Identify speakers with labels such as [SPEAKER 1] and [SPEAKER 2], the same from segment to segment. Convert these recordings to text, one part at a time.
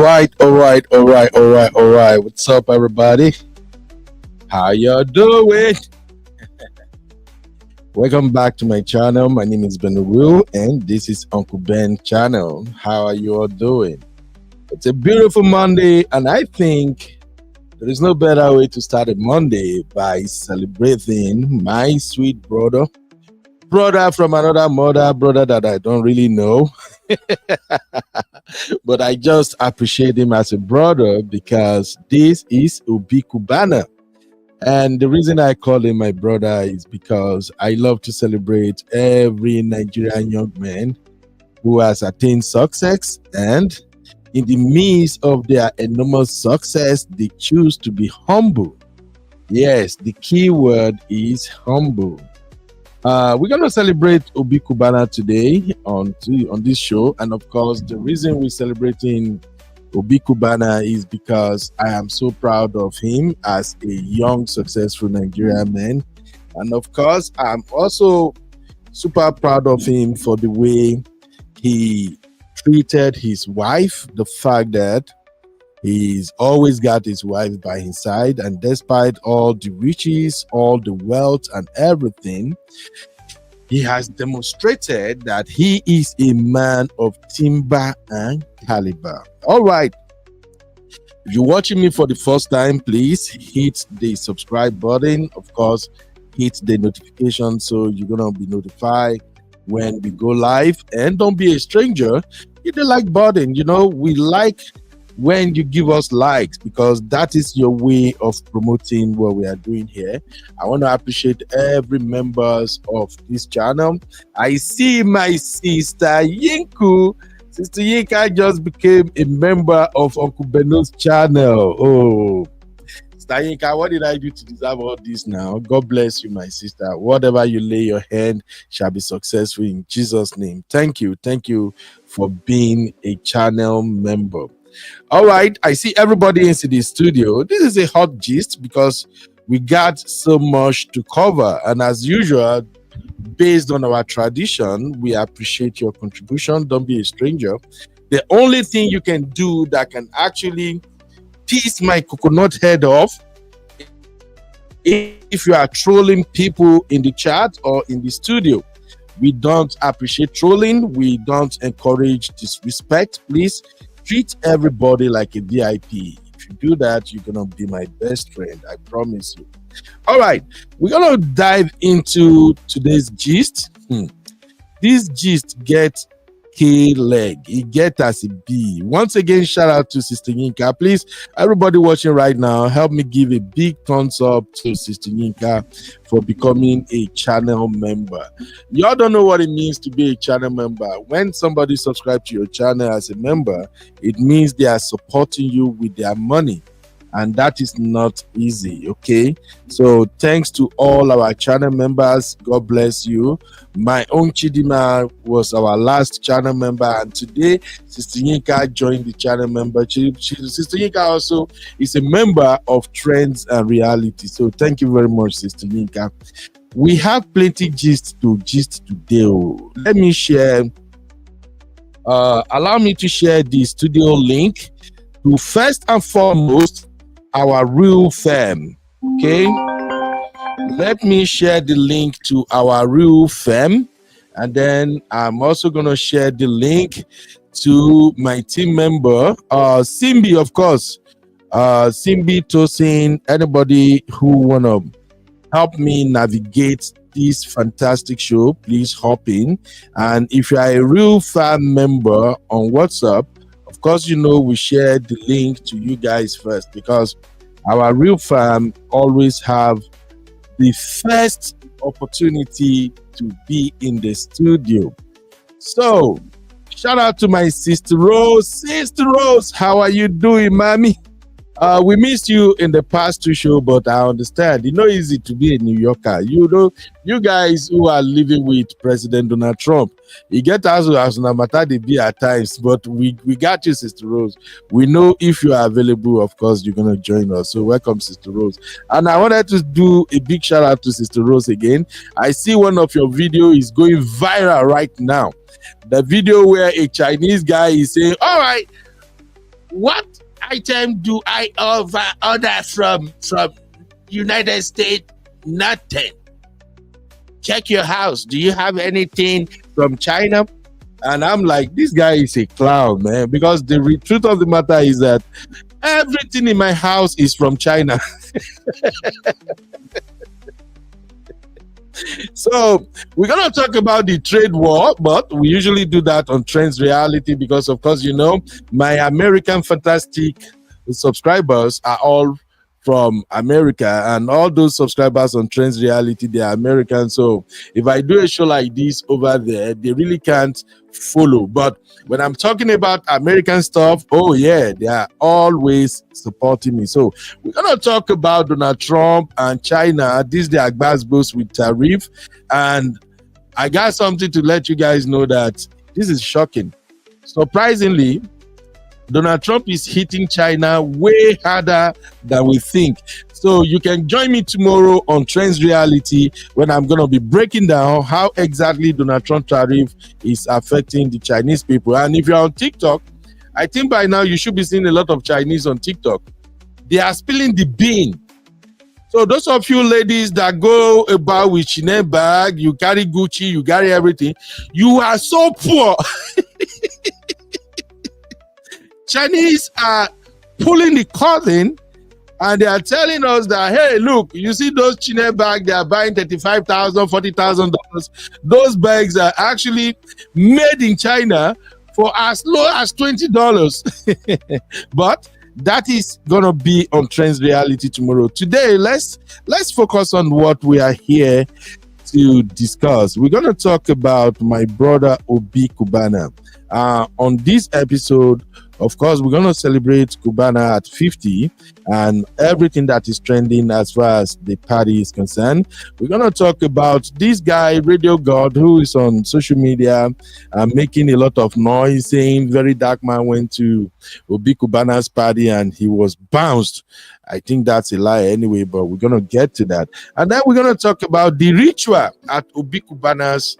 [SPEAKER 1] All right. What's up, everybody? How you doing? Welcome back to my channel. My name is Ben Will, and this is Uncle Ben channel. How are you all doing? It's a beautiful Monday, and I think there is no better way to start a Monday by celebrating my sweet brother from another mother, brother that I don't really know. But I just appreciate him as a brother because this is Obi Cubana. And the reason I call him my brother is because I love to celebrate every Nigerian young man who has attained success, and in the midst of their enormous success, they choose to be humble. Yes, the key word is humble. We're gonna celebrate Obi Cubana today on this show, and of course, the reason we're celebrating Obi Cubana is because I am so proud of him as a young, successful Nigerian man, and of course, I'm also super proud of him for the way he treated his wife. The fact that he's always got his wife by his side, and despite all the riches, all the wealth, and everything, he has demonstrated that he is a man of timber and caliber. All right. If you're watching me for the first time, please hit the subscribe button. Of course, hit the notification so you're going to be notified when we go live. And don't be a stranger. Hit the like button. You know, we like when you give us likes because that is your way of promoting what we are doing here. I want to appreciate every members of this channel. I see my sister Yinku. Sister Yinka just became a member of Uncle Beno's channel. Oh, Sister Yinka, what did I do to deserve all this now? God bless you, my sister. Whatever you lay your hand shall be successful in Jesus' name. Thank you. Thank you for being a channel member. All right, I see everybody into the studio. This is a hot gist because we got so much to cover, and as usual, based on our tradition, we appreciate your contribution. Don't be a stranger. The only thing you can do that can actually piss my coconut head off, if you are trolling people in the chat or in the studio. We don't appreciate trolling. We don't encourage disrespect. Please treat everybody like a VIP. If you do that, you're gonna be my best friend. I promise you. All right, we're gonna dive into today's gist. This gist gets K leg. It gets as a B. Once again, shout out to Sister Yinka. Please, everybody watching right now, help me give a big thumbs up to Sister Yinka for becoming a channel member. Y'all don't know what it means to be a channel member. When somebody subscribes to your channel as a member, it means they are supporting you with their money. And that is not easy, okay? So thanks to all our channel members. God bless you. My own Chidima was our last channel member, and today Sister Yinka joined the channel membership. Sister Yinka also is a member of Trends and Reality. So thank you very much, Sister Yinka. We have plenty gist today. Let me share. Allow me to share the studio link to first and foremost our real fam. Okay, let me share the link to our real fam, and then I'm also gonna share the link to my team member Simbi, of course. Simbi, Tosin, anybody who wanna help me navigate this fantastic show, please hop in. And if you are a real fam member on WhatsApp, of course, you know we share the link to you guys first because our real fam always have the first opportunity to be in the studio. So, shout out to my sister Rose. Sister Rose, how are you doing, mommy? We missed you in the past two shows, but I understand. It's not easy to be a New Yorker. You know, you guys who are living with President Donald Trump, you get us as no matter they be at times, but we got you, Sister Rose. We know if you are available, of course, you're going to join us. So welcome, Sister Rose. And I wanted to do a big shout out to Sister Rose again. I see one of your videos is going viral right now. The video where a Chinese guy is saying, all right, What item do I order from United States? Nothing. Check your house. Do you have anything from China? And I'm like, this guy is a clown, man. Because the truth of the matter is that everything in my house is from China. So we're gonna talk about the trade war, but we usually do that on Trends Reality because, of course, you know, my American Fantastic subscribers are all from America, and all those subscribers on Trends Reality, they are American. So if I do a show like this over there, they really can't follow. But when I'm talking about American stuff, oh yeah, they are always supporting me. So we're gonna talk about Donald Trump and China. This they are gbasgbos with tariff, and I got something to let you guys know that this is shocking. Surprisingly, Donald Trump is hitting China way harder than we think. So you can join me tomorrow on Trends Reality when I'm going to be breaking down how exactly Donald Trump tariff is affecting the Chinese people. And if you're on TikTok, I think by now you should be seeing a lot of Chinese on TikTok. They are spilling the bean. So those of you ladies that go about with Chanel bag, you carry Gucci, you carry everything, you are so poor. Chinese are pulling the curtain and they are telling us that, hey, look, you see those Chanel bags, they are buying $35,000, $40,000. Those bags are actually made in China for as low as $20. But that is gonna be on Trends Reality tomorrow. Today, let's focus on what we are here to discuss. We're gonna talk about my brother Obi Cubana. On this episode, of course, we're going to celebrate Cubana at 50 and everything that is trending as far as the party is concerned. We're going to talk about this guy, Radio God, who is on social media making a lot of noise, saying Verydarkman went to Obi Cubana's party and he was bounced. I think that's a lie anyway, but we're going to get to that. And then we're going to talk about the ritual at Obi Cubana's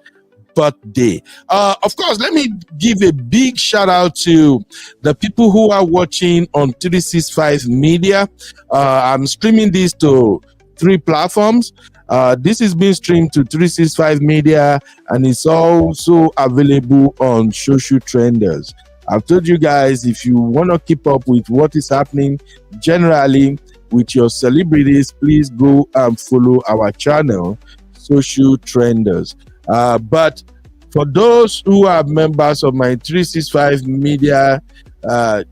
[SPEAKER 1] birthday. Of course, let me give a big shout out to the people who are watching on 365 Media. I'm streaming this to 3 platforms. This is being streamed to 365 Media and it's also available on Social Trenders. I've told you guys, if you want to keep up with what is happening generally with your celebrities, please go and follow our channel, Social Trenders. But for those who are members of my 365 Media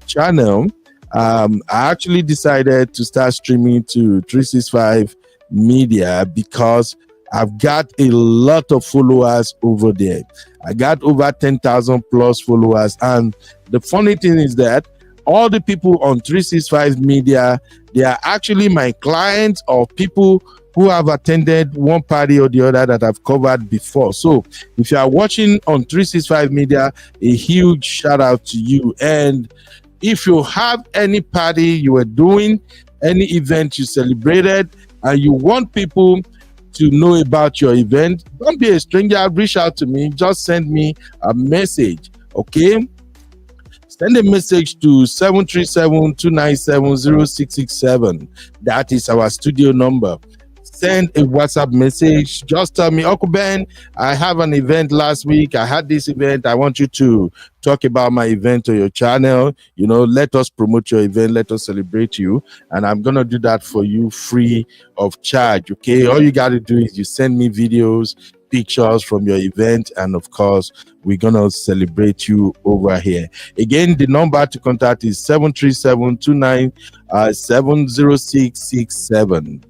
[SPEAKER 1] channel, I actually decided to start streaming to 365 Media because I've got a lot of followers over there. I got over 10,000 plus followers. And the funny thing is that all the people on 365 Media, they are actually my clients or people who have attended one party or the other that I've covered before. So if you are watching on 365 Media, a huge shout out to you. And if you have any party you were doing, any event you celebrated, and you want people to know about your event, don't be a stranger. Reach out to me. Just send me a message, okay? Send a message to 737-297-0667. That is our studio number. Send a WhatsApp message. Just tell me, Uncle Ben, I have an event last week. I had this event. I want you to talk about my event on your channel. You know, let us promote your event. Let us celebrate you. And I'm going to do that for you free of charge. Okay. All you got to do is you send me videos, pictures from your event. And of course, we're going to celebrate you over here. Again, the number to contact is 737-297-0667.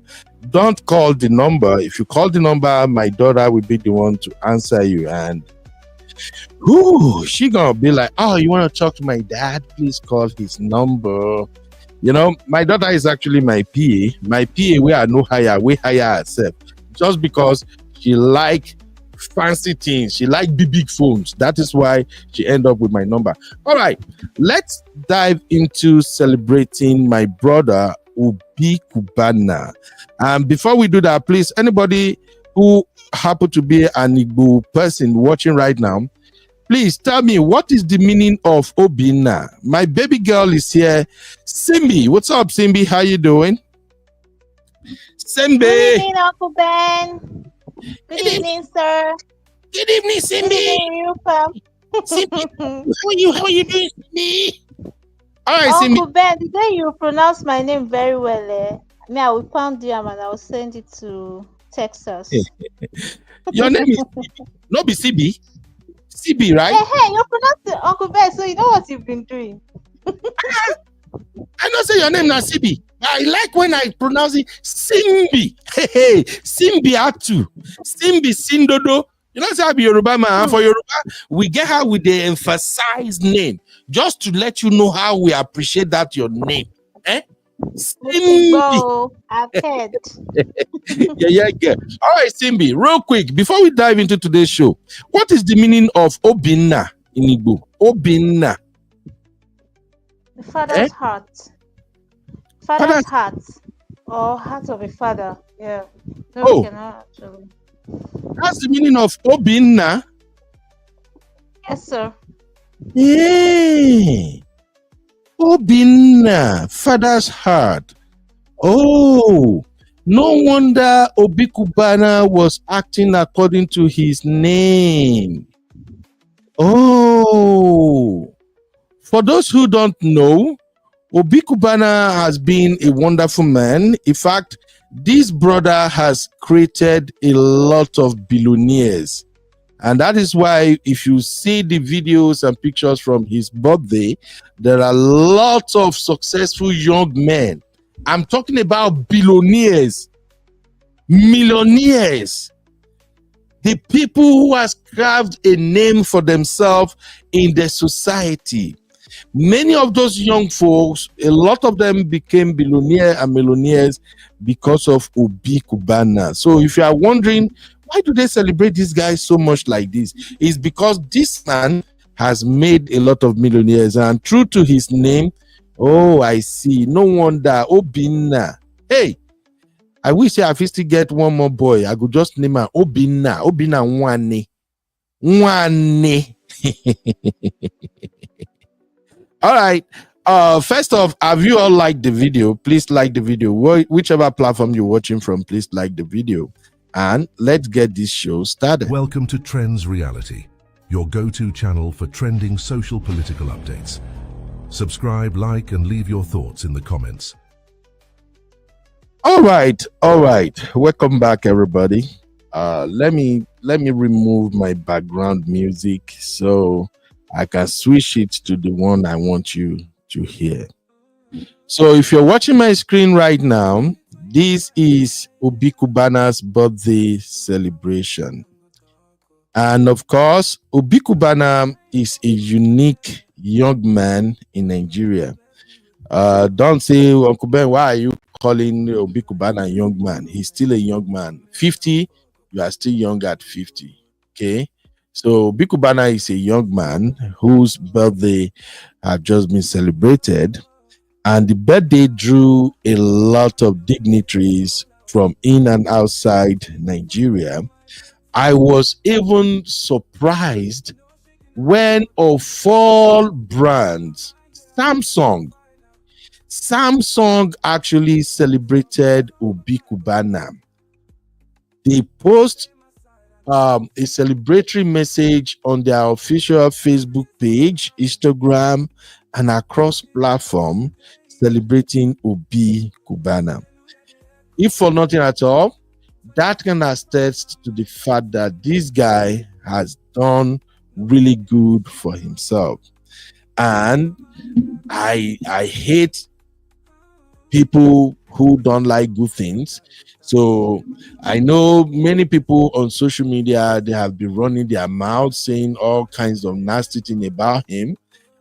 [SPEAKER 1] Don't call the number. If you call the number, my daughter will be the one to answer you. And she gonna be like, oh, you want to talk to my dad? Please call his number. You know, my daughter is actually my PA. My PA, we are no higher, we hire herself. Just because she like fancy things. She like big phones. That is why she end up with my number. All right, let's dive into celebrating my brother Obi Cubana. And before we do that, please, anybody who happen to be an Igbo person watching right now, Please tell me, what is the meaning of Obinna? My baby girl is here. Simbi, what's up, Simbi? How you doing? Simbi.
[SPEAKER 2] Good evening, Uncle Ben. Good evening, sir.
[SPEAKER 1] Good evening, Simbi.
[SPEAKER 2] Good evening, Rupa.
[SPEAKER 1] Simbi, how are you doing, Simbi? All right, Simbi.
[SPEAKER 2] Uncle Ben, the day you pronounce my name very well, I will pound you and I will send it to Texas.
[SPEAKER 1] Your name is not be CB. CB, right?
[SPEAKER 2] Hey, you pronounce it, Uncle Ben, so you know what you've been doing.
[SPEAKER 1] I don't say your name now, CB. I like when I pronounce it Simbi. Hey, Simbi Atu. Simbi Sindodo. You know, say I be Yoruba man. For Yoruba, we get her with the emphasized name just to let you know how we appreciate that your name. Simbi.
[SPEAKER 2] Go, I've heard.
[SPEAKER 1] yeah. All right, Simbi, real quick, before we dive into today's show, what is the meaning of Obinna in Igbo? Obinna.
[SPEAKER 2] The father's heart. Father's heart. Or heart of a father. Yeah. No, cannot actually.
[SPEAKER 1] That's the meaning of Obinna.
[SPEAKER 2] Yes, sir.
[SPEAKER 1] Yeah. Obinna, father's heart. Oh, no wonder Obi Cubana was acting according to his name. Oh, for those who don't know, Obi Cubana has been a wonderful man. In fact, this brother has created a lot of billionaires. And that is why if you see the videos and pictures from his birthday, there are lots of successful young men. I'm talking about billionaires, millionaires, the people who has carved a name for themselves in the society. Many of those young folks, a lot of them became billionaires and millionaires because of Obi Cubana. So if you are wondering, why do they celebrate this guy so much like this? It's because this man has made a lot of millionaires, and true to his name, oh, I see. No wonder. Obinna. Hey, I wish I still get one more boy. I could just name her Obinna. Obinna Nwane. Nwane. All right. First off, have you all liked the video? Please like the video. Whichever platform you're watching from, please like the video. And let's get this show started.
[SPEAKER 3] Welcome to Trends Reality, your go-to channel for trending social political updates. Subscribe, like, and leave your thoughts in the comments.
[SPEAKER 1] All right. Welcome back, everybody. Let me remove my background music so I can switch it to the one I want you to hear. So if you're watching my screen right now, this is Obi Cubana's birthday celebration. And of course, Obi Cubana is a unique young man in Nigeria. Don't say, Uncle Ben, why are you calling Obi Cubana a young man? He's still a young man. 50, you are still young at 50. Okay? So Obi Cubana is a young man whose birthday had just been celebrated. And the birthday drew a lot of dignitaries from in and outside Nigeria. I was even surprised when of all brands, Samsung actually celebrated Obi Cubana. They post a celebratory message on their official Facebook page, Instagram, and across platform celebrating Obi Cubana. If for nothing at all, that can attest to the fact that this guy has done really good for himself. And I hate people who don't like good things. So I know many people on social media, they have been running their mouths saying all kinds of nasty things about him.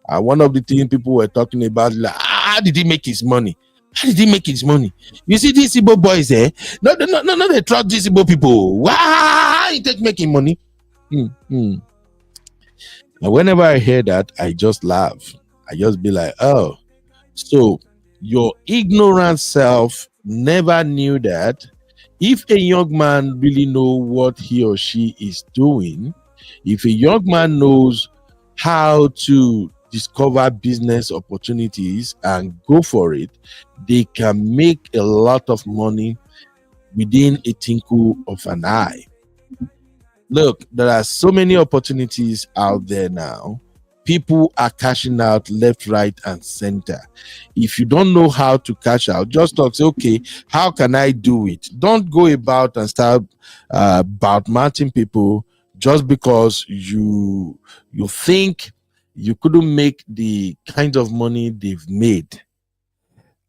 [SPEAKER 1] One of the things people were talking about, like, how did he make his money? How did he make his money? You see these Igbo boys, No, they trust these Igbo people. Wow, he take making money. And whenever I hear that, I just laugh. I just be like, oh, so your ignorant self never knew that if a young man really know what he or she is doing, if a young man knows how to discover business opportunities and go for it, they can make a lot of money within a twinkle of an eye. Look, there are so many opportunities out there now. People are cashing out left, right, and center. If you don't know how to cash out, just talk, say, okay, how can I do it? Don't go about and start about matching people just because you think you couldn't make the kind of money they've made.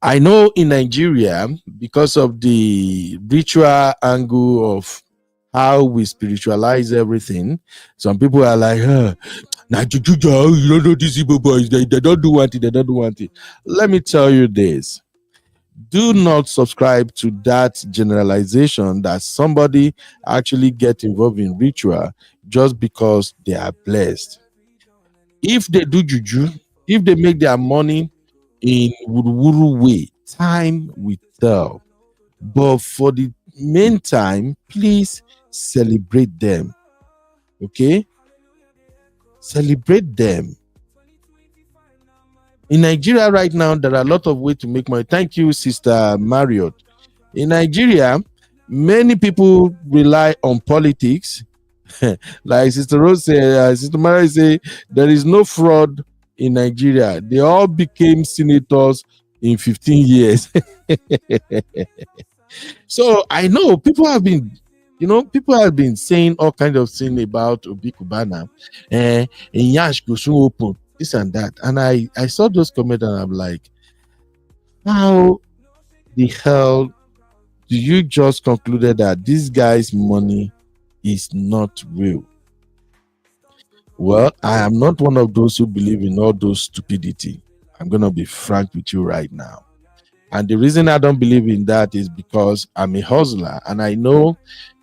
[SPEAKER 1] I know in Nigeria, because of the ritual angle of how we spiritualize everything, some people are like, now you don't know these Igbo boys, they don't do one thing, they don't do one thing. Let me tell you this. Do not subscribe to that generalization that somebody actually get involved in ritual just because they are blessed. If they do juju, if they make their money in wuru way, time will tell. But for the meantime, please celebrate them. Okay? Celebrate them. In Nigeria right now, there are a lot of ways to make money. Thank you, Sister Marriott. In Nigeria, many people rely on politics. Like Sister Rose said, Sister Mary say, there is no fraud in Nigeria. They all became senators in 15 years. So I know people have been saying all kinds of things about Obi Cubana, and Yash go soon open, this and that. And I saw those comments and I'm like, how the hell do you just concluded that this guy's money is not real? Well, I am not one of those who believe in all those stupidity. I'm going to be frank with you right now. And the reason I don't believe in that is because I'm a hustler, and I know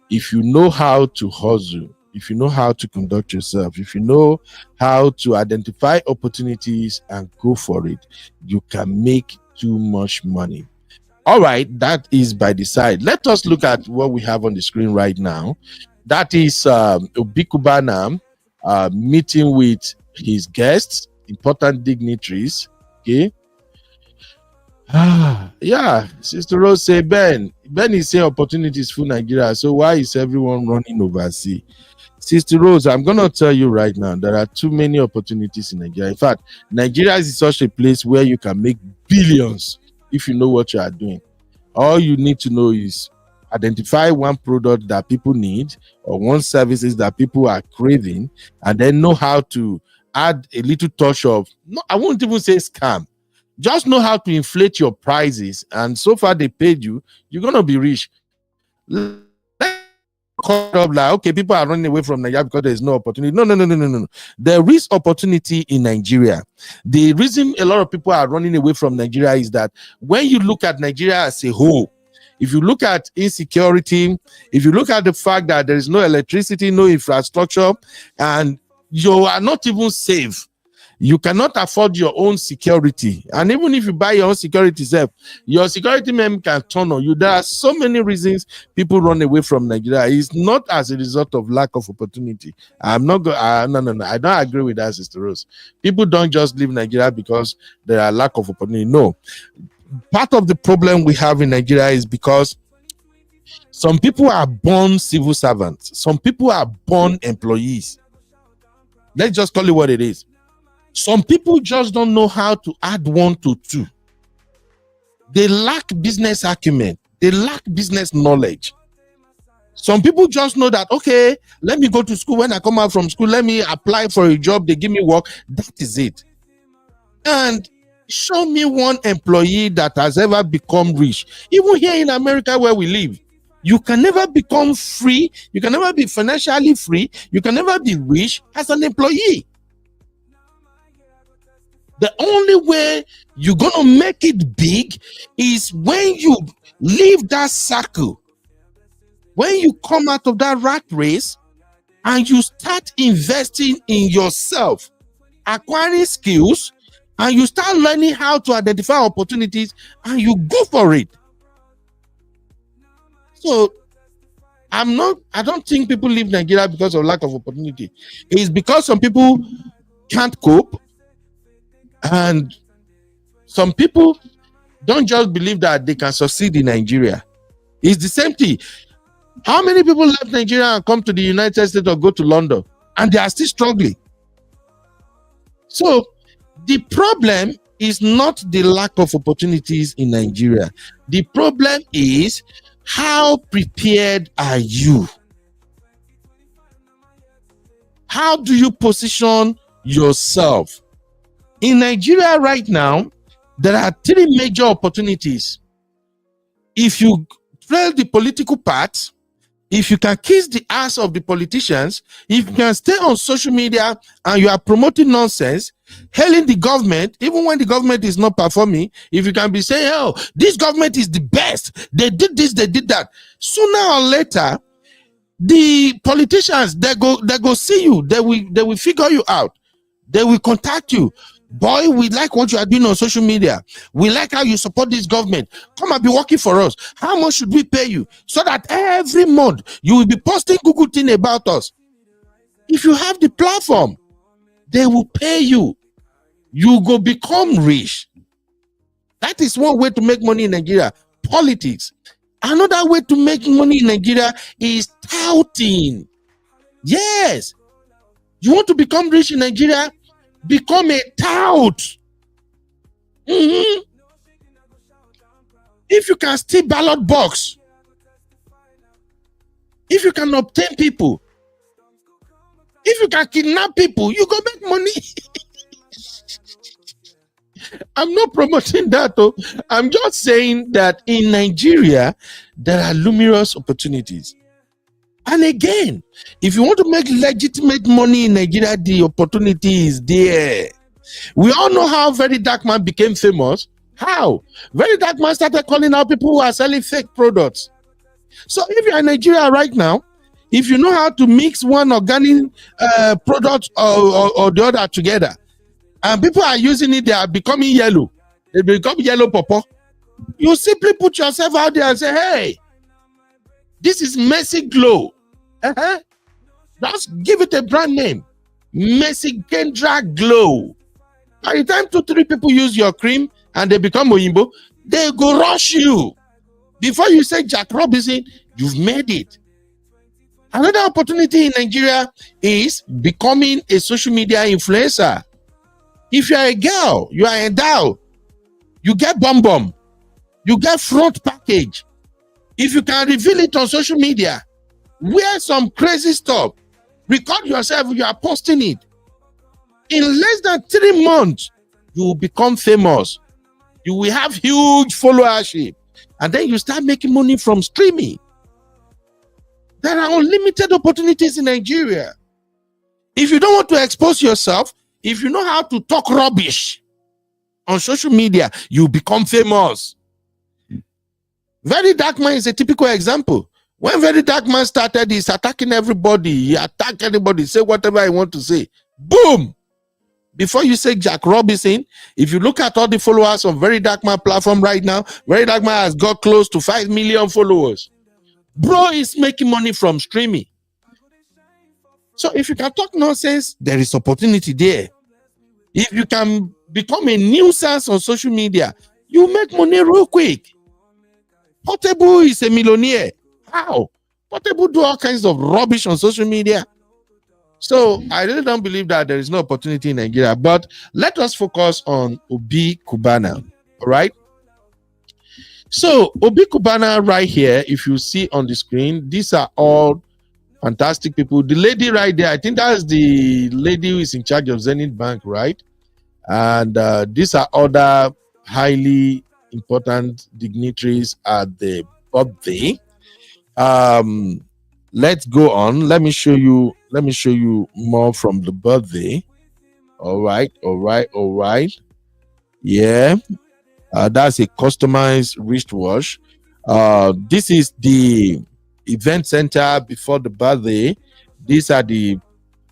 [SPEAKER 1] if you know how to hustle, if you know how to conduct yourself, if you know how to identify opportunities and go for it, you can make too much money. All right, that is by the side. Let us look at what we have on the screen right now. That is Obi Cubana meeting with his guests, important dignitaries. Okay. Yeah, Sister Rose say Ben is saying opportunities for Nigeria. So why is everyone running overseas? Sister Rose, I'm gonna tell you right now, there are too many opportunities in Nigeria. In fact, Nigeria is such a place where you can make billions if you know what you are doing. All you need to know is identify one product that people need or one services that people are craving, and then know how to add a little touch of, no, I won't even say scam. Just know how to inflate your prices, and so far they paid you, you're gonna be rich. Let's call up like, okay, people are running away from Nigeria because there's no opportunity. No. There is opportunity in Nigeria. The reason a lot of people are running away from Nigeria is that when you look at Nigeria as a whole, if you look at insecurity, if you look at the fact that there is no electricity, no infrastructure, and you are not even safe, you cannot afford your own security. And even if you buy your own security self, your security men can turn on you. There are so many reasons people run away from Nigeria. It's not as a result of lack of opportunity. I'm not going. No. I don't agree with that, Sister Rose. People don't just leave Nigeria because there are lack of opportunity. No. Part of the problem we have in Nigeria is because some people are born civil servants. Some people are born employees. Let's just call it what it is. Some people just don't know how to add 1 to 2. They lack business acumen. They lack business knowledge. Some people just know that, okay, let me go to school. When I come out from school, let me apply for a job. They give me work. That is it. And show me one employee that has ever become rich. Even here in America where we live, you can never become free. You can never be financially free. You can never be rich as an employee. The only way you're going to make it big is when you leave that circle, when you come out of that rat race and you start investing in yourself, acquiring skills, and you start learning how to identify opportunities and you go for it. So I don't think people leave Nigeria because of lack of opportunity. It's because some people can't cope. And some people don't just believe that they can succeed in Nigeria. It's the same thing. How many people left Nigeria and come to the United States or go to London and they are still struggling? So the problem is not the lack of opportunities in Nigeria. The problem is, how prepared are you? How do you position yourself? In Nigeria right now, there are three major opportunities. If you play the political part, if you can kiss the ass of the politicians, if you can stay on social media and you are promoting nonsense, hailing the government, even when the government is not performing, if you can be saying, oh, this government is the best, they did this, they did that, sooner or later, the politicians, they go see you, they will figure you out, they will contact you. Boy, we like what you are doing on social media. We like how you support this government. Come and be working for us. How much should we pay you? So that every month you will be posting Google thing about us. If you have the platform, they will pay you. You go become rich. That is one way to make money in Nigeria. Politics. Another way to make money in Nigeria is touting. Yes. You want to become rich in Nigeria? Become a tout. If you can steal ballot box, if you can obtain people, if you can kidnap people, you go make money. I'm not promoting that though. I'm just saying that in Nigeria, there are numerous opportunities. And again, if you want to make legitimate money in Nigeria, the opportunity is there. We all know how Verydarkman became famous. How? Verydarkman started calling out people who are selling fake products. So if you're in Nigeria right now, if you know how to mix one organic product or the other together, and people are using it, they are becoming yellow. They become yellow pawpaw. You simply put yourself out there and say, hey, this is Mercy Glow. Just give it a brand name. Mercy Kendra Glow. By the time 2-3 people use your cream and they become Oyinbo, they go rush you. Before you say Jack Robinson, you've made it. Another opportunity in Nigeria is becoming a social media influencer. If you are a girl, you are endowed, you get bum, you get front package. If you can reveal it on social media, wear some crazy stuff, record yourself, you are posting it. In less than 3 months, you will become famous. You will have huge followership. And then you start making money from streaming. There are unlimited opportunities in Nigeria. If you don't want to expose yourself, if you know how to talk rubbish on social media, you become famous. Verydarkman is a typical example. When Verydarkman started, he's attacking everybody. He attacked anybody, say whatever I want to say. Boom! Before you say Jack Robinson, if you look at all the followers on Verydarkman platform right now, Verydarkman has got close to 5 million followers. Bro is making money from streaming. So if you can talk nonsense, there is opportunity there. If you can become a nuisance on social media, you make money real quick. Portable is a millionaire. How? Portable do all kinds of rubbish on social media. So I really don't believe that there is no opportunity in Nigeria. But let us focus on Obi Cubana. All right. So Obi Cubana right here, if you see on the screen, these are all fantastic people. The lady right there, I think that's the lady who is in charge of Zenith Bank, right? And these are other highly important dignitaries at the birthday. Let's go on. Let me show you more from the birthday. All right. Yeah. That's a customized wristwatch. This is the event center before the birthday. These are the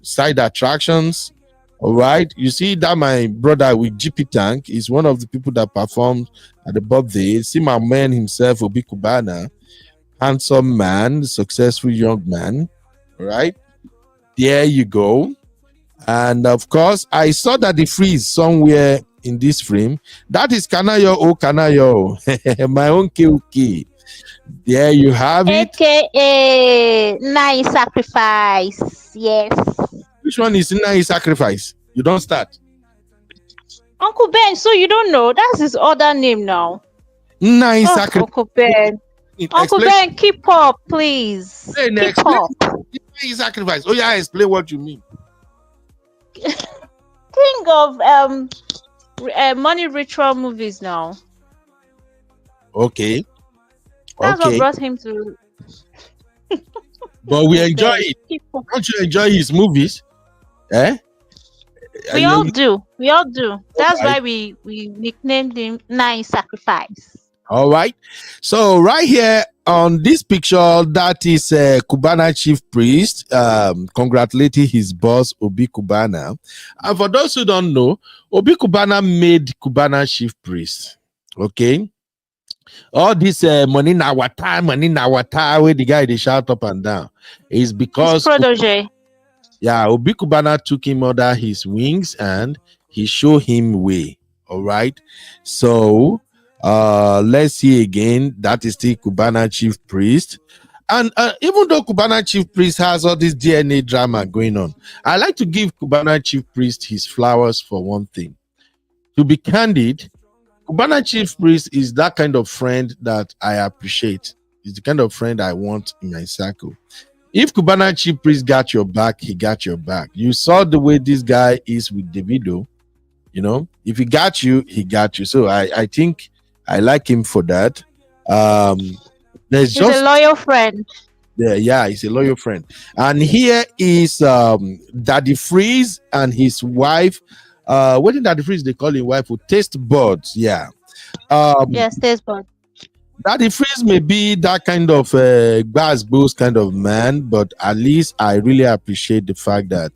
[SPEAKER 1] side attractions. All right. You see that my brother with GP Tank is one of the people that performed at the birthday. See my man himself, Obi Cubana. Handsome man, successful young man. All right. There you go. And of course, I saw that the freeze somewhere in this frame. That is Kanayo O Kanayo, my own KOK. There you have it.
[SPEAKER 2] AKA nice sacrifice. Yes.
[SPEAKER 1] Which one is Nice Sacrifice? You don't start.
[SPEAKER 2] Uncle Ben, so you don't know? That's his other name now.
[SPEAKER 1] Nice
[SPEAKER 2] Oh,
[SPEAKER 1] Sacrifice.
[SPEAKER 2] Uncle Ben. Uncle Ben, keep up, please. Keep up.
[SPEAKER 1] Nice Sacrifice. Oh yeah, explain what you mean.
[SPEAKER 2] Think of money ritual movies now.
[SPEAKER 1] Okay.
[SPEAKER 2] That's
[SPEAKER 1] Okay.
[SPEAKER 2] what brought him to.
[SPEAKER 1] But we enjoy it. Don't you enjoy his movies? Eh?
[SPEAKER 2] We all do. We all do. That's
[SPEAKER 1] right.
[SPEAKER 2] why we nicknamed him Nice Sacrifice.
[SPEAKER 1] All right. So right here on this picture, that is Cubana chief priest congratulating his boss Obi Cubana. And for those who don't know, Obi Cubana made Cubana chief priest. Okay. All this money in our time, where the guy they shout up and down is because
[SPEAKER 2] his protege.
[SPEAKER 1] Obi Cubana took him under his wings and he showed him way. All right. So let's see again. That is the Cubana chief priest. And even though Cubana chief priest has all this DNA drama going on, I like to give Cubana chief priest his flowers for one thing. To be candid, Cubana chief priest is that kind of friend that I appreciate. He's the kind of friend I want in my circle. If Cubana chief priest got your back, he got your back. You saw the way this guy is with Davido. You know, if he got you, he got you. So I think I like him for that. He's
[SPEAKER 2] a loyal friend.
[SPEAKER 1] Yeah, he's a loyal friend. And here is Daddy Freeze and his wife. What did Daddy Freeze they call his wife? Taste buds. Yeah.
[SPEAKER 2] Yes, taste buds.
[SPEAKER 1] Daddy Freeze may be that kind of Gbazgbos kind of man, but at least I really appreciate the fact that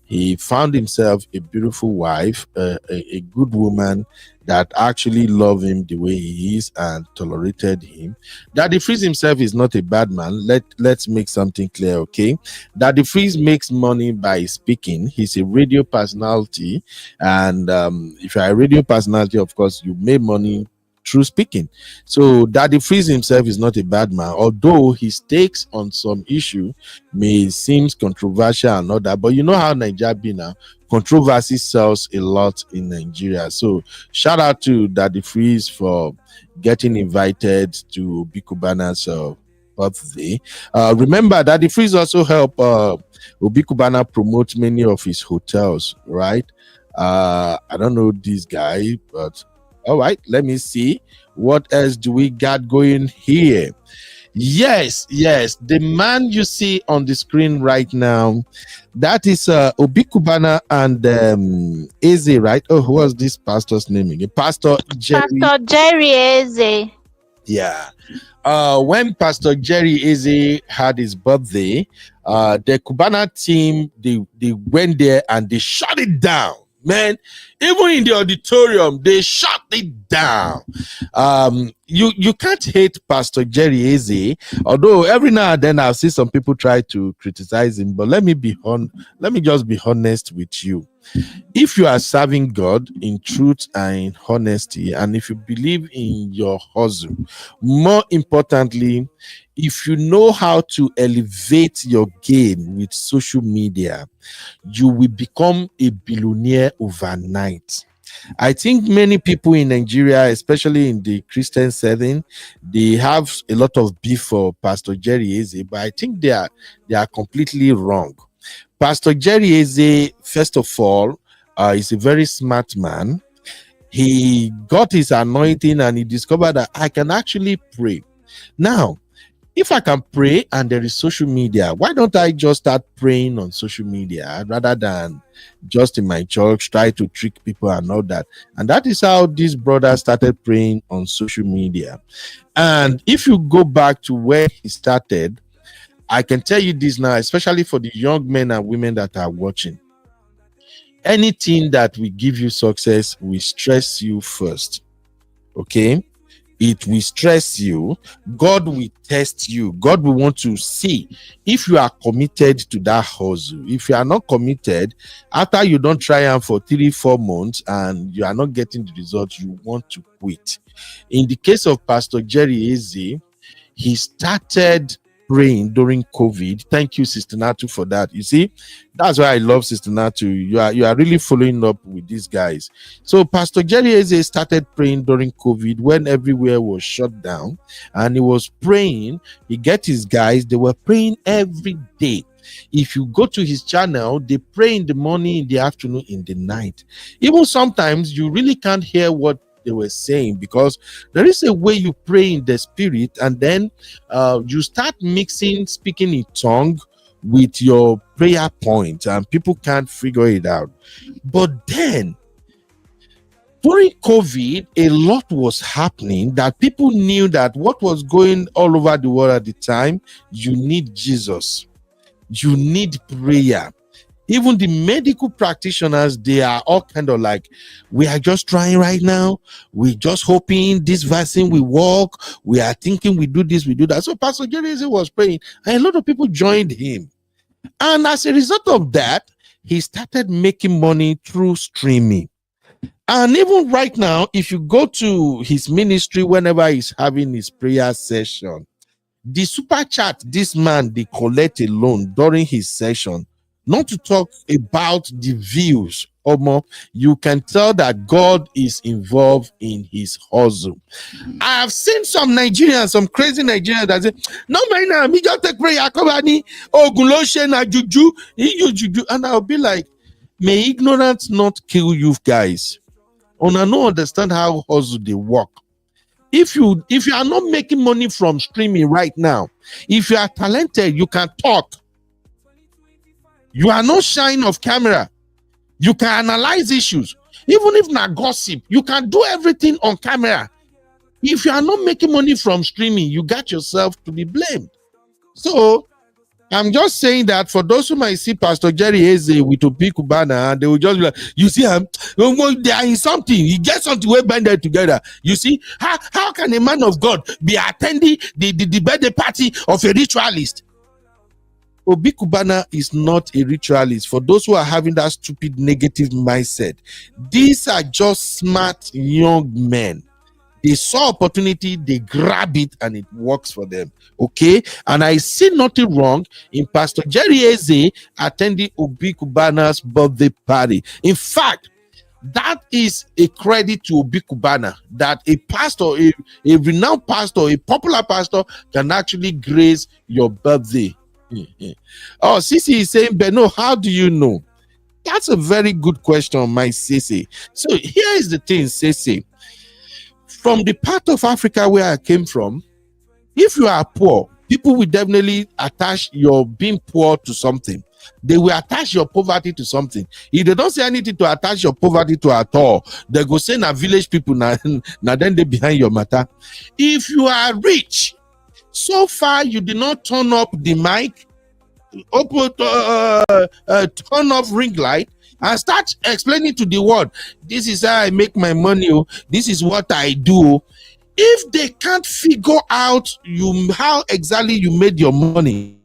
[SPEAKER 1] he found himself a beautiful wife, a good woman that actually loved him the way he is and tolerated him. Daddy Freeze himself is not a bad man. Let's make something clear, okay? Daddy Freeze makes money by speaking. He's a radio personality, and if you're a radio personality, of course, you make money through speaking. So Daddy Freeze himself is not a bad man, although his takes on some issue may seem controversial and all that. But you know how Nigeria be now. Controversy sells a lot in Nigeria. So shout out to Daddy Freeze for getting invited to Obi Cubana's birthday. Remember, Daddy Freeze also helped Obi Cubana promote many of his hotels, right? I don't know this guy, but all right, let me see. What else do we got going here? Yes, the man you see on the screen right now, that is Obi Cubana and Eze, right? Oh, who was this pastor's name again? Pastor
[SPEAKER 2] Jerry Eze.
[SPEAKER 1] Yeah. When Pastor Jerry Eze had his birthday, the Cubana team they went there and they shut it down. Man, even in the auditorium, they shut it down. You can't hate Pastor Jerry Eze, although every now and then I'll see some people try to criticize him. But let me just be honest with you. If you are serving God in truth and in honesty, and if you believe in your hustle, more importantly, if you know how to elevate your game with social media, you will become a billionaire overnight. I think many people in Nigeria, especially in the Christian setting, they have a lot of beef for Pastor Jerry Eze, but I think they are completely wrong. Pastor Jerry Eze, first of all, is a very smart man. He got his anointing and he discovered that I can actually pray. Now, if I can pray and there is social media, why don't I just start praying on social media rather than just in my church, try to trick people and all that? And that is how this brother started praying on social media. And if you go back to where he started, I can tell you this now, especially for the young men and women that are watching. Anything that will give you success will stress you first. Okay? It will stress you. God will test you. God will want to see if you are committed to that hustle. If you are not committed, after you don't try am for 3-4 months and you are not getting the result, you want to quit. In the case of Pastor Jerry Eze, he started praying during COVID. Thank you, Sister Natu, for that. You see, that's why I love Sister Natu. You are really following up with these guys. So Pastor Jerry Eze started praying during COVID when everywhere was shut down, and he was praying. He get his guys, they were praying every day. If you go to his channel, they pray in the morning, in the afternoon, in the night. Even sometimes you really can't hear what they were saying, because there is a way you pray in the spirit, and then you start mixing speaking in tongue with your prayer point, and people can't figure it out. But then during COVID, a lot was happening that people knew that what was going all over the world at the time, you need Jesus, you need prayer. Even the medical practitioners, they are all kind of like, we are just trying right now. We're just hoping this vaccine will work. We are thinking we do this, we do that. So Pastor Jerry was praying, and a lot of people joined him. And as a result of that, he started making money through streaming. And even right now, if you go to his ministry, whenever he's having his prayer session, the super chat this man they collect alone during his session, not to talk about the views, Omo, you can tell that God is involved in his hustle. I have seen some Nigerians, some crazy Nigerians that say, no man, me just take prayer, na juju, juju. And I'll be like, may ignorance not kill you guys. And I don't understand how hustle they work. If you are not making money from streaming right now, if you are talented, you can talk. You are not shy of camera. You can analyze issues. Even if not gossip, you can do everything on camera. If you are not making money from streaming, you got yourself to be blamed. So I'm just saying that for those who might see Pastor Jerry Eze with Obi Cubana, they will just be like, you see, they are in something. He gets something way banded together. You see, how can a man of God be attending the birthday party of a ritualist? Obi Cubana is not a ritualist. For those who are having that stupid negative mindset, these are just smart young men. They saw opportunity, they grab it, and it works for them. Okay, and I see nothing wrong in Pastor Jerry Eze attending Obi Cubana's birthday party. In fact, that is a credit to Obi Cubana, that a pastor, a renowned pastor, a popular pastor can actually grace your birthday. Oh, Sisi is saying, Beno, how do you know? That's a very good question, my Sisi. So here is the thing, Sisi. From the part of Africa where I came from, if you are poor, people will definitely attach your being poor to something. They will attach your poverty to something. If they don't say anything to attach your poverty to at all, they go say na village people, now then they behind your matter. If you are rich, so far you did not turn up the mic, turn off ring light, and start explaining to the world, this is how I make my money, this is what I do. If they can't figure out how exactly you made your money,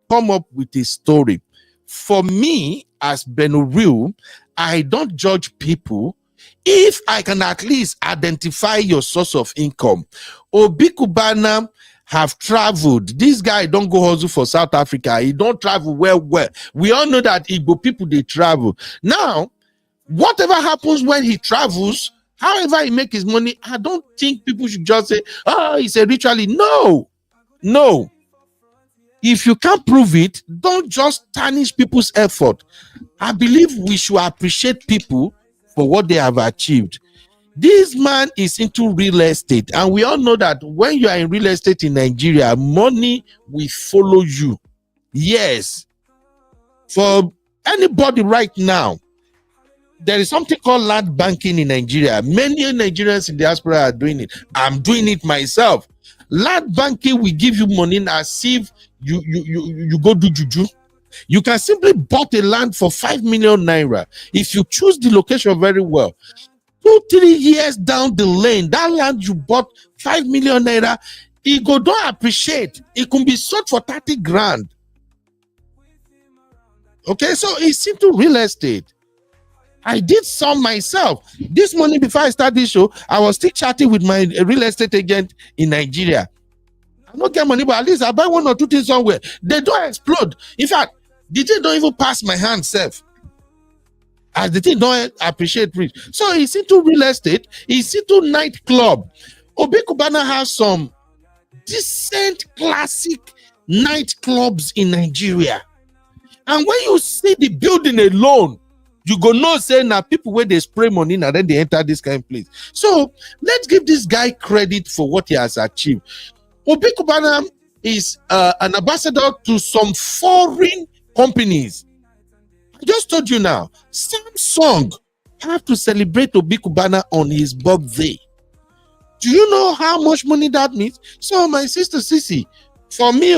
[SPEAKER 1] come up with a story. For me, as Benuril, I don't judge people if I can at least identify your source of income. Obi Cubana have traveled. This guy don't go hustle for South Africa. He don't travel well. We all know that Igbo people, they travel. Now, whatever happens when he travels, however he make his money, I don't think people should just say, oh, he's a ritualist. No. If you can't prove it, don't just tarnish people's effort. I believe we should appreciate people for what they have achieved. This man is into real estate, and we all know that when you are in real estate in Nigeria, money will follow you. Yes. For anybody right now, there is something called land banking in Nigeria. Many Nigerians in the diaspora are doing it. I'm doing it myself. Land banking will give you money as if you go do juju. You can simply bought a land for 5 million naira. If you choose the location very well, 2-3 years down the lane, that land you bought 5 million naira, it go don't appreciate. It can be sold for 30 grand. Okay, so it's into real estate. I did some myself. This morning before I start this show, I was still chatting with my real estate agent in Nigeria. I don't get money, but at least I buy 1 or 2 things somewhere. They don't explode. In fact, the thing don't even pass my hand self. As the thing don't appreciate rich. So it's into real estate, it's into nightclub. Obi Cubana has some decent classic nightclubs in Nigeria. And when you see the building alone, you go know say now people where they spray money and then they enter this kind of place. So let's give this guy credit for what he has achieved. Obi Cubana is an ambassador to some foreign companies. I just told you now, Samsung have to celebrate Obi Cubana on his birthday. Do you know how much money that means? So my sister Sisi, for me,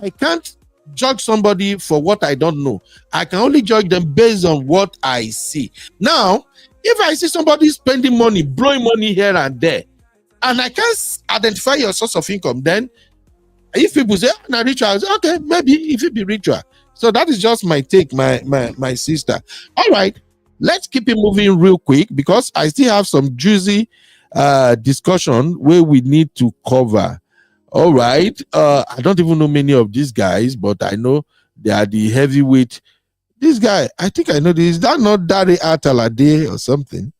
[SPEAKER 1] I can't judge somebody for what I don't know. I can only judge them based on what I see. Now, if I see somebody spending money, blowing money here and there, and I can't identify your source of income, then if people say, "Oh, na ritual," okay, maybe if it be ritual. So that is just my take, my sister. All right, let's keep it moving real quick because I still have some juicy discussion where we need to cover. All right. I don't even know many of these guys, but I know they are the heavyweight. This guy, I think I know this. Is that not Dari Atalade or something?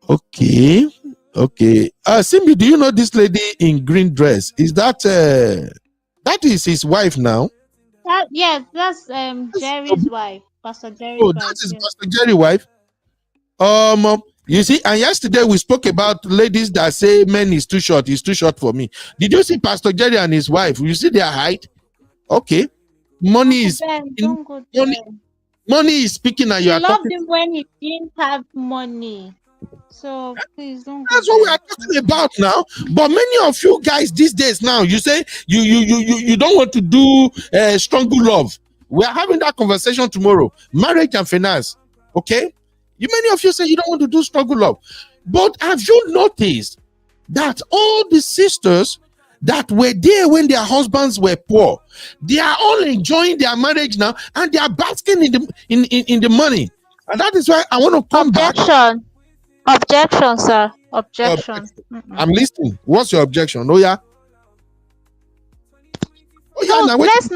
[SPEAKER 1] Okay. Simbi, do you know this lady in green dress? Is that that is his wife now?
[SPEAKER 2] Yes, that's Jerry's wife, Pastor Jerry's wife.
[SPEAKER 1] That is Pastor Jerry's wife. You see, and yesterday we spoke about ladies that say men is too short for me. Did you see Pastor Jerry and his wife? You see their height? Okay. Money is money is speaking and you are
[SPEAKER 2] loved
[SPEAKER 1] talking.
[SPEAKER 2] him when he didn't have money. So please don't go
[SPEAKER 1] That's what we
[SPEAKER 2] there.
[SPEAKER 1] are talking about now. But many of you guys these days now, you say you don't want to do struggle love. We are having that conversation tomorrow. Marriage and finance. Okay. Many of you say you don't want to do struggle love. But have you noticed that all the sisters that were there when their husbands were poor, they are all enjoying their marriage now and they are basking in the money. And that is why I want to come back.
[SPEAKER 2] Objection, sir. Objection.
[SPEAKER 1] I'm listening. What's your objection? Oh yeah.
[SPEAKER 2] No, let's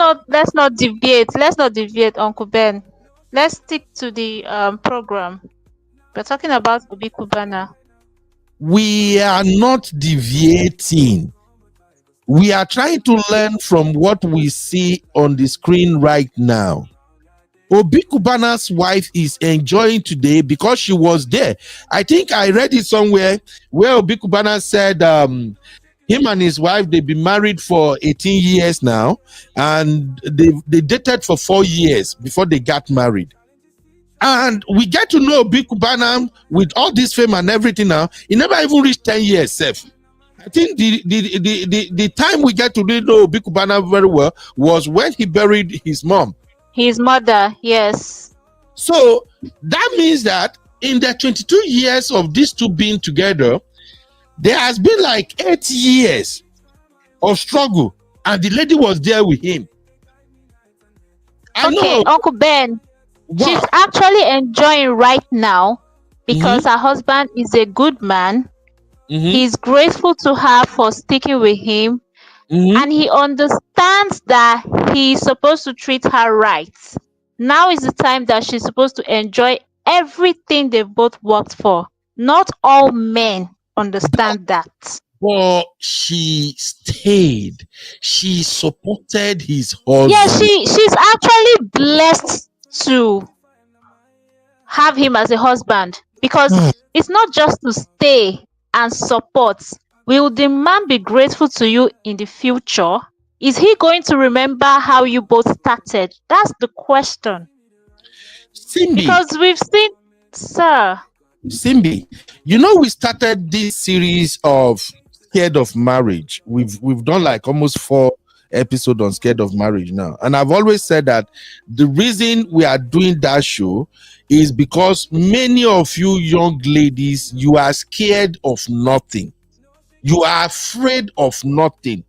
[SPEAKER 2] not deviate. Let's not deviate, Uncle Ben. Let's stick to the program. We're talking about Obi Cubana.
[SPEAKER 1] We are not deviating. We are trying to learn from what we see on the screen right now. Obi Cubana's wife is enjoying today because she was there. I think I read it somewhere where Obi Cubana said him and his wife, they've been married for 18 years now, and they dated for 4 years before they got married. And we get to know Obi Cubana with all this fame and everything now. He never even reached 10 years safe. I think the time we get to really know Obi Cubana very well was when he buried his mom.
[SPEAKER 2] His mother, yes.
[SPEAKER 1] So that means that in the 22 years of these two being together, there has been like 8 years of struggle, and the lady was there with him.
[SPEAKER 2] I know, Uncle Ben. Wow. She's actually enjoying right now because her husband is a good man. He's grateful to her for sticking with him. And he understands that he's supposed to treat her right. Now is the time that she's supposed to enjoy everything they've both worked for. Not all men understand that.
[SPEAKER 1] But she stayed. She supported his husband.
[SPEAKER 2] Yeah, she's actually blessed to have him as a husband because it's not just to stay and support. Will the man be grateful to you in the future? Is he going to remember how you both started? That's the question.
[SPEAKER 1] Simbi,
[SPEAKER 2] because we've seen, sir.
[SPEAKER 1] Simbi, you know we started this series of Scared of Marriage. We've done like almost 4 episode on Scared of Marriage now. And I've always said that the reason we are doing that show is because many of you young ladies, you are scared of nothing. You are afraid of nothing.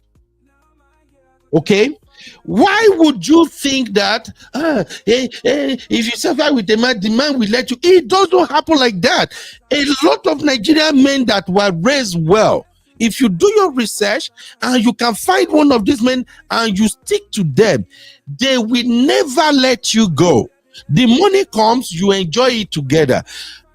[SPEAKER 1] Okay? Why would you think that if you suffer with a man, the man will let you? It doesn't happen like that. A lot of Nigerian men that were raised well, if you do your research and you can find one of these men and you stick to them, they will never let you go. The money comes, you enjoy it together.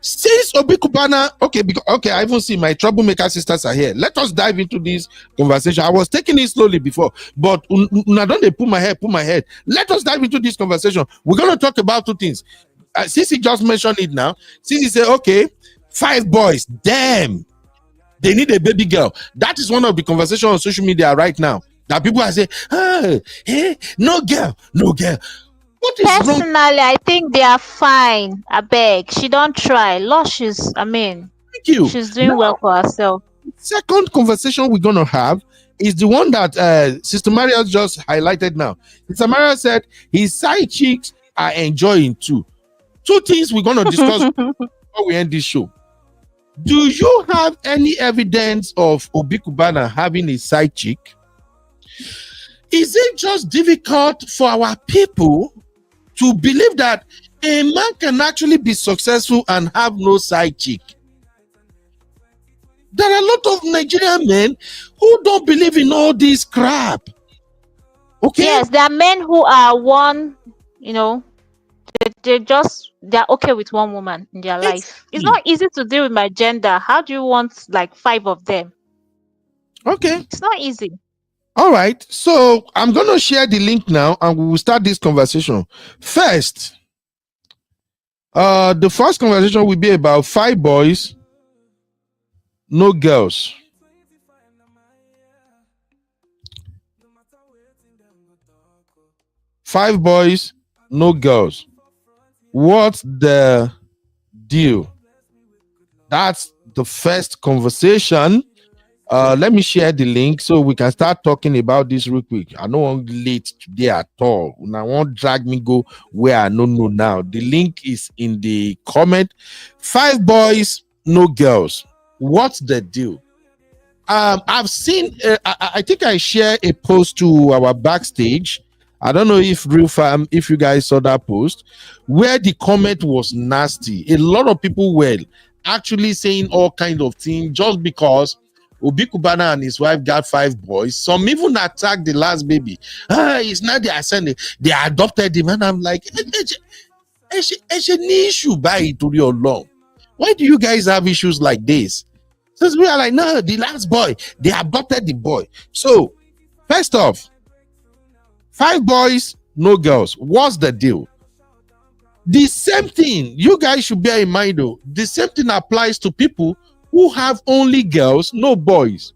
[SPEAKER 1] Since Obi Cubana, okay, I even see my troublemaker sisters are here. Let us dive into this conversation. I was taking it slowly before, but now don't they pull my head. Let us dive into this conversation. We're going to talk about two things. Since he just mentioned it now, since he said, okay, 5 boys, damn, they need a baby girl. That is one of the conversations on social media right now. That people are saying, no girl. What is
[SPEAKER 2] Personally,
[SPEAKER 1] wrong?
[SPEAKER 2] I think they are fine. I beg. She don't try. Lush is,
[SPEAKER 1] Thank you.
[SPEAKER 2] she's doing well for herself.
[SPEAKER 1] Second conversation we're going to have is the one that Sister Maria just highlighted now. Sister Maria said his side chicks are enjoying too. Two things we're going to discuss before we end this show. Do you have any evidence of Obi Cubana having a side chick? Is it just difficult for our people to believe that a man can actually be successful and have no side chick? There are a lot of Nigerian men who don't believe in all this crap. Okay?
[SPEAKER 2] Yes, there are men who are one, they're okay with one woman in their life. It's not easy to deal with my gender. How do you want like 5 of them?
[SPEAKER 1] Okay.
[SPEAKER 2] It's not easy.
[SPEAKER 1] All right. So I'm going to share the link now and we will start this conversation. First, the first conversation will be about 5 boys, no girls. Five boys, no girls. What's the deal? That's the first conversation. Let me share the link so we can start talking about this real quick. I don't want late today at all. I won't drag me go where I don't know now. The link is in the comment. 5 boys, no girls. What's the deal? I've seen. I think I share a post to our backstage. I don't know if if you guys saw that post where the comment was nasty. A lot of people were actually saying all kinds of things just because Obi Cubana and his wife got 5 boys. Some even attacked the last baby. It's not their son. They adopted him. And I'm like, it's an issue by it to your long. Why do you guys have issues like this? So we are like, no, the last boy, they adopted the boy. So, first off, 5 boys, no girls. What's the deal? The same thing, you guys should bear in mind though, the same thing applies to people who have only girls, no boys.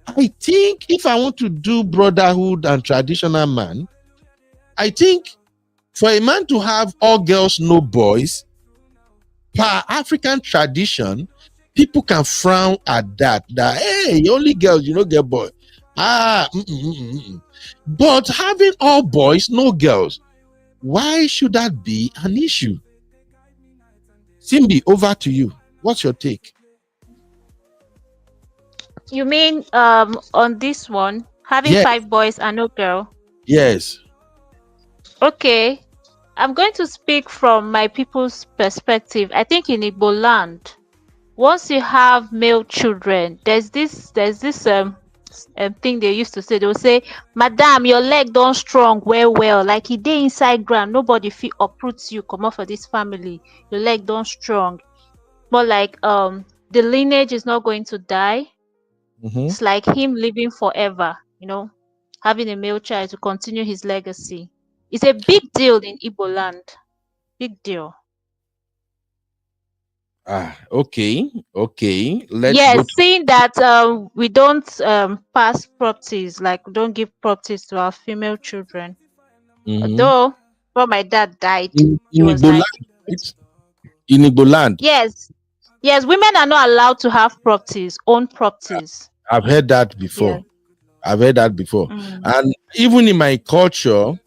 [SPEAKER 1] I think if I want to do brotherhood and traditional man, I think for a man to have all girls, no boys, per African tradition, people can frown at that. That, hey, only girls, you don't get boy. But having all boys, no girls, why should that be an issue? Simbi, over to you. What's your take?
[SPEAKER 2] You mean on this one, having 5 boys and no girl?
[SPEAKER 1] Yes.
[SPEAKER 2] Okay. I'm going to speak from my people's perspective. I think in Igbo land, once you have male children, there's this thing they used to say. They will say, "Madam, your leg don't strong well. Like he dey inside ground, nobody fit uproot you. Come out for this family. Your leg don't strong." But like the lineage is not going to die. It's like him living forever. Having a male child to continue his legacy. It's a big deal in Igbo land. Big deal.
[SPEAKER 1] Okay.
[SPEAKER 2] Seeing that we don't pass properties, like we don't give properties to our female children. Although, when my dad died, he was like,
[SPEAKER 1] in Igbo land.
[SPEAKER 2] Yes, women are not allowed to have properties, own properties.
[SPEAKER 1] I've heard that before. I've heard that before. And even in my culture,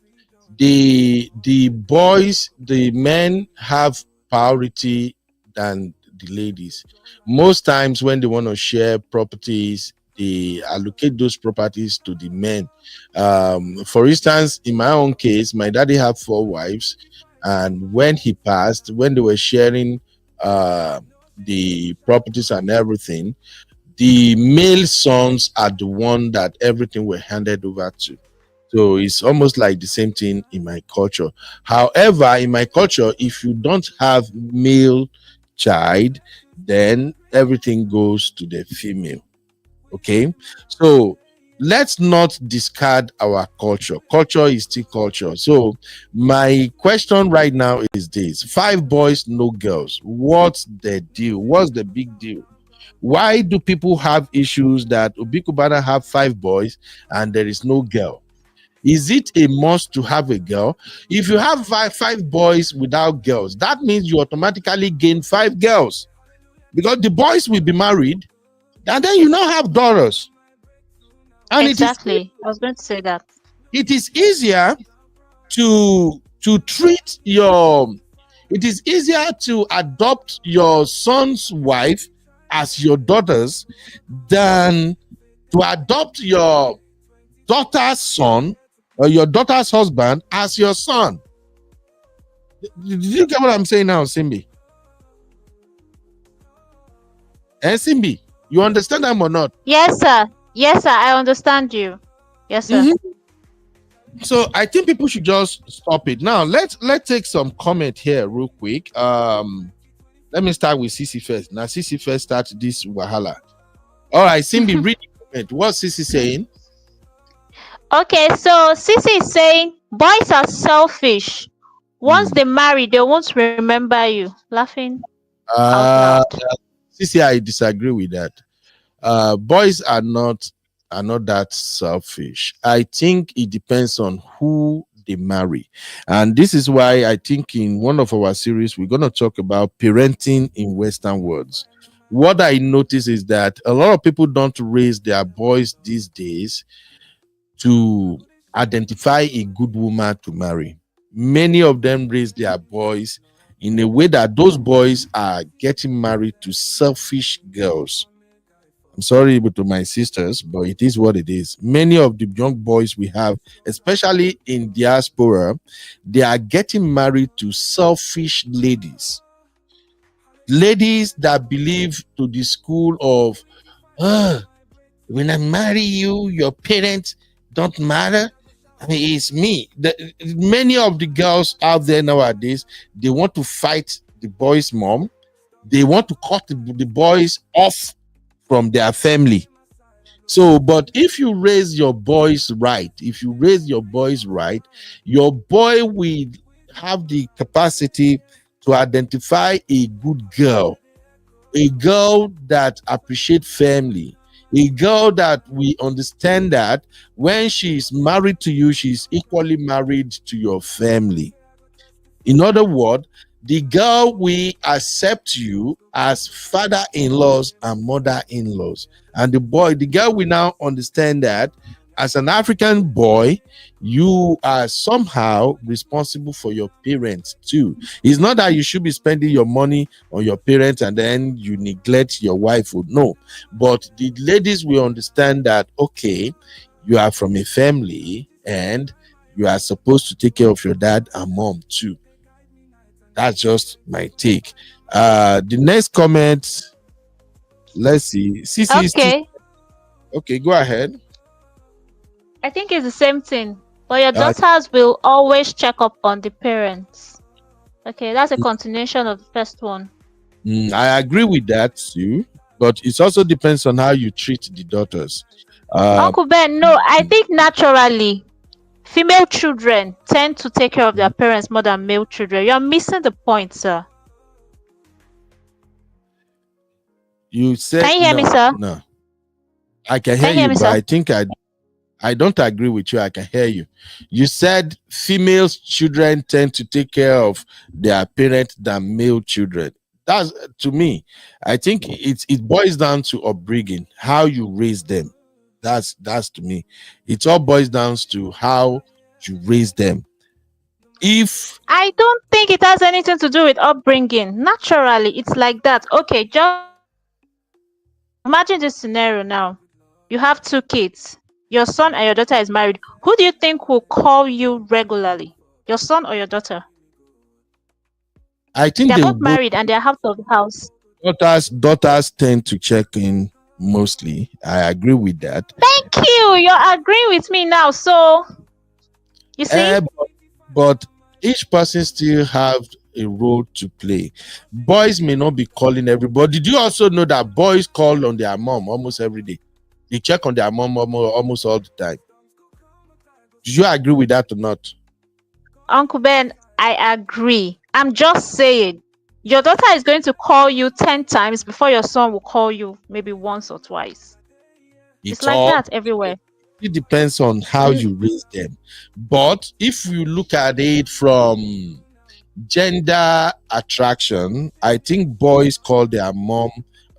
[SPEAKER 1] the boys, the men have priority than the ladies. Most times when they want to share properties, they allocate those properties to the men. For instance, in my own case, my daddy had 4 wives, and when he passed, when they were sharing the properties and everything, the male sons are the one that everything were handed over to. So it's almost like the same thing in my culture. However, in my culture, if you don't have male child, then everything goes to the female. Okay, so let's not discard our culture. Culture is still culture. So my question right now is this: 5 boys, no girls. What's the deal? What's the big deal? Why do people have issues that Obi Cubana have 5 boys and there is no girl? Is it a must to have a girl? If you have five boys without girls, that means you automatically gain 5 girls, because the boys will be married, and then you now have daughters. And
[SPEAKER 2] Exactly. I was going to say that.
[SPEAKER 1] it is easier to treat your. It is easier to adopt your son's wife as your daughters than to adopt your daughter's son or your daughter's husband as your son. Did you get what I'm saying now, Simbi? Simbi, you understand them or not?
[SPEAKER 2] Yes, sir. Yes, sir. I understand you. Yes, sir.
[SPEAKER 1] So I think people should just stop it. Now let's take some comment here real quick. Let me start with Sisi first. Now Sisi first start this wahala. All right, Simbi, read the comment. What's Sisi saying?
[SPEAKER 2] Okay, so Sisi is saying boys are selfish. Once they marry, they won't remember you. Laughing out loud.
[SPEAKER 1] Sisi, I disagree with that. Boys are not that selfish. I think it depends on who they marry, and this is why I think in one of our series we're going to talk about parenting in Western worlds. What I notice is that a lot of people don't raise their boys these days to identify a good woman to marry. Many of them raise their boys in a way that those boys are getting married to selfish girls. I'm sorry to my sisters, but it is what it is. Many of the young boys we have, especially in diaspora, they are getting married to selfish ladies. Ladies that believe to the school of, when I marry you, your parents don't matter. I mean, it's me. Many of the girls out there nowadays, they want to fight the boy's mom. They want to cut the boys off from their family. So, but if you raise your boys right, your boy will have the capacity to identify a good girl, a girl that appreciates family, a girl that we understand that when she's married to you, she's equally married to your family. In other words, the girl will accept you as father-in-laws and mother-in-laws. And the girl will now understand that as an African boy, you are somehow responsible for your parents too. It's not that you should be spending your money on your parents and then you neglect your wife. No, but the ladies will understand that, okay, you are from a family and you are supposed to take care of your dad and mom too. That's just my take. The next comment, let's see.
[SPEAKER 2] Okay.
[SPEAKER 1] Okay, go ahead.
[SPEAKER 2] I think it's the same thing. But your daughters will always check up on the parents. Okay, that's a continuation of the first one.
[SPEAKER 1] I agree with that too, but it also depends on how you treat the daughters.
[SPEAKER 2] Uncle Ben, no, I think naturally female children tend to take care of their parents more than male children. You're missing the point, sir.
[SPEAKER 1] You said,
[SPEAKER 2] can you hear me, sir?
[SPEAKER 1] No, I can hear you, but sir? I think I don't agree with you. I can hear you. You said female children tend to take care of their parents than male children. That's, to me, I think it boils down to upbringing, how you raise them. That's to me. It all boils down to how you raise them. If
[SPEAKER 2] I don't think it has anything to do with upbringing. Naturally, it's like that. Okay, just imagine this scenario now. You have two kids. Your son and your daughter is married. Who do you think will call you regularly? Your son or your daughter?
[SPEAKER 1] I think
[SPEAKER 2] They're
[SPEAKER 1] they will
[SPEAKER 2] both
[SPEAKER 1] both
[SPEAKER 2] married and they're out of the house.
[SPEAKER 1] daughters tend to check in mostly. I agree with that.
[SPEAKER 2] Thank you. You're agreeing with me now. So, you see?
[SPEAKER 1] But each person still have a role to play. Boys may not be calling everybody. Did you also know that boys call on their mom almost every day? They check on their mom almost all the time. Do you agree with that or not?
[SPEAKER 2] Uncle Ben, I agree. I'm just saying, your daughter is going to call you 10 times before your son will call you maybe once or twice. It's like
[SPEAKER 1] all
[SPEAKER 2] that everywhere.
[SPEAKER 1] it depends on how you raise them. But if you look at it from gender attraction, I think boys call their mom,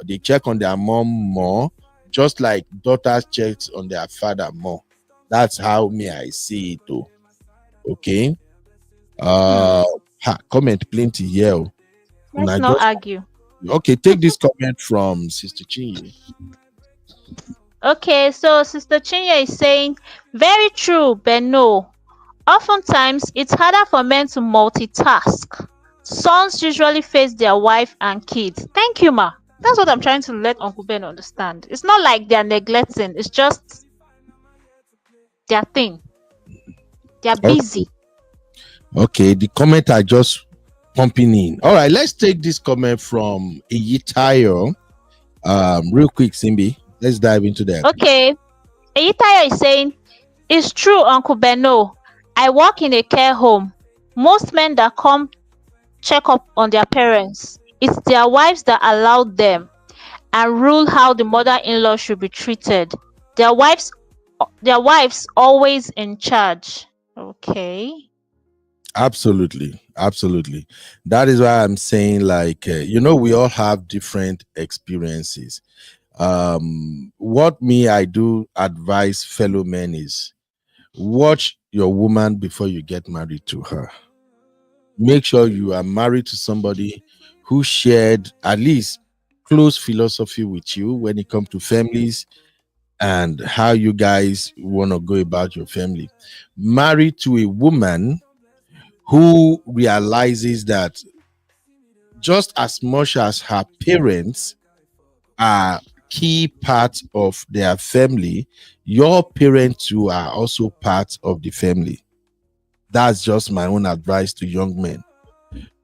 [SPEAKER 1] they check on their mom more, just like daughters check on their father more. That's how me I see it though. Okay. Comment plenty here.
[SPEAKER 2] Let's not argue.
[SPEAKER 1] Okay, take this comment from Sister Chinye.
[SPEAKER 2] Okay, so Sister Chinye is saying, very true, but no. Oftentimes, it's harder for men to multitask. Sons usually face their wife and kids. Thank you, ma. That's what I'm trying to let Uncle Ben understand. It's not like they're neglecting. It's just their thing. They're busy.
[SPEAKER 1] Okay, the comment are just pumping in. All right, let's take this comment from Iyitayo. Real quick, Simbi. Let's dive into that.
[SPEAKER 2] Okay. Iyitayo is saying, it's true, Uncle Beno. I work in a care home. Most men that come check up on their parents, it's their wives that allow them and rule how the mother-in-law should be treated. Their wives always in charge. Okay.
[SPEAKER 1] Absolutely. That is why I'm saying, like, we all have different experiences. What I do advise fellow men is watch your woman before you get married to her. Make sure you are married to somebody who shared at least close philosophy with you when it comes to families and how you guys want to go about your family. Married to a woman who realizes that just as much as her parents are key parts of their family, your parents too are also part of the family. That's just my own advice to young men.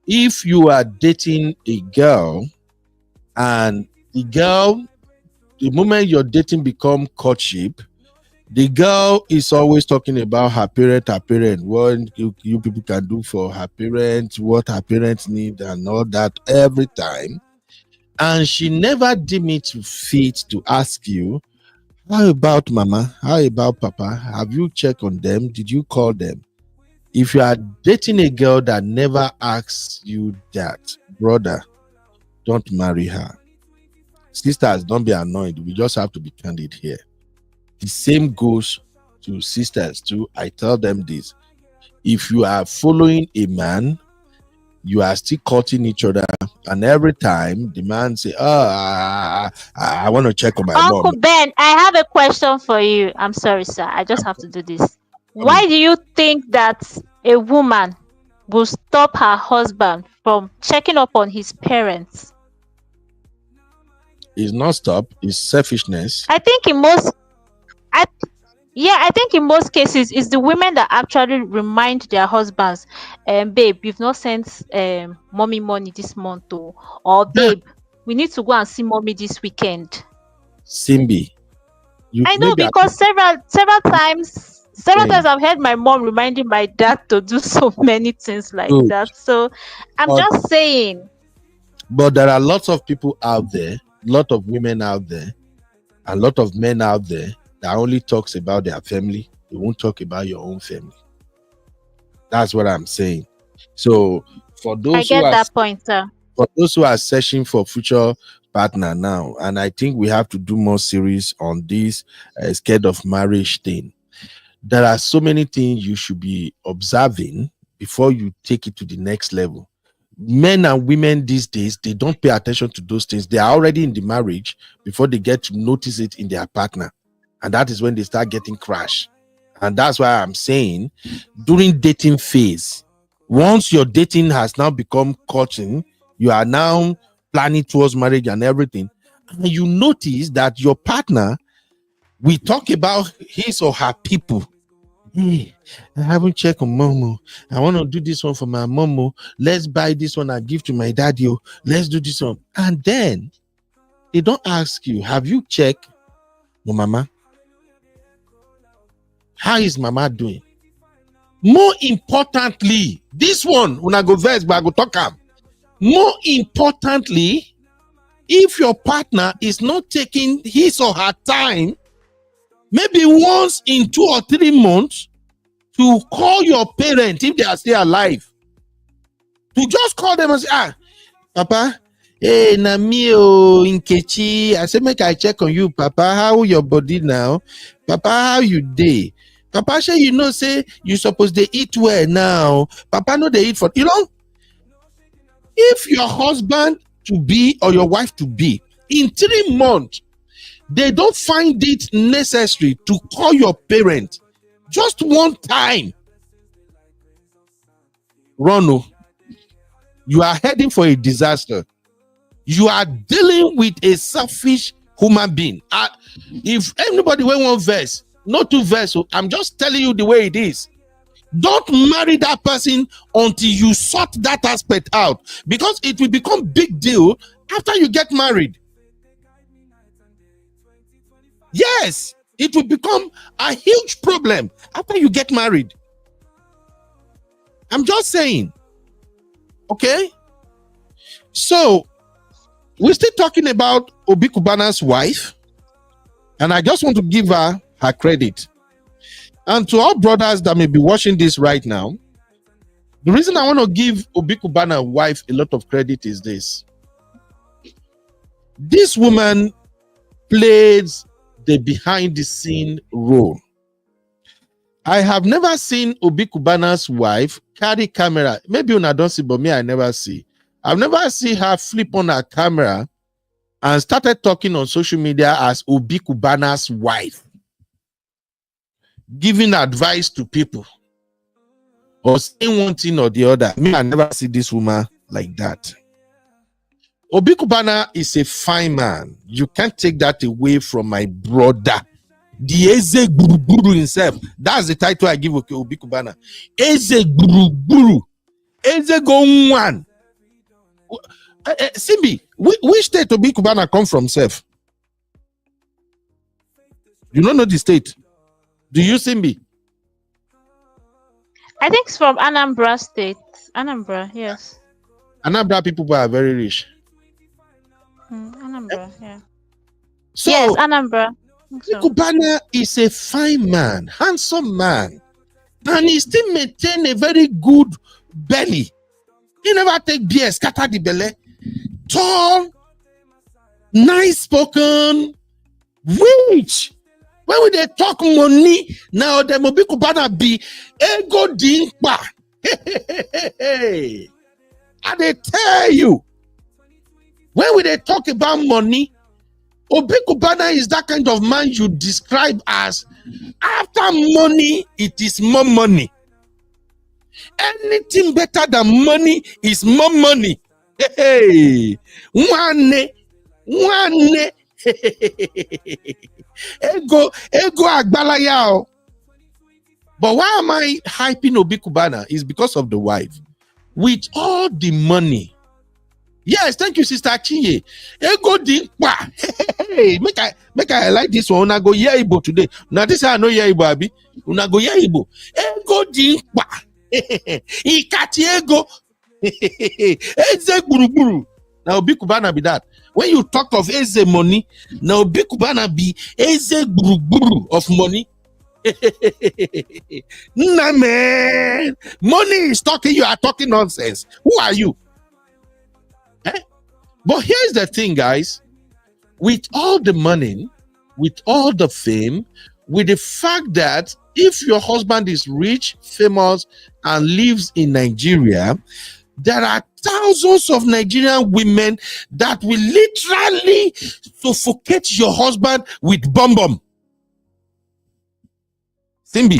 [SPEAKER 1] If you are dating a girl and the moment you're dating become courtship, the girl is always talking about her parent, what you people can do for her parents, what her parents need, and all that every time. And she never deem it fit to ask you, how about mama? How about papa? Have you checked on them? Did you call them? If you are dating a girl that never asks you that, brother, don't marry her. Sisters, don't be annoyed. We just have to be candid here. The same goes to sisters too. I tell them this. If you are following a man, you are still courting each other, and every time the man say, I want to check on my mom.
[SPEAKER 2] Uncle Ben, I have a question for you. I'm sorry, sir. I just have to do this. Why do you think that a woman will stop her husband from checking up on his parents?
[SPEAKER 1] It's not stop, it's selfishness.
[SPEAKER 2] I think in most cases it's the women that actually remind their husbands, babe, you've not sent mommy money this month, or babe, we need to go and see mommy this weekend.
[SPEAKER 1] Simbi,
[SPEAKER 2] I know, because several times I've heard my mom reminding my dad to do so many things like that. So I'm just saying.
[SPEAKER 1] But there are lots of people out there, lot of women out there, a lot of men out there that only talks about their family. They won't talk about your own family. That's what I'm saying. So for those
[SPEAKER 2] I get that point, sir.
[SPEAKER 1] For those who are searching for future partner now, and I think we have to do more series on this scared of marriage thing. There are so many things you should be observing before you take it to the next level. Men and women these days, they don't pay attention to those things. They are already in the marriage before they get to notice it in their partner, and that is when they start getting crashed. And that's why I'm saying, during dating phase, once your dating has now become courting, you are now planning towards marriage and everything, and you notice that your partner, we talk about his or her people. Hey, I haven't checked on Momo. I want to do this one for my Momo. Let's buy this one and give to my daddy. Let's do this one. And then they don't ask you, have you checked your mama? How is mama doing? More importantly, this one, when I go verse, but I go talk am. More importantly, if your partner is not taking his or her time, maybe once in 2 or 3 months, to call your parents if they are still alive, to just call them and say, Papa, hey, na me Nkechi, I say make I check on you, Papa, how your body now? Papa, how you dey? Papa, say you know, say you supposed to eat well now. Papa, no, they eat for, if your husband to be or your wife to be, in 3 months, they don't find it necessary to call your parent just one time, Rono, you are heading for a disaster. You are dealing with a selfish human being. If anybody will one verse, not 2 verse, I'm just telling you the way it is. Don't marry that person until you sort that aspect out, because it will become big deal after you get married. Yes, it will become a huge problem after you get married. I'm just saying. Okay? So, we're still talking about Obi Cubana's wife, and I just want to give her credit. And to all brothers that may be watching this right now, the reason I want to give Obi Cubana's wife a lot of credit is this. This woman plays the behind the scene role. I have never seen Obi Cubana's wife carry camera. Maybe when I don't see, but me, I never see. I've never seen her flip on her camera and started talking on social media as Obi Cubana's wife, giving advice to people or saying one thing or the other. Me, I never see this woman like that. Obi Cubana is a fine man. You can't take that away from my brother. The Eze Guru himself. That's the title I give Obi Cubana. Eze Guru. Eze Gongwan. Simbi, which state Obi Cubana come from, Sef? You don't know the state? Do you, Simbi?
[SPEAKER 2] I think it's from Anambra State. Anambra, yes.
[SPEAKER 1] Anambra people are very rich.
[SPEAKER 2] Anambra, yeah.
[SPEAKER 1] So,
[SPEAKER 2] yes, Anambra. So.
[SPEAKER 1] Cubana is a fine man, handsome man, and he still maintain a very good belly. He never take beer, scatter the belly. Tall, nice spoken, rich. When they talk money, now the Obi Cubana be ego dinkpa. And they tell you, when they talk about money, Obi Cubana is that kind of man you describe as after money, it is more money. Anything better than money is more money. Hey, one, ego agbalaya. But why am I hyping Obi Cubana? Is because of the wife. With all the money. Yes, thank you, Sister Chinye. Ego di pa. Hey, make I like this one. Una go Iyabo today. Now this I know Iyabo abi. Una go Iyabo. Ego di pa. Ikati ego. Eze guru. Now Obi Cubana be that. When you talk of Eze money, now Obi Cubana be Eze guru of money. Nah, man. Money is talking, you are talking nonsense. Who are you? But here's the thing, guys. with all the money, with all the fame, with the fact that if your husband is rich, famous, and lives in Nigeria, there are thousands of Nigerian women that will literally suffocate your husband with bomb. Simbi,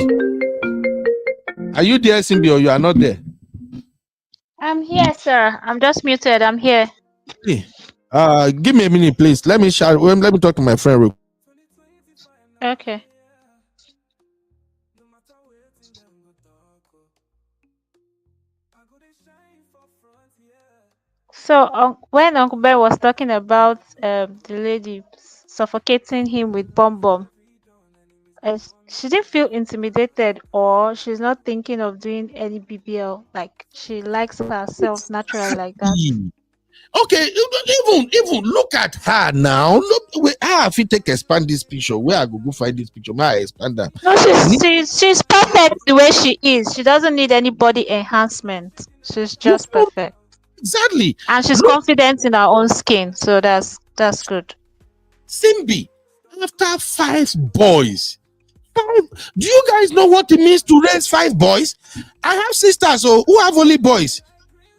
[SPEAKER 1] are you there, Simbi, or you are not there?
[SPEAKER 2] I'm here, sir. I'm just muted. I'm here.
[SPEAKER 1] Hey, give me a minute, please. Let me shout. Let me talk to my friend real.
[SPEAKER 2] Okay. So when Uncle Ben was talking about the lady suffocating him with bomb, she didn't feel intimidated, or she's not thinking of doing any BBL. Like, she likes herself naturally like that.
[SPEAKER 1] Okay, even look at her now. Look, how if you expand this picture? Where I go find this picture? May I expand that?
[SPEAKER 2] No, she's perfect the way she is. She doesn't need any body enhancement. She's just perfect.
[SPEAKER 1] Exactly.
[SPEAKER 2] And she's confident in her own skin, so that's good.
[SPEAKER 1] Simbi, after 5 boys, do you guys know what it means to raise 5 boys? I have sisters who have only boys.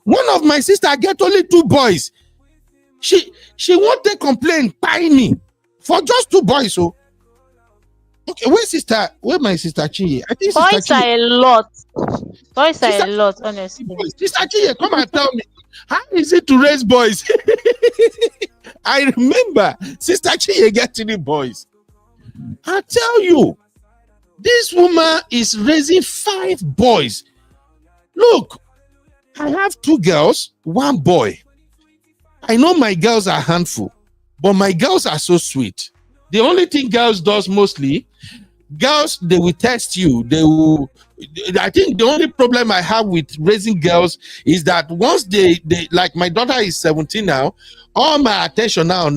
[SPEAKER 1] One of my sister get only 2 boys. She won't take complaint by me for just 2 boys. So okay, where my sister Chi? I think
[SPEAKER 2] boys are a lot. Boys are a lot, honestly.
[SPEAKER 1] Sister Chi, come and tell me, how is it to raise boys? I remember Sister Chi get 3 boys. I tell you, this woman is raising 5 boys. Look, I have 2 girls, 1 boy. I know my girls are handful, but my girls are so sweet. The only thing girls does mostly, girls, they will test you. I think the only problem I have with raising girls is that once they like, my daughter is 17 now, all my attention now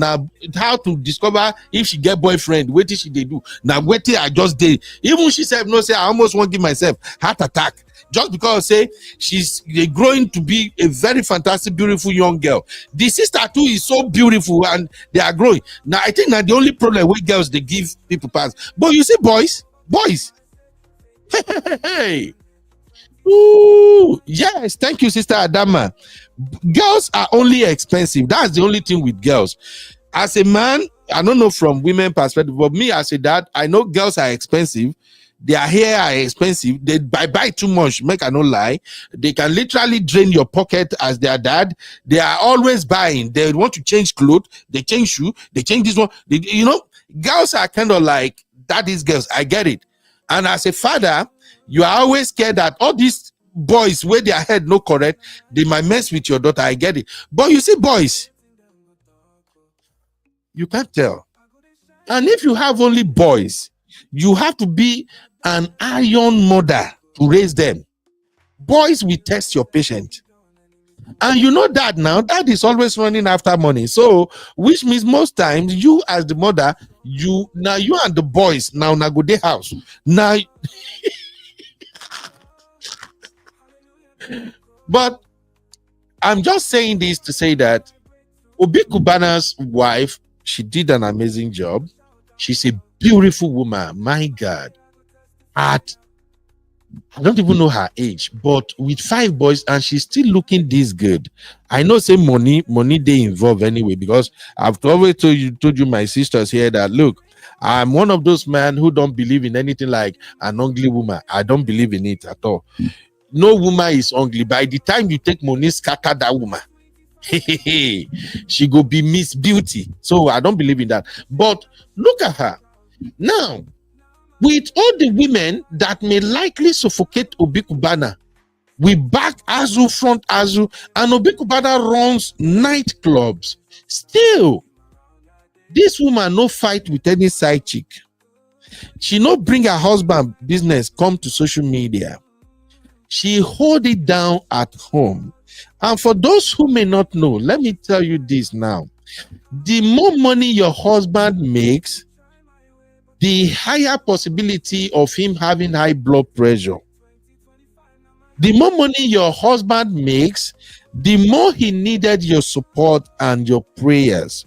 [SPEAKER 1] how to discover if she get boyfriend, what did she do? Now wait till I just did. Even she said no, say I almost won't give myself heart attack. Just because say she's growing to be a very fantastic, beautiful young girl. The sister too is so beautiful and they are growing. Now I think that the only problem with girls, they give people pass. But you see boys. Hey. Ooh, yes, thank you, Sister Adama. Girls are only expensive. That's the only thing with girls. As a man, I don't know from women perspective, but me as a dad, I know girls are expensive. Their hair are expensive. They buy too much. Make I no lie. They can literally drain your pocket as their dad. They are always buying. They want to change clothes. They change shoe. They change this one. Girls are kind of like daddy's girls. I get it. And as a father, you are always scared that all these boys, where their head no correct, they might mess with your daughter. I get it. But you see, boys, you can't tell. And if you have only boys, you have to be an iron mother to raise them. Boys will test your patience. And you know that now, dad is always running after money. So, which means most times you as the mother, you and the boys now go to house. Now, but I'm just saying this to say that Obi Cubana's wife, she did an amazing job. She's a beautiful woman. My God. I don't even know her age, but with 5 boys, and she's still looking this good. I know say money they involve anyway, because I've always told you my sisters here that look, I'm one of those men who don't believe in anything like an ugly woman. I don't believe in it at all. No woman is ugly. By the time you take money, scatter that woman. She go be Miss Beauty. So I don't believe in that. But look at her now. With all the women that may likely suffocate Obi Cubana, we back Azu, front Azu, and Obi Cubana runs nightclubs. Still, this woman no fight with any side chick. She no bring her husband business come to social media. She hold it down at home. And for those who may not know, let me tell you this now. The more money your husband makes, the higher possibility of him having high blood pressure. The more money your husband makes, the more he needed your support and your prayers.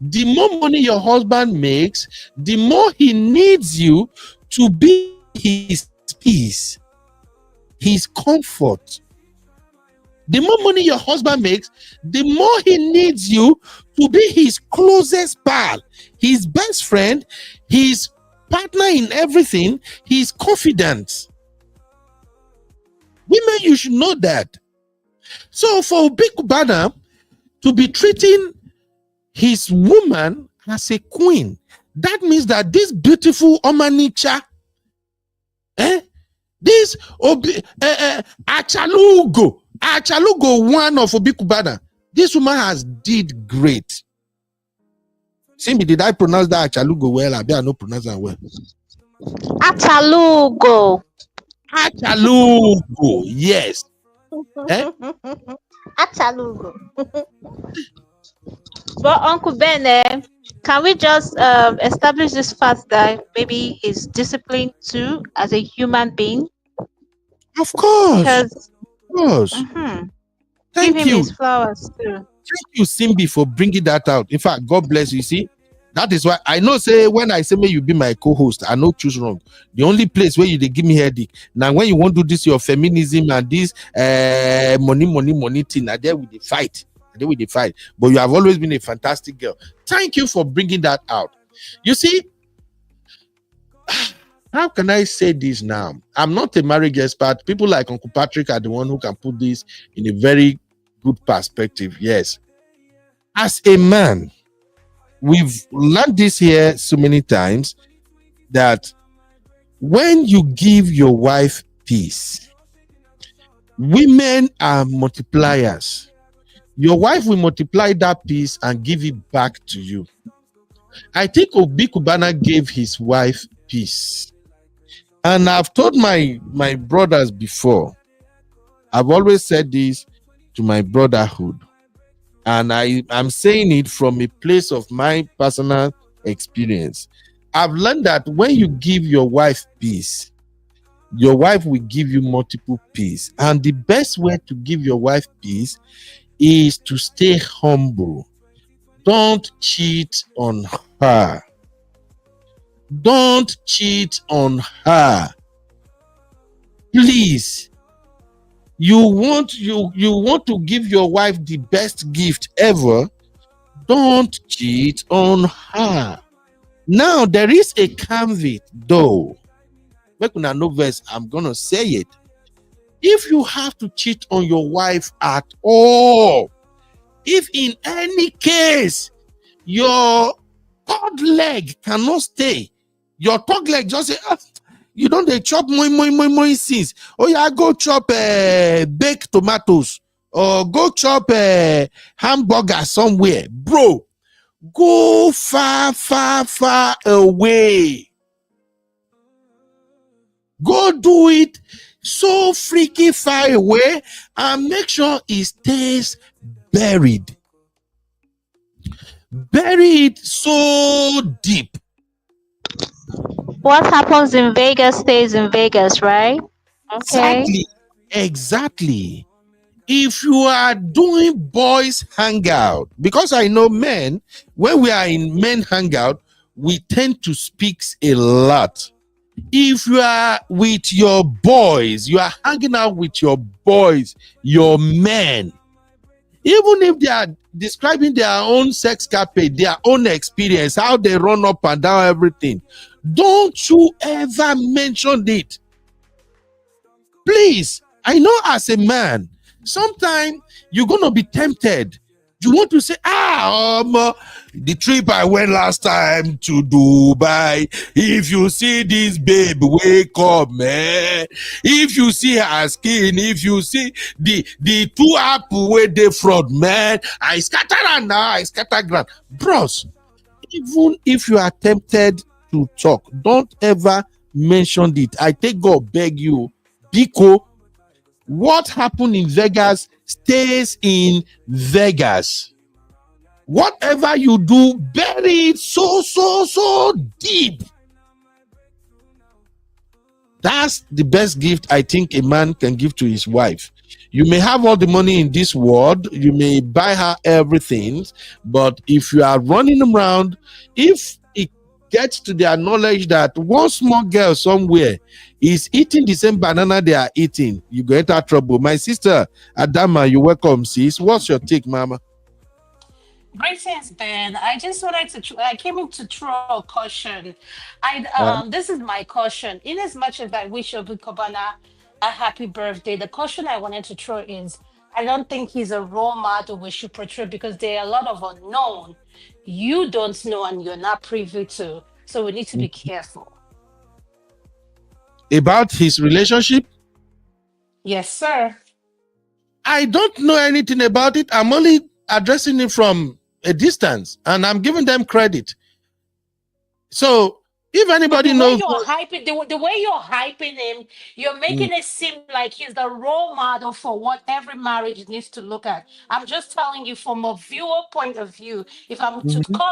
[SPEAKER 1] The more money your husband makes, the more he needs you to be his peace, his comfort. The more money your husband makes, the more he needs you to be his closest pal, his best friend, his partner in everything, his confidant. Women, you should know that. So for Obi Cubana to be treating his woman as a queen, that means that this beautiful Omanicha, this Achalugo one of Obi Cubana, this woman has did great. Simbi, did I pronounce that Achalugo well? I better not pronounce that well.
[SPEAKER 2] Achalugo.
[SPEAKER 1] Achalugo, yes.
[SPEAKER 2] Achalugo. But Uncle Ben, can we just establish this fact that maybe he's disciplined too as a human being?
[SPEAKER 1] Of course.
[SPEAKER 2] Because,
[SPEAKER 1] of course.
[SPEAKER 2] Give him his flowers too.
[SPEAKER 1] Thank you, Simbi, for bringing that out. In fact, God bless you. You see, that is why I know. Say when I say may you be my co-host, I know choose wrong. The only place where they give me headache. Now, when you want to do this, your feminism and this money thing, are there with the fight. There with the fight. But you have always been a fantastic girl. Thank you for bringing that out. You see, how can I say this now? I'm not a marriage expert. People like Uncle Patrick are the one who can put this in a very good perspective. Yes. As a man, we've learned this here so many times that when you give your wife peace, women are multipliers. Your wife will multiply that peace and give it back to you. I think Obi Cubana gave his wife peace. And I've told my brothers before, I've always said this to my brotherhood. And I'm saying it from a place of my personal experience. I've learned that when you give your wife peace, your wife will give you multiple peace. And the best way to give your wife peace is to stay humble. Don't cheat on her. Don't cheat on her. Please. You want to give your wife the best gift ever. Don't cheat on her. Now there is a caveat though. Make una no verse, I'm gonna say it. If you have to cheat on your wife at all, if in any case your third leg cannot stay, your third leg just say, you don't they chop more since. Oh yeah, go chop baked tomatoes or go chop hamburger somewhere, bro. Go far away. Go do it so freaking far away and make sure it stays buried. Bury it so deep.
[SPEAKER 2] What happens in Vegas stays in Vegas, right? Okay.
[SPEAKER 1] Exactly. If you are doing boys hangout, because I know men, when we are in men hangout, we tend to speak a lot. If you are with your boys, you are hanging out with your boys, your men, even if they are describing their own sex capade, their own experience, how they run up and down everything, don't you ever mention it. Please, I know as a man, sometimes you're going to be tempted. You want to say, the trip I went last time to Dubai, if you see this babe, wake up, man. If you see her skin, if you see the two apple where they fraud, man, I scatter her now, I scatter ground. Bros, even if you are tempted to talk, don't ever mention it. I take God beg you, Biko, what happened in Vegas stays in Vegas. Whatever you do, bury it so deep. That's the best gift I think a man can give to his wife. You may have all the money in this world, you may buy her everything, but if you are running around, if it gets to their knowledge that one small girl somewhere is eating the same banana they are eating, you go enter trouble. My sister Adama, you welcome, sis. What's your take, mama?
[SPEAKER 4] Greetings, Ben. I just wanted to. I came in to throw a caution.
[SPEAKER 1] Uh,
[SPEAKER 4] This is my caution. In as much as I wish Obi Cubana a happy birthday, the caution I wanted to throw is I don't think he's a role model we should portray because there are a lot of unknown you don't know and you're not privy to. So we need to be careful.
[SPEAKER 1] about his relationship,
[SPEAKER 4] Yes, sir.
[SPEAKER 1] I don't know anything about it. I'm only addressing it from a distance, and I'm giving them credit. So if
[SPEAKER 4] But
[SPEAKER 1] anybody
[SPEAKER 4] the way
[SPEAKER 1] knows,
[SPEAKER 4] you're hyping, the way you're hyping him, you're
[SPEAKER 1] mm,
[SPEAKER 4] making it seem like he's the role model for what every marriage needs to look at. I'm just telling you from a viewer point of view. If I'm to
[SPEAKER 1] mhm,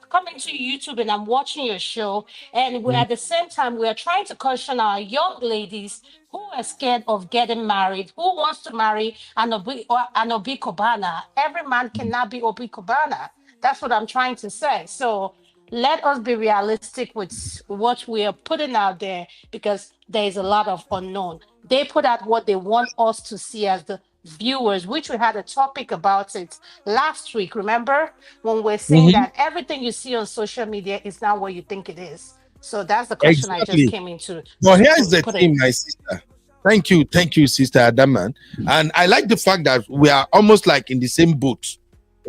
[SPEAKER 4] come into YouTube and I'm watching your show, and we
[SPEAKER 1] mhm,
[SPEAKER 4] at the same time we are trying to caution our young ladies who are scared of getting married, who wants to marry an Obi Cubana. Every man cannot be Obi Cubana. That's what I'm trying to say. So let us be realistic with what we are putting out there because there is a lot of unknown. They put out what they want us to see as the viewers, which we had a topic about it last week. Remember when we're saying
[SPEAKER 1] mhm.
[SPEAKER 4] that everything you see on social media is not what you think it is. So that's the question I just
[SPEAKER 1] Exactly.
[SPEAKER 4] came into
[SPEAKER 1] But
[SPEAKER 4] to
[SPEAKER 1] here's the
[SPEAKER 4] put
[SPEAKER 1] thing,
[SPEAKER 4] in.
[SPEAKER 1] my sister. Thank you, sister Adaman. And I like the fact that we are almost like in the same boat.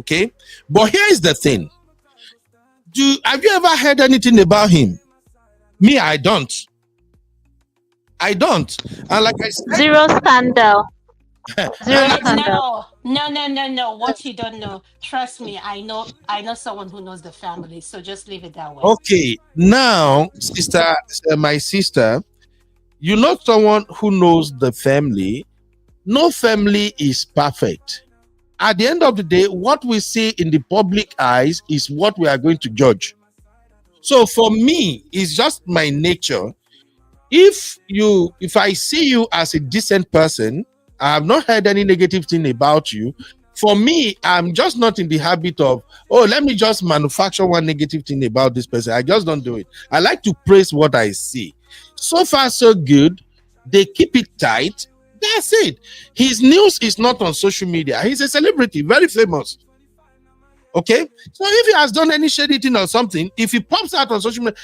[SPEAKER 1] Okay. But here is the thing. Have you ever heard anything about him? Me, I don't. I don't. And like I said,
[SPEAKER 2] Zero scandal.
[SPEAKER 1] and
[SPEAKER 2] Zero
[SPEAKER 1] like
[SPEAKER 2] scandal.
[SPEAKER 4] No. What you don't know, trust me, I know someone who knows the family. So just leave it that way.
[SPEAKER 1] okay, now, sister, my sister, you know someone who knows the family. No family is perfect. At the end of the day, what we see in the public eyes is what we are going to judge. So for me, it's just my nature. If I see you as a decent person, I have not heard any negative thing about you. For me, I'm just not in the habit of, oh, let me just manufacture one negative thing about this person. I just don't do it. I like to praise what I see. So far so good. They keep it tight. That's it. His news is not on social media. He's a celebrity, very famous. Okay, so if he has done any shady thing or something, if he pops out on social media,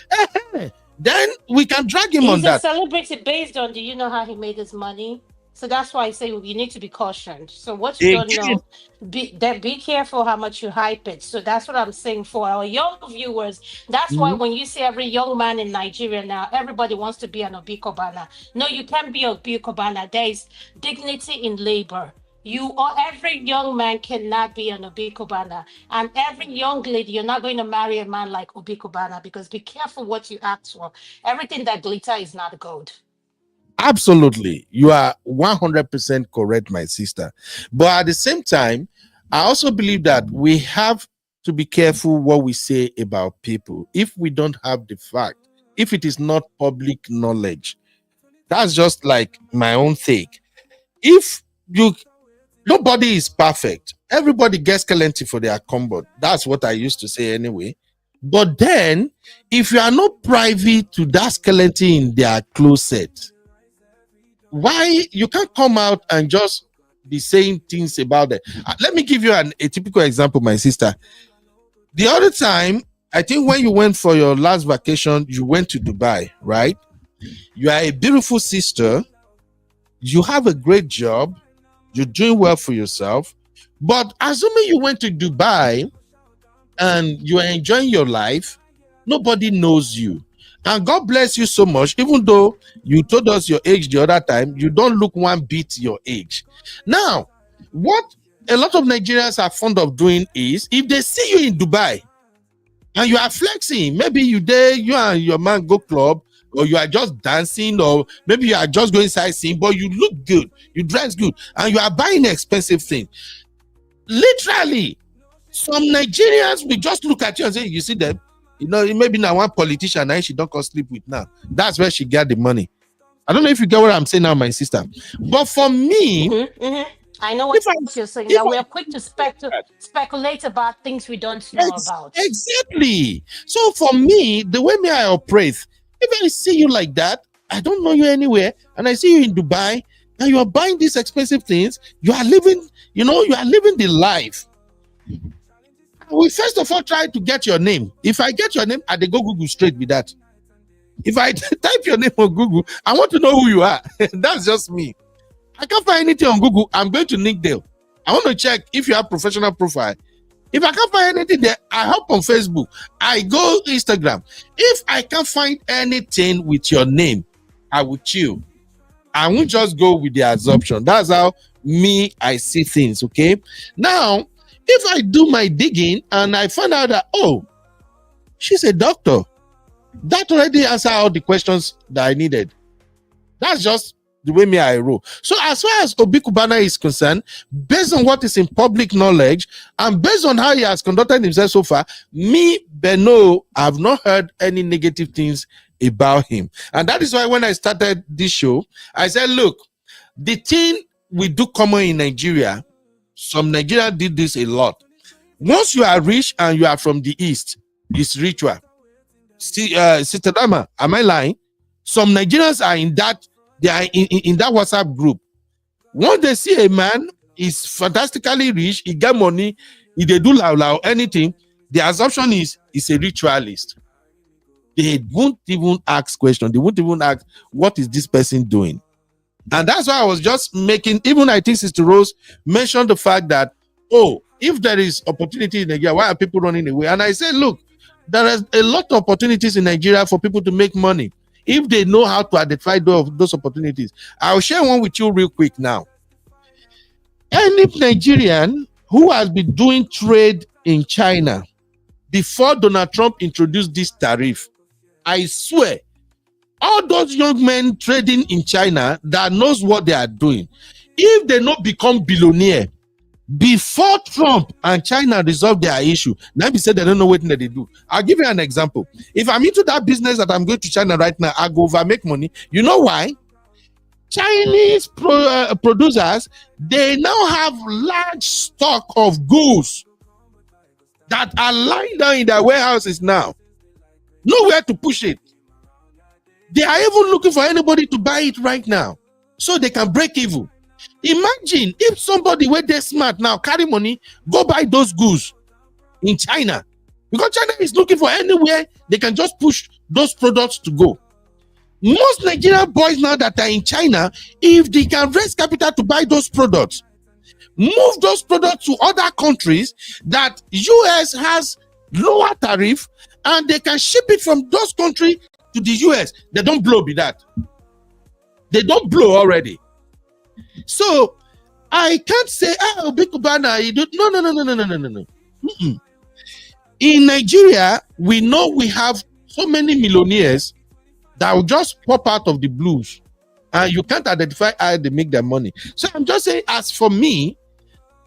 [SPEAKER 1] then we can drag him on
[SPEAKER 4] He's a
[SPEAKER 1] that.
[SPEAKER 4] celebrity based on, do you know how he made his money? So that's why I say you need to be cautioned. So what you don't
[SPEAKER 1] Again,
[SPEAKER 4] know, be careful how much you hype it. So that's what I'm saying for our young viewers. That's why
[SPEAKER 1] mhm,
[SPEAKER 4] when you see every young man in Nigeria now, everybody wants to be an Obi Cubana. No, you can't be Obi Cubana. There is dignity in labor. You or every young man cannot be an Obi Cubana. And every young lady, you're not going to marry a man like Obi Cubana because be careful what you ask for. Everything that glitter is not gold.
[SPEAKER 1] absolutely. You are 100% correct, my sister. But at the same time, I also believe that we have to be careful what we say about people if we don't have the fact, if it is not public knowledge. That's just like my own take. If you Nobody is perfect. Everybody gets plenty for their comfort. That's what I used to say anyway. But then, if you are not privy to that skeleton in their closet, why you can't come out and just be saying things about it? Let me give you a typical example, my sister. The other time, I think when you went for your last vacation, you went to Dubai, right? You are a beautiful sister. You have a great job. You're doing well for yourself. But assuming you went to Dubai and you are enjoying your life, nobody knows you. And God bless you so much, even though you told us your age the other time, you don't look one bit your age. Now, what a lot of Nigerians are fond of doing is if they see you in Dubai and you are flexing, maybe you and your man go club, or you are just dancing, or maybe you are just going sightseeing, but you look good, you dress good, and you are buying expensive things. Literally, some Nigerians will just look at you and say, you see them, maybe now one politician now she don't go sleep with now. That's where she get the money. I don't know if you get what I'm saying now, my sister. But for me,
[SPEAKER 4] I know
[SPEAKER 1] If
[SPEAKER 4] what
[SPEAKER 1] I
[SPEAKER 4] you're saying, that
[SPEAKER 1] if
[SPEAKER 4] we're
[SPEAKER 1] I
[SPEAKER 4] quick to speculate about things we don't know about.
[SPEAKER 1] exactly. So for me, the way me I operate, if I see you like that, I don't know you anywhere, and I see you in Dubai, and you are buying these expensive things, you are living, you are living the life. We first of all try to get your name. If I get your name, I dey go Google straight with that. If I type your name on Google, I want to know who you are. That's just me. I can't find anything on Google. I'm going to LinkedIn. I want to check if you have professional profile. If I can't find anything there, I hop on Facebook. I go Instagram. If I can't find anything with your name, I will chill. I won't just go with the assumption. That's how me I see things. Okay. Now, if I do my digging and I find out that, oh, she's a doctor, that already answered all the questions that I needed. That's just the way me I roll. So as far as Obi Cubana is concerned, based on what is in public knowledge and based on how he has conducted himself so far, me, Beno, have not heard any negative things about him. And that is why when I started this show, I said, look, the thing we do common in Nigeria, some Nigerians did this a lot. Once you are rich and you are from the East, it's ritual. Sister Dama, am I lying? Some Nigerians are in that, they are in that WhatsApp group. Once they see a man is fantastically rich, he get money, if they do loud anything, the assumption is he's a ritualist. They won't even ask questions. They won't even ask, what is this person doing? And that's why I was just making, even I think Sister Rose mentioned the fact that, oh, if there is opportunity in Nigeria, why are people running away? And I said, look, there is a lot of opportunities in Nigeria for people to make money if they know how to identify those opportunities. I'll share one with you real quick now. Any Nigerian who has been doing trade in China before Donald Trump introduced this tariff, I swear, all those young men trading in China that knows what they are doing, if they not become billionaire before Trump and China resolve their issue, now be said they don't know what they do. I'll give you an example. If I'm into that business that I'm going to China right now, I go over make money. You know why? Chinese producers, they now have large stock of goods that are lying down in their warehouses now. Nowhere to push it. They are even looking for anybody to buy it right now so they can break even. Imagine if somebody where they're smart now carry money, go buy those goods in China, because China is looking for anywhere they can just push those products to go. Most Nigerian boys now that are in China, if they can raise capital to buy those products, move those products to other countries that US has lower tariff, and they can ship it from those countries to the US. They don't blow with that. They don't blow already. So I can't say, oh, Obi Cubana, you do. No. In Nigeria, we know we have so many millionaires that will just pop out of the blues, and you can't identify how they make their money. So I'm just saying, as for me,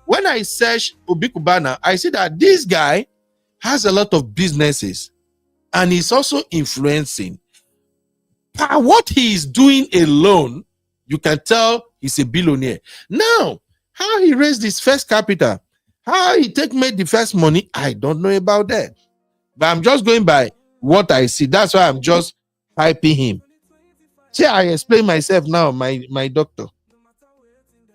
[SPEAKER 1] when I search Obi Cubana, I see that this guy has a lot of businesses and he's also influencing. By what he is doing alone, you can tell he's a billionaire. Now, how he raised his first capital, how he made the first money, I don't know about that. But I'm just going by what I see. That's why I'm just hyping him. See, I explain myself now, my doctor.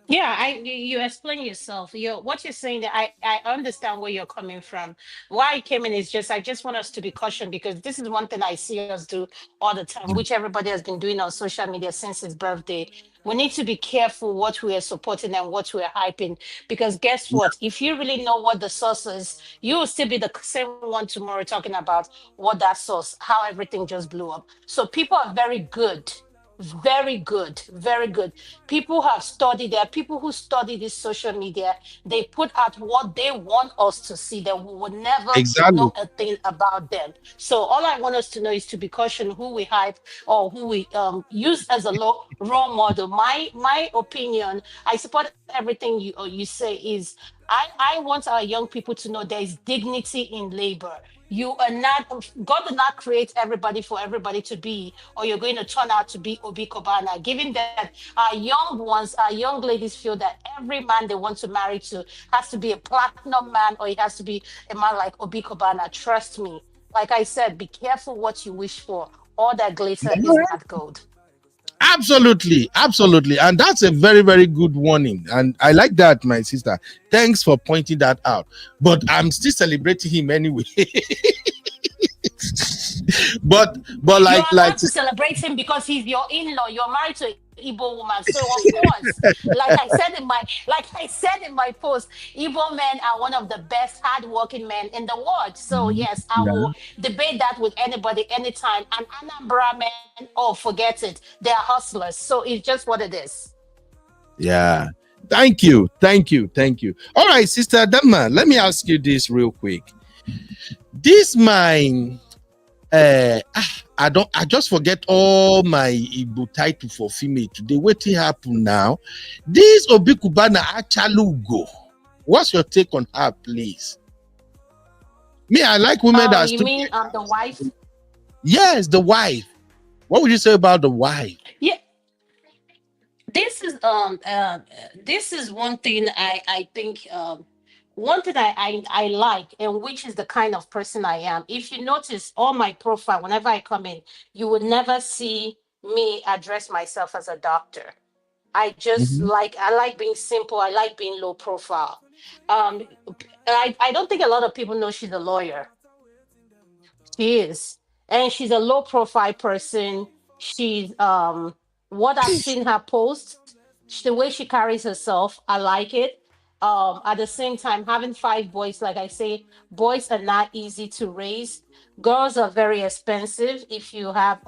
[SPEAKER 4] Yeah, you explain yourself. What you're saying that I understand where you're coming from. Why I came in is just I just want us to be cautioned, because this is one thing I see us do all the time, which everybody has been doing on social media since his birthday. We need to be careful what we are supporting and what we are hyping, because guess what? If you really know what the source is, you will still be the same one tomorrow talking about what that source, how everything just blew up. So people are very good. Very good, very good. People have studied. There are people who study this social media. They put out what they want us to see. That we would never
[SPEAKER 1] Exactly.
[SPEAKER 4] know a thing about them. So all I want us to know is to be cautioned who we hype or who we use as a role model. My opinion, I support everything you say is I want our young people to know there is dignity in labor. You are not, God did not create everybody for everybody to be, or you're going to turn out to be Obi Cubana. Given that our young ones, our young ladies feel that every man they want to marry to has to be a platinum man, or he has to be a man like Obi Cubana. Trust me. Like I said, be careful what you wish for. All that glitter is not gold.
[SPEAKER 1] Absolutely, absolutely. And that's a very, very good warning. And I like that, my sister. Thanks for pointing that out. But I'm still celebrating him anyway. but
[SPEAKER 4] You're
[SPEAKER 1] like
[SPEAKER 4] allowed to celebrate him because he's your in-law. You're married to an Igbo woman. So of course, like I said in my post, Igbo men are one of the best hardworking men in the world. So yes, I
[SPEAKER 1] yeah,
[SPEAKER 4] will debate that with anybody anytime. And Anambra men, oh forget it. They are hustlers. So it's just what it is.
[SPEAKER 1] yeah. Thank you, thank you, thank you. All right, Sister Dama, let me ask you this real quick. This my I just forget all my Igbo title for female today. What happen now? This Obi Cubana Achalugo. What's your take on her, please? Me, I like women that
[SPEAKER 4] You mean the wife?
[SPEAKER 1] Yes, the wife. What would you say about the wife?
[SPEAKER 4] Yeah. This is one thing I think one thing I like, and which is the kind of person I am. If you notice all my profile, whenever I come in, you would never see me address myself as a doctor.
[SPEAKER 1] Mhm.
[SPEAKER 4] I like being simple. I like being low profile. Um, I don't think a lot of people know she's a lawyer. She is. And she's a low profile person. She's what I've seen her post, the way she carries herself, I like it. At the same time, having five boys, like I say, boys are not easy to raise. Girls are very expensive. If you have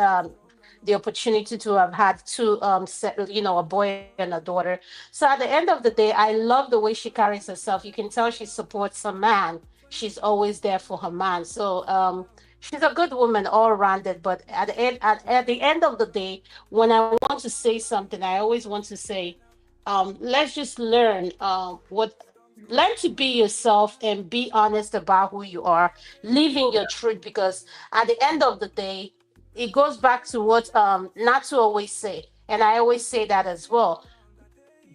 [SPEAKER 4] the opportunity to have had two a boy and a daughter. So at the end of the day, I love the way she carries herself. You can tell she supports her man. She's always there for her man. So she's a good woman all rounded, but at the end of the day, when I want to say something, I always want to say, let's just learn to be yourself and be honest about who you are, living your truth, because at the end of the day, it goes back to what not to always say, and I always say that as well.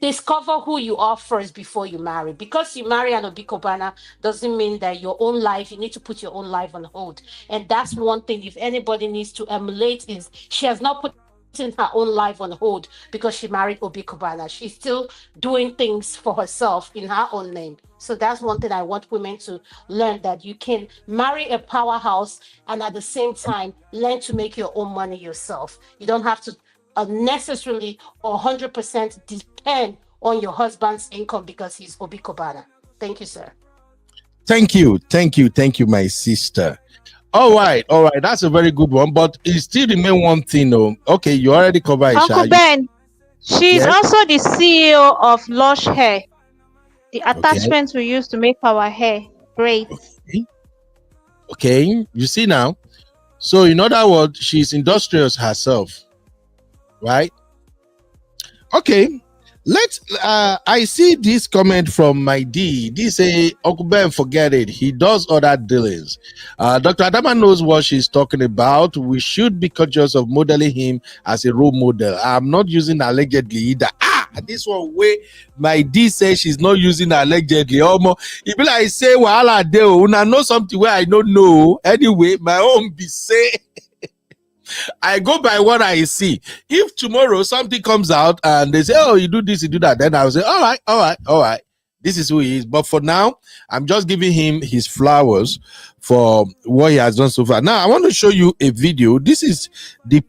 [SPEAKER 4] Discover who you are first before you marry. Because you marry an Obikobana doesn't mean that your own life, you need to put your own life on hold. And that's one thing, if anybody needs to emulate, is she has not put in her own life on hold because she married Obikobana. She's still doing things for herself in her own name. So that's one thing I want women to learn, that you can marry a powerhouse and at the same time learn to make your own money yourself. You don't have to unnecessarily or 100% depend on your husband's income because he's Obi Cubana. Thank you, sir.
[SPEAKER 1] Thank you, thank you, thank you, my sister. All right, that's a very good one, but it still remain one thing though. Okay, you already covered
[SPEAKER 2] Uncle
[SPEAKER 1] Isha.
[SPEAKER 2] Ben, she's
[SPEAKER 1] Yes.
[SPEAKER 2] also the CEO of Lush Hair, the
[SPEAKER 1] Okay.
[SPEAKER 2] attachments we use to make our hair great.
[SPEAKER 1] Okay, you see now. So in other words, she's industrious herself, right? Okay. Let's I see this comment from my D. D say, Uncle Ben, forget it. He does other dealings. Dr. Adama knows what she's talking about. We should be conscious of modeling him as a role model. I'm not using allegedly either. This one way my D says she's not using allegedly. Almost it be like say, well, I do una know something where I don't know. Anyway, my own be say I go by what I see. If tomorrow something comes out and they say, oh, you do this, you do that, then I'll say, all right, all right, all right. This is who he is. But for now, I'm just giving him his flowers for what he has done so far. Now, I want to show you a video. This is the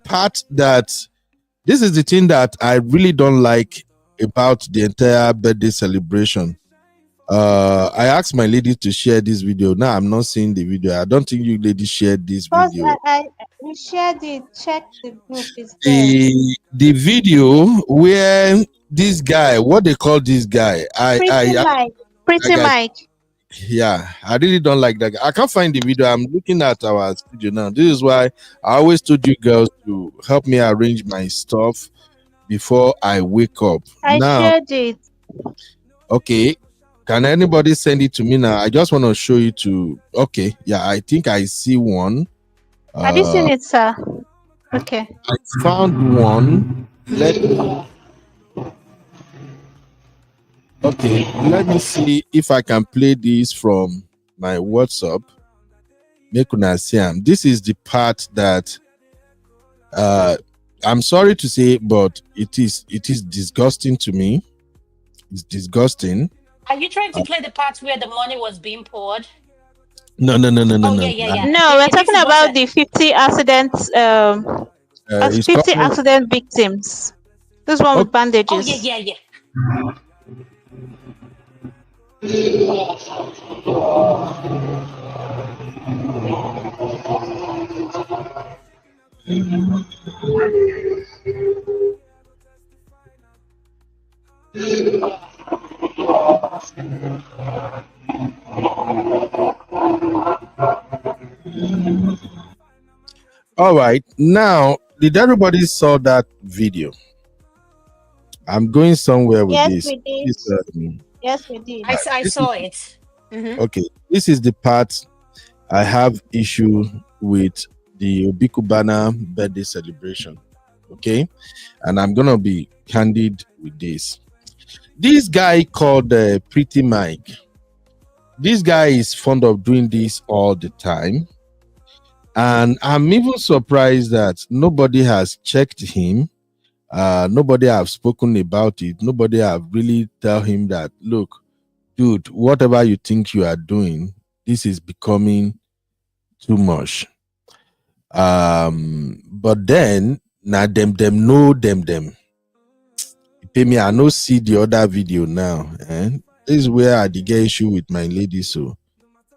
[SPEAKER 1] thing that I really don't like about the entire birthday celebration. I asked my lady to share this video. Now I'm not seeing the video. I don't think you ladies shared this video.
[SPEAKER 2] We shared it. Check the group. It's there.
[SPEAKER 1] The video where this guy, what they call this guy,
[SPEAKER 2] Pretty Mike.
[SPEAKER 1] Yeah, I really don't like that guy. I can't find the video. I'm looking at our studio now. This is why I always told you girls to help me arrange my stuff before I wake up.
[SPEAKER 2] I shared it.
[SPEAKER 1] Okay, Can anybody send it to me now? I just want to show you to. Okay, yeah, I think I see one.
[SPEAKER 2] Have you seen it, sir? Okay.
[SPEAKER 1] I found one. Let me see if I can play this from my WhatsApp. Make una see am. This is the part that I'm sorry to say, but it is disgusting to me. It's disgusting.
[SPEAKER 4] Are you trying to play the part where the money was being poured?
[SPEAKER 1] No.
[SPEAKER 4] Oh, yeah.
[SPEAKER 2] No, we're talking about the 50 accidents,
[SPEAKER 1] It's
[SPEAKER 2] 50
[SPEAKER 1] coming.
[SPEAKER 2] accident victims. This one with bandages.
[SPEAKER 4] Oh, yeah.
[SPEAKER 1] All right. Now, did everybody saw that video? I'm going somewhere with
[SPEAKER 2] Yes,
[SPEAKER 1] this.
[SPEAKER 2] we did. Yes, we did.
[SPEAKER 4] I saw it. Mm-hmm.
[SPEAKER 1] Okay, this is the part I have issue with the Obi Cubana birthday celebration. Okay, and I'm gonna be candid with this. This guy called Pretty Mike. This guy is fond of doing this all the time, and I'm even surprised that nobody has checked him. Nobody have spoken about it. Nobody have really tell him that, look, dude, whatever you think you are doing, this is becoming too much. But then now them know them. Pay me, I no see the other video now. This is where I did get issue with my lady. So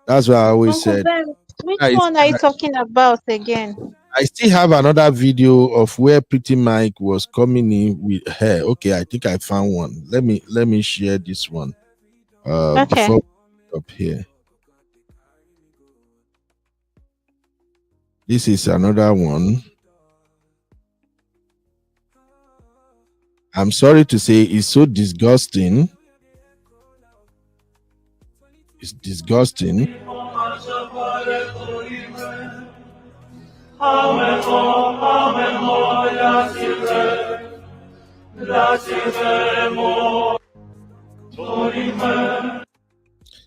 [SPEAKER 1] that's why I always
[SPEAKER 2] Uncle
[SPEAKER 1] said,
[SPEAKER 2] Ben, which one are you talking about again?
[SPEAKER 1] I still have another video of where Pretty Mike was coming in with her. Okay, I think I found one. Let me share this one.
[SPEAKER 2] Okay.
[SPEAKER 1] Before up here. This is another one. I'm sorry to say it's so disgusting. It's disgusting.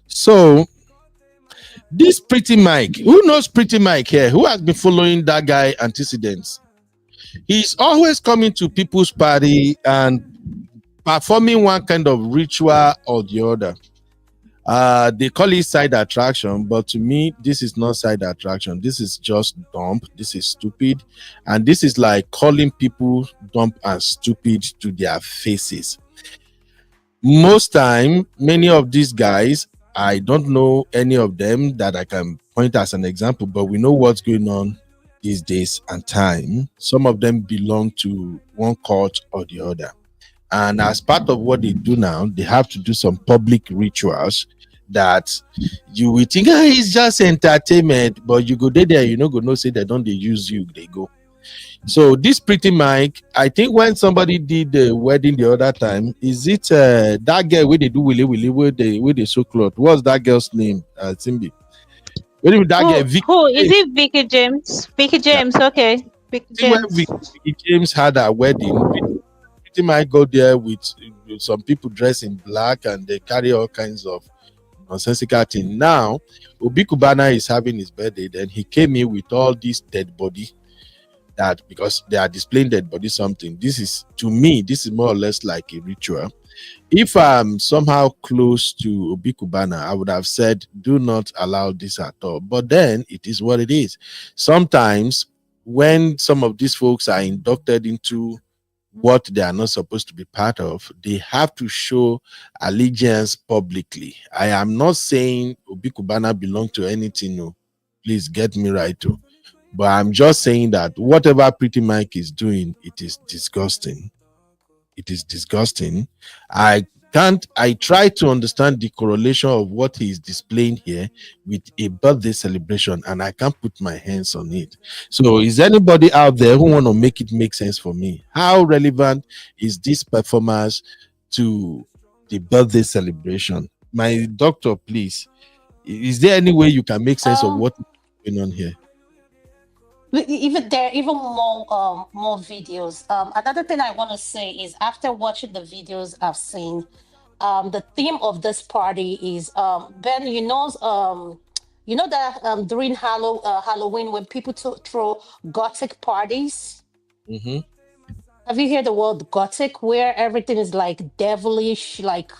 [SPEAKER 1] So this Pretty Mike, who knows Pretty Mike here? Who has been following that guy antecedents? He's always coming to people's party and performing one kind of ritual or the other. They call it side attraction, but to me, this is not side attraction. This is just dumb. This is stupid. And this is like calling people dumb and stupid to their faces. Most time, many of these guys, I don't know any of them that I can point as an example, but we know what's going on these days and time. Some of them belong to one cult or the other. And as part of what they do now, they have to do some public rituals that you will think it's just entertainment, but you go there, you know, go no say they don't they use you, they go. So this Pretty Mike, I think when somebody did the wedding the other time, is it that girl where they do willy where they sew cloth? What's that girl's name? Simbi.
[SPEAKER 2] Who is it? Vicky James. Vicky James. Yeah. Okay. Vicky James.
[SPEAKER 1] When Vicky James had a wedding, Pretty Mike go there with some people dressed in black and they carry all kinds of nonsensical things. Now, Obi Cubana is having his birthday. Then he came in with all this dead body. That because they are displaying dead body something. This is, to me, this is more or less like a ritual. If I'm somehow close to Obi Cubana, I would have said, do not allow this at all. But then it is what it is. Sometimes when some of these folks are inducted into what they are not supposed to be part of, they have to show allegiance publicly. I am not saying Obi Cubana belong to anything. No, please get me right too. But I'm just saying that whatever Pretty Mike is doing, it is disgusting. It is disgusting. I try to understand the correlation of what he is displaying here with a birthday celebration, and I can't put my hands on it. So is anybody out there who want to make it make sense for me? How relevant is this performance to the birthday celebration? my doctor, please, is there any way you can make sense of
[SPEAKER 4] Um,
[SPEAKER 1] what is going on here?
[SPEAKER 4] even there, even more videos. Another thing I want to say is after watching the videos I've seen, the theme of this party is Ben. You know that during Halloween when people throw gothic parties.
[SPEAKER 1] Mm-hmm.
[SPEAKER 4] Have you heard the word gothic, where everything is like devilish, like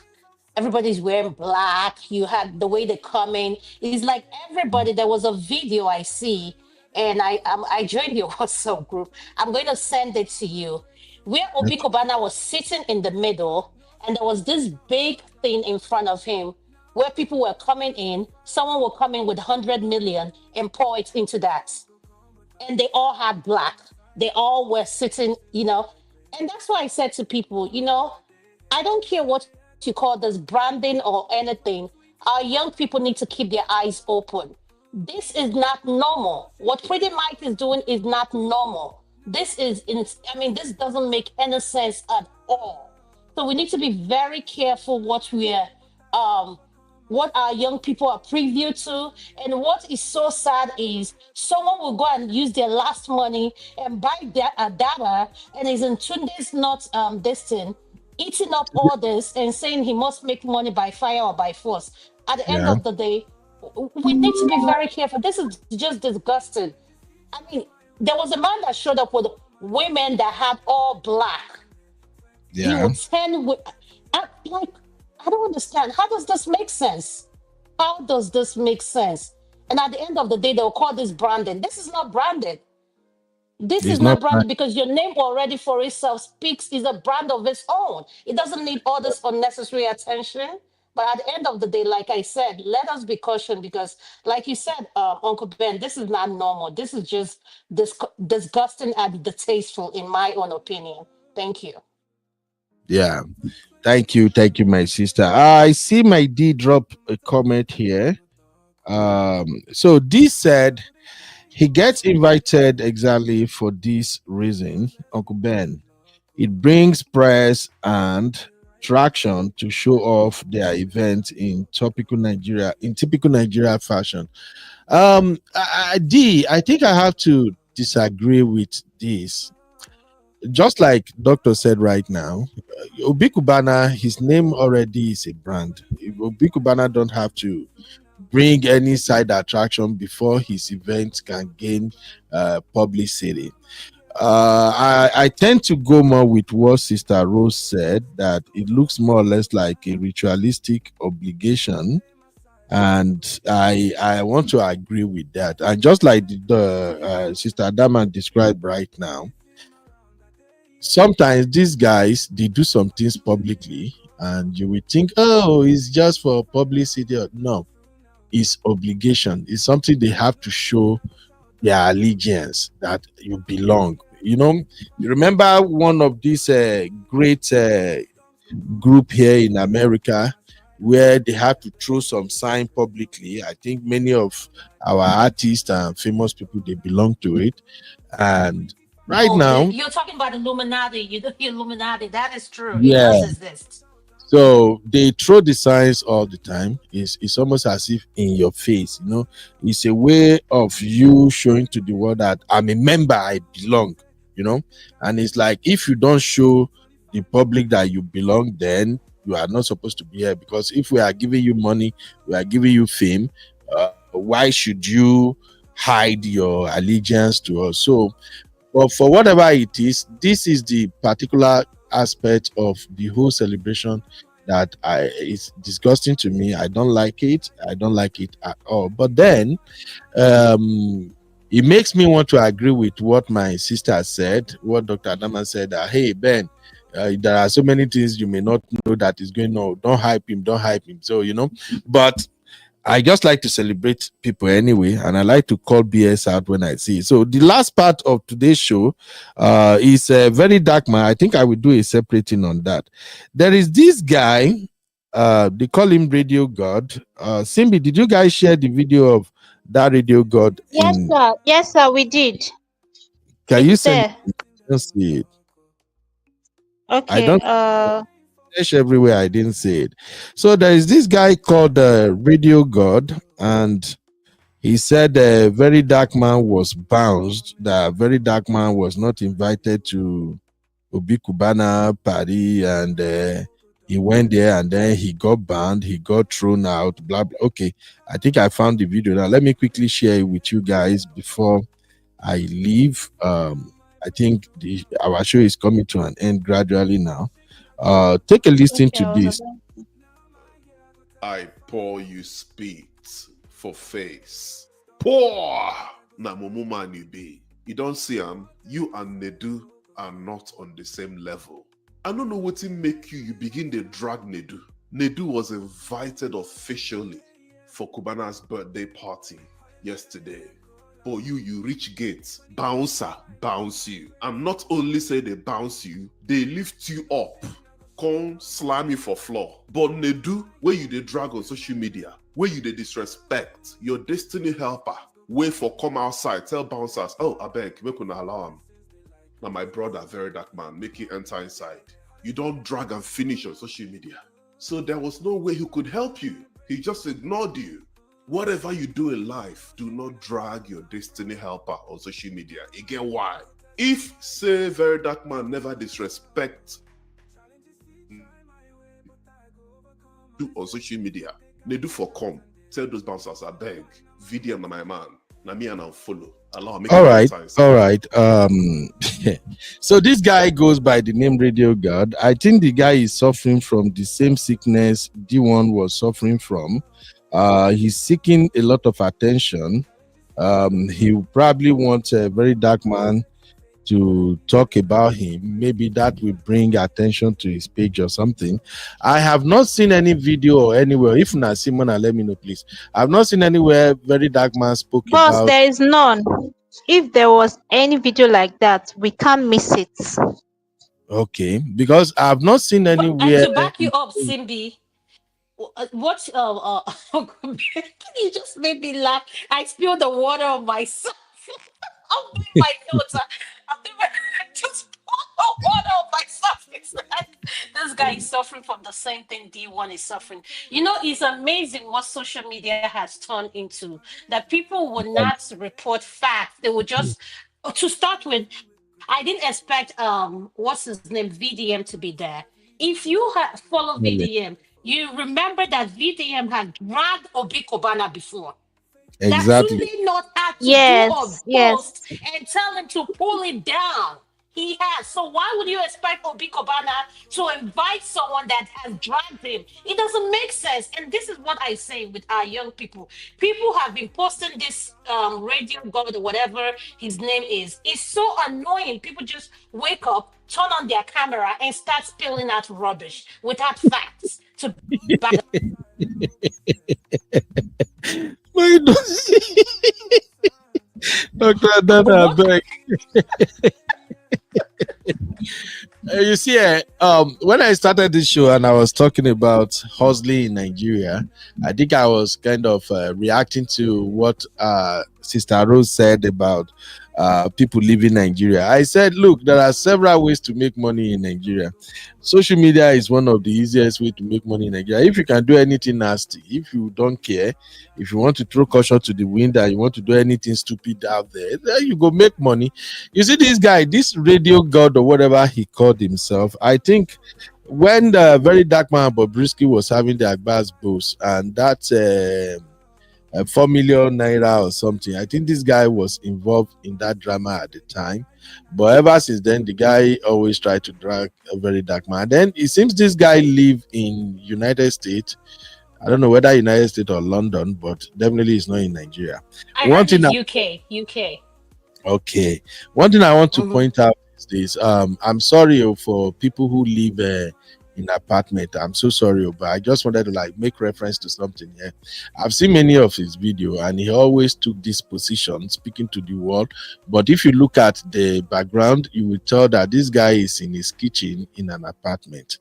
[SPEAKER 4] everybody's wearing black? You had the way they come in. It's like everybody. There was a video I see, and I joined your WhatsApp group. I'm going to send it to you, where Obi Cubana was sitting in the middle, and there was this big thing in front of him, where people were coming in. Someone will come in with 100 million and pour it into that, and they all had black. They all were sitting, and that's why I said to people, I don't care what you call this branding or anything. Our young people need to keep their eyes open. This is not normal. What Pretty Mike is doing is not normal. This doesn't make any sense at all. So we need to be very careful um, what our young people are privy to. And what is so sad is someone will go and use their last money and buy that data, and is in 2 days not this thing, eating up all this and saying he must make money by fire or by force. At the end
[SPEAKER 1] Yeah.
[SPEAKER 4] of the day, we need to be very careful. This is just disgusting. I mean, there was a man that showed up with women that had all black. He
[SPEAKER 1] Yeah.
[SPEAKER 4] would like, I don't understand. How does this make sense? How does this make sense? And at the end of the day, they'll call this branding. This is not branded. This is
[SPEAKER 1] It's not
[SPEAKER 4] not
[SPEAKER 1] right.
[SPEAKER 4] branded because your name already for itself speaks, is a brand of its own. It doesn't need all this unnecessary attention. But at the end of the day, like I said, let us be cautious because, like you said, Uncle Ben, this is not normal. This is just disgusting and distasteful, in my own opinion. Thank you.
[SPEAKER 1] Yeah. Thank you, my sister. I see my D drop a comment here. So D said he gets invited exactly for this reason, Uncle Ben. It brings press and traction to show off their event in typical Nigeria fashion. I think I have to disagree with this. Just like Doctor said right now, Obi Cubana, his name already is a brand. Obi Cubana don't have to bring any side attraction before his event can gain publicity. I tend to go more with what Sister Rose said, that it looks more or less like a ritualistic obligation, and I want to agree with that. And just like the Sister Adama described right now, sometimes these guys, they do some things publicly, and you will think, oh, it's just for publicity. No, it's obligation. It's something they have to show their allegiance, that you belong. You remember one of these great group here in America where they have to throw some sign publicly. I think many of our artists and famous people, they belong to it. And right
[SPEAKER 4] Oh,
[SPEAKER 1] now,
[SPEAKER 4] you're talking about Illuminati. You know, the Illuminati. That is true. It
[SPEAKER 1] yeah,
[SPEAKER 4] does exist.
[SPEAKER 1] so they throw the signs all the time. It's almost as if in your face. It's a way of you showing to the world that I'm a member, I belong. And it's like, if you don't show the public that you belong, then you are not supposed to be here. Because if we are giving you money, we are giving you fame, why should you hide your allegiance to us? So, but for whatever it is, this is the particular aspect of the whole celebration that is disgusting to me. I don't like it. I don't like it at all. But then it makes me want to agree with what my sister said, what Dr. Adama said, that hey Ben, there are so many things you may not know that is going on. Don't hype him, don't hype him. So but I just like to celebrate people anyway, and I like to call BS out when I see it. So the last part of today's show is Verydarkman. I think I will do a separate thing on that. There is this guy, they call him Radio God. Simbi, did you guys share the video of that Radio God?
[SPEAKER 2] Yes, sir. Yes, sir, we did.
[SPEAKER 1] Can you
[SPEAKER 2] It's
[SPEAKER 1] send it?
[SPEAKER 2] there.
[SPEAKER 1] I don't see it. I
[SPEAKER 2] Okay.
[SPEAKER 1] don't. Fresh everywhere. I didn't say it. So there is this guy called Radio God, and he said Verydarkman was bounced. That Verydarkman was not invited to Obi Cubana party, and he went there, and then he got banned. He got thrown out. Blah blah. Okay, I think I found the video now. Let me quickly share it with you guys before I leave. I think our show is coming to an end gradually now. Take a listen
[SPEAKER 2] Okay,
[SPEAKER 1] to this.
[SPEAKER 5] I pour you spit for face. Pour! Na mumuma you be. You don't see you and Nedu are not on the same level. I don't know what make you begin to drag Nedu. Nedu was invited officially for Cubana's birthday party yesterday. But you reach gates, bouncer bounce you. And not only say they bounce you, they lift you up, come slam you for floor. But Nedu, where you they drag on social media, where you they disrespect your destiny helper, wait for come outside, tell bouncers, oh, I beg, make an alarm. Now my brother, Verydarkman, make you enter inside. You don't drag and finish on social media. So there was no way he could help you. He just ignored you. Whatever you do in life, do not drag your destiny helper on social media. Again, why? If, say, Verydarkman never disrespect you on social media, they do for come, tell those bouncers, I beg, video na my man, na me and I'll follow. Allow me.
[SPEAKER 1] All right. So this guy goes by the name Radio God. I think the guy is suffering from the same sickness D1 was suffering from. He's seeking a lot of attention. He probably wants a Verydarkman to talk about him. Maybe that will bring attention to his page or something. I have not seen any video or anywhere. If not, Simona, let me know, please. I've not seen anywhere Verydarkman spoke
[SPEAKER 2] Boss,
[SPEAKER 1] about.
[SPEAKER 2] there is none. If there was any video like that, we can't miss it.
[SPEAKER 1] Okay, because I've not seen
[SPEAKER 4] And
[SPEAKER 1] anywhere.
[SPEAKER 4] to back you up, Simbi, what you just made me laugh. I spilled the water on myself. I'll bring my notes. I'll just pour the water on myself. It's like this guy is suffering from the same thing D1 is suffering. You know, it's amazing what social media has turned into. That people will not report facts. They will just to start with. I didn't expect what's his name VDM to be there. If you had followed VDM, you remember that VDM had dragged Obi Cubana before. That
[SPEAKER 1] Exactly.
[SPEAKER 4] Tunde not had to do a
[SPEAKER 2] Yes,
[SPEAKER 4] post
[SPEAKER 2] yes.
[SPEAKER 4] and tell him to pull it down. He has. So why would you expect Obi Cubana to invite someone that has dragged him? It doesn't make sense. And this is what I say with our young people. People have been posting this radio god or whatever his name is. It's so annoying. People just wake up, turn on their camera, and start spilling out rubbish without facts to back.
[SPEAKER 1] My Dr. Adana,
[SPEAKER 4] What?
[SPEAKER 1] beg. You see, when I started this show and I was talking about hustling in Nigeria, I think I was kind of reacting to what Sister Rose said about people leaving Nigeria. I said, look, there are several ways to make money in Nigeria. Social media is one of the easiest way to make money in Nigeria. If you can do anything nasty, if you don't care, if you want to throw caution to the wind and you want to do anything stupid out there, then you go make money. You see this guy, this radio god or whatever he called himself, I think when the Verydarkman Bobrisky was having the Agbas boost and that 4 million naira or something. I think this guy was involved in that drama at the time, but ever since then, the guy always tried to drag a Verydarkman. Then it seems this guy live in United States. I don't know whether United States or London, but definitely it's not in Nigeria.
[SPEAKER 4] I heard it's UK.
[SPEAKER 1] Okay. One thing I want to
[SPEAKER 4] Mhm.
[SPEAKER 1] point out is this. I'm sorry for people who live in apartment. I'm so sorry, but I just wanted to like make reference to something here. I've seen many of his video, and he always took this position, speaking to the world. But if you look at the background, you will tell that this guy is in his kitchen in an apartment.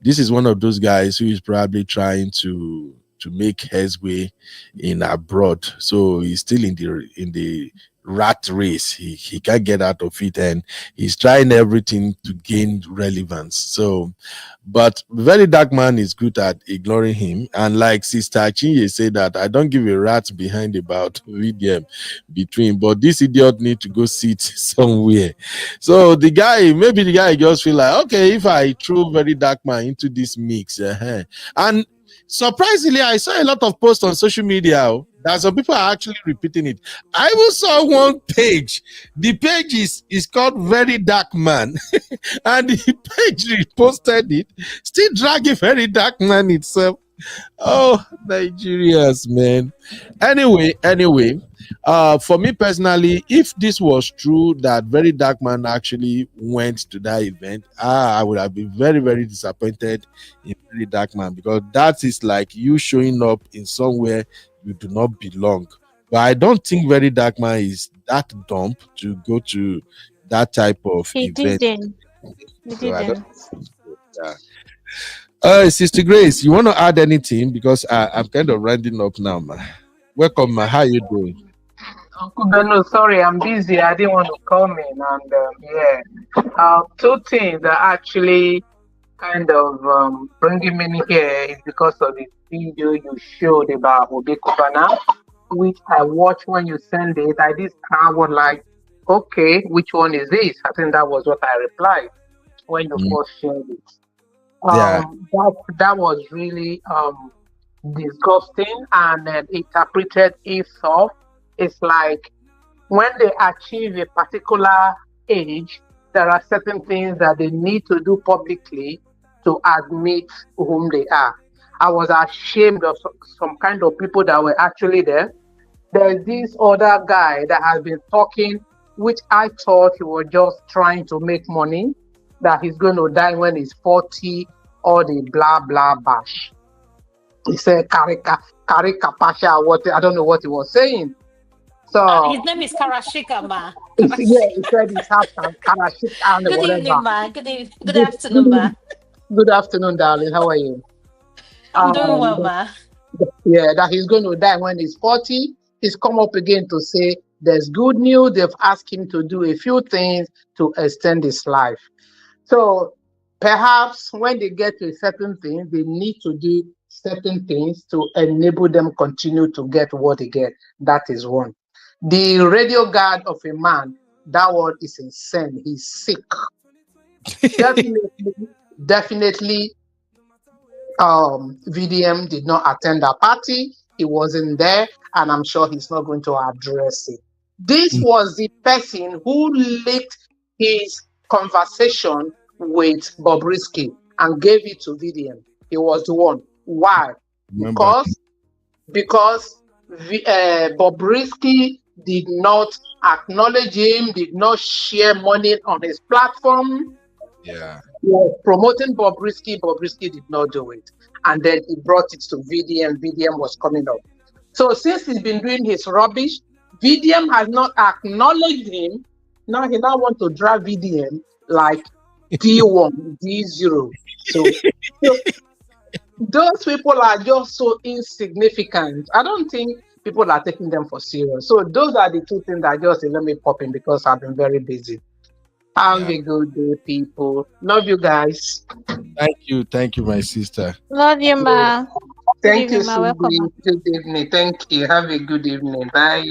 [SPEAKER 1] This is one of those guys who is probably trying to to make headway in abroad. So he's still in the rat race. He can't get out of it, and he's trying everything to gain relevance. So, but Verydarkman is good at ignoring him. And like Sister Chinye said, that I don't give a rat behind about VDM between, but this idiot need to go sit somewhere. So maybe the guy just feel like, okay, if I throw Verydarkman into this mix, and surprisingly, I saw a lot of posts on social media that some people are actually repeating it. I even saw one page. The page is called Verydarkman, and the page reposted it, still dragging Verydarkman itself. Oh, Nigerians, man. Anyway, for me personally, if this was true that Verydarkman actually went to that event, I would have been very, very disappointed in Verydarkman, because that is like you showing up in somewhere you do not belong. But I don't think Verydarkman is that dumb to go to that type of
[SPEAKER 2] He
[SPEAKER 1] event.
[SPEAKER 2] didn't. He
[SPEAKER 1] So I don't.
[SPEAKER 2] didn't.
[SPEAKER 1] Yeah. Sister Grace, you want to add anything? Because I'm kind of rounding up now, man. Welcome, man. How you doing?
[SPEAKER 6] Uncle Beno, sorry, I'm busy. I didn't want to come in. And two things that actually kind of bringing me here is because of the video you showed about Obi Cubana, which I watched when you sent it. I was like, okay, which one is this? I think that was what I replied when you first shared it.
[SPEAKER 1] Yeah.
[SPEAKER 6] That was really disgusting and interpreted itself. It's like when they achieve a particular age, there are certain things that they need to do publicly to admit whom they are. I was ashamed of some kind of people that were actually there. There's this other guy that has been talking, which I thought he was just trying to make money, that he's going to die when he's 40, or the blah, blah, bash. He said, Karika Pasha, I don't know what he was saying. So
[SPEAKER 4] his name is Karashika, ma.
[SPEAKER 6] He said he's half Karashika and
[SPEAKER 4] Good
[SPEAKER 6] whatever.
[SPEAKER 4] evening, ma. Good afternoon, ma.
[SPEAKER 6] Good afternoon, darling. How are you?
[SPEAKER 4] I'm doing well, ma.
[SPEAKER 6] Yeah, that he's going to die when he's 40. He's come up again to say there's good news. They've asked him to do a few things to extend his life. So perhaps when they get to a certain thing, they need to do certain things to enable them continue to get what they get. That is one. The radio guard of a man, that one is insane. He's sick. Definitely, VDM did not attend that party. He wasn't there, and I'm sure he's not going to address it. This was the person who leaked his conversation with Bobrisky and gave it to VDM. He was the one. Why? Because Bobrisky did not acknowledge him, did not share money on his platform.
[SPEAKER 1] Yeah.
[SPEAKER 6] He was promoting Bobrisky. Bobrisky did not do it. And then he brought it to VDM. VDM was coming up. So since he's been doing his rubbish, VDM has not acknowledged him. Now he wants to drag VDM like D1, D0. So those people are just so insignificant. I don't think people are taking them for serious. So those are the two things that just let me pop in because I've been very busy. Have a good day, people. Love you guys.
[SPEAKER 1] Thank you, my sister.
[SPEAKER 2] Love you, ma.
[SPEAKER 6] Thank you,
[SPEAKER 2] ma. Welcome.
[SPEAKER 6] Good evening. Thank you. Have a good evening. Bye.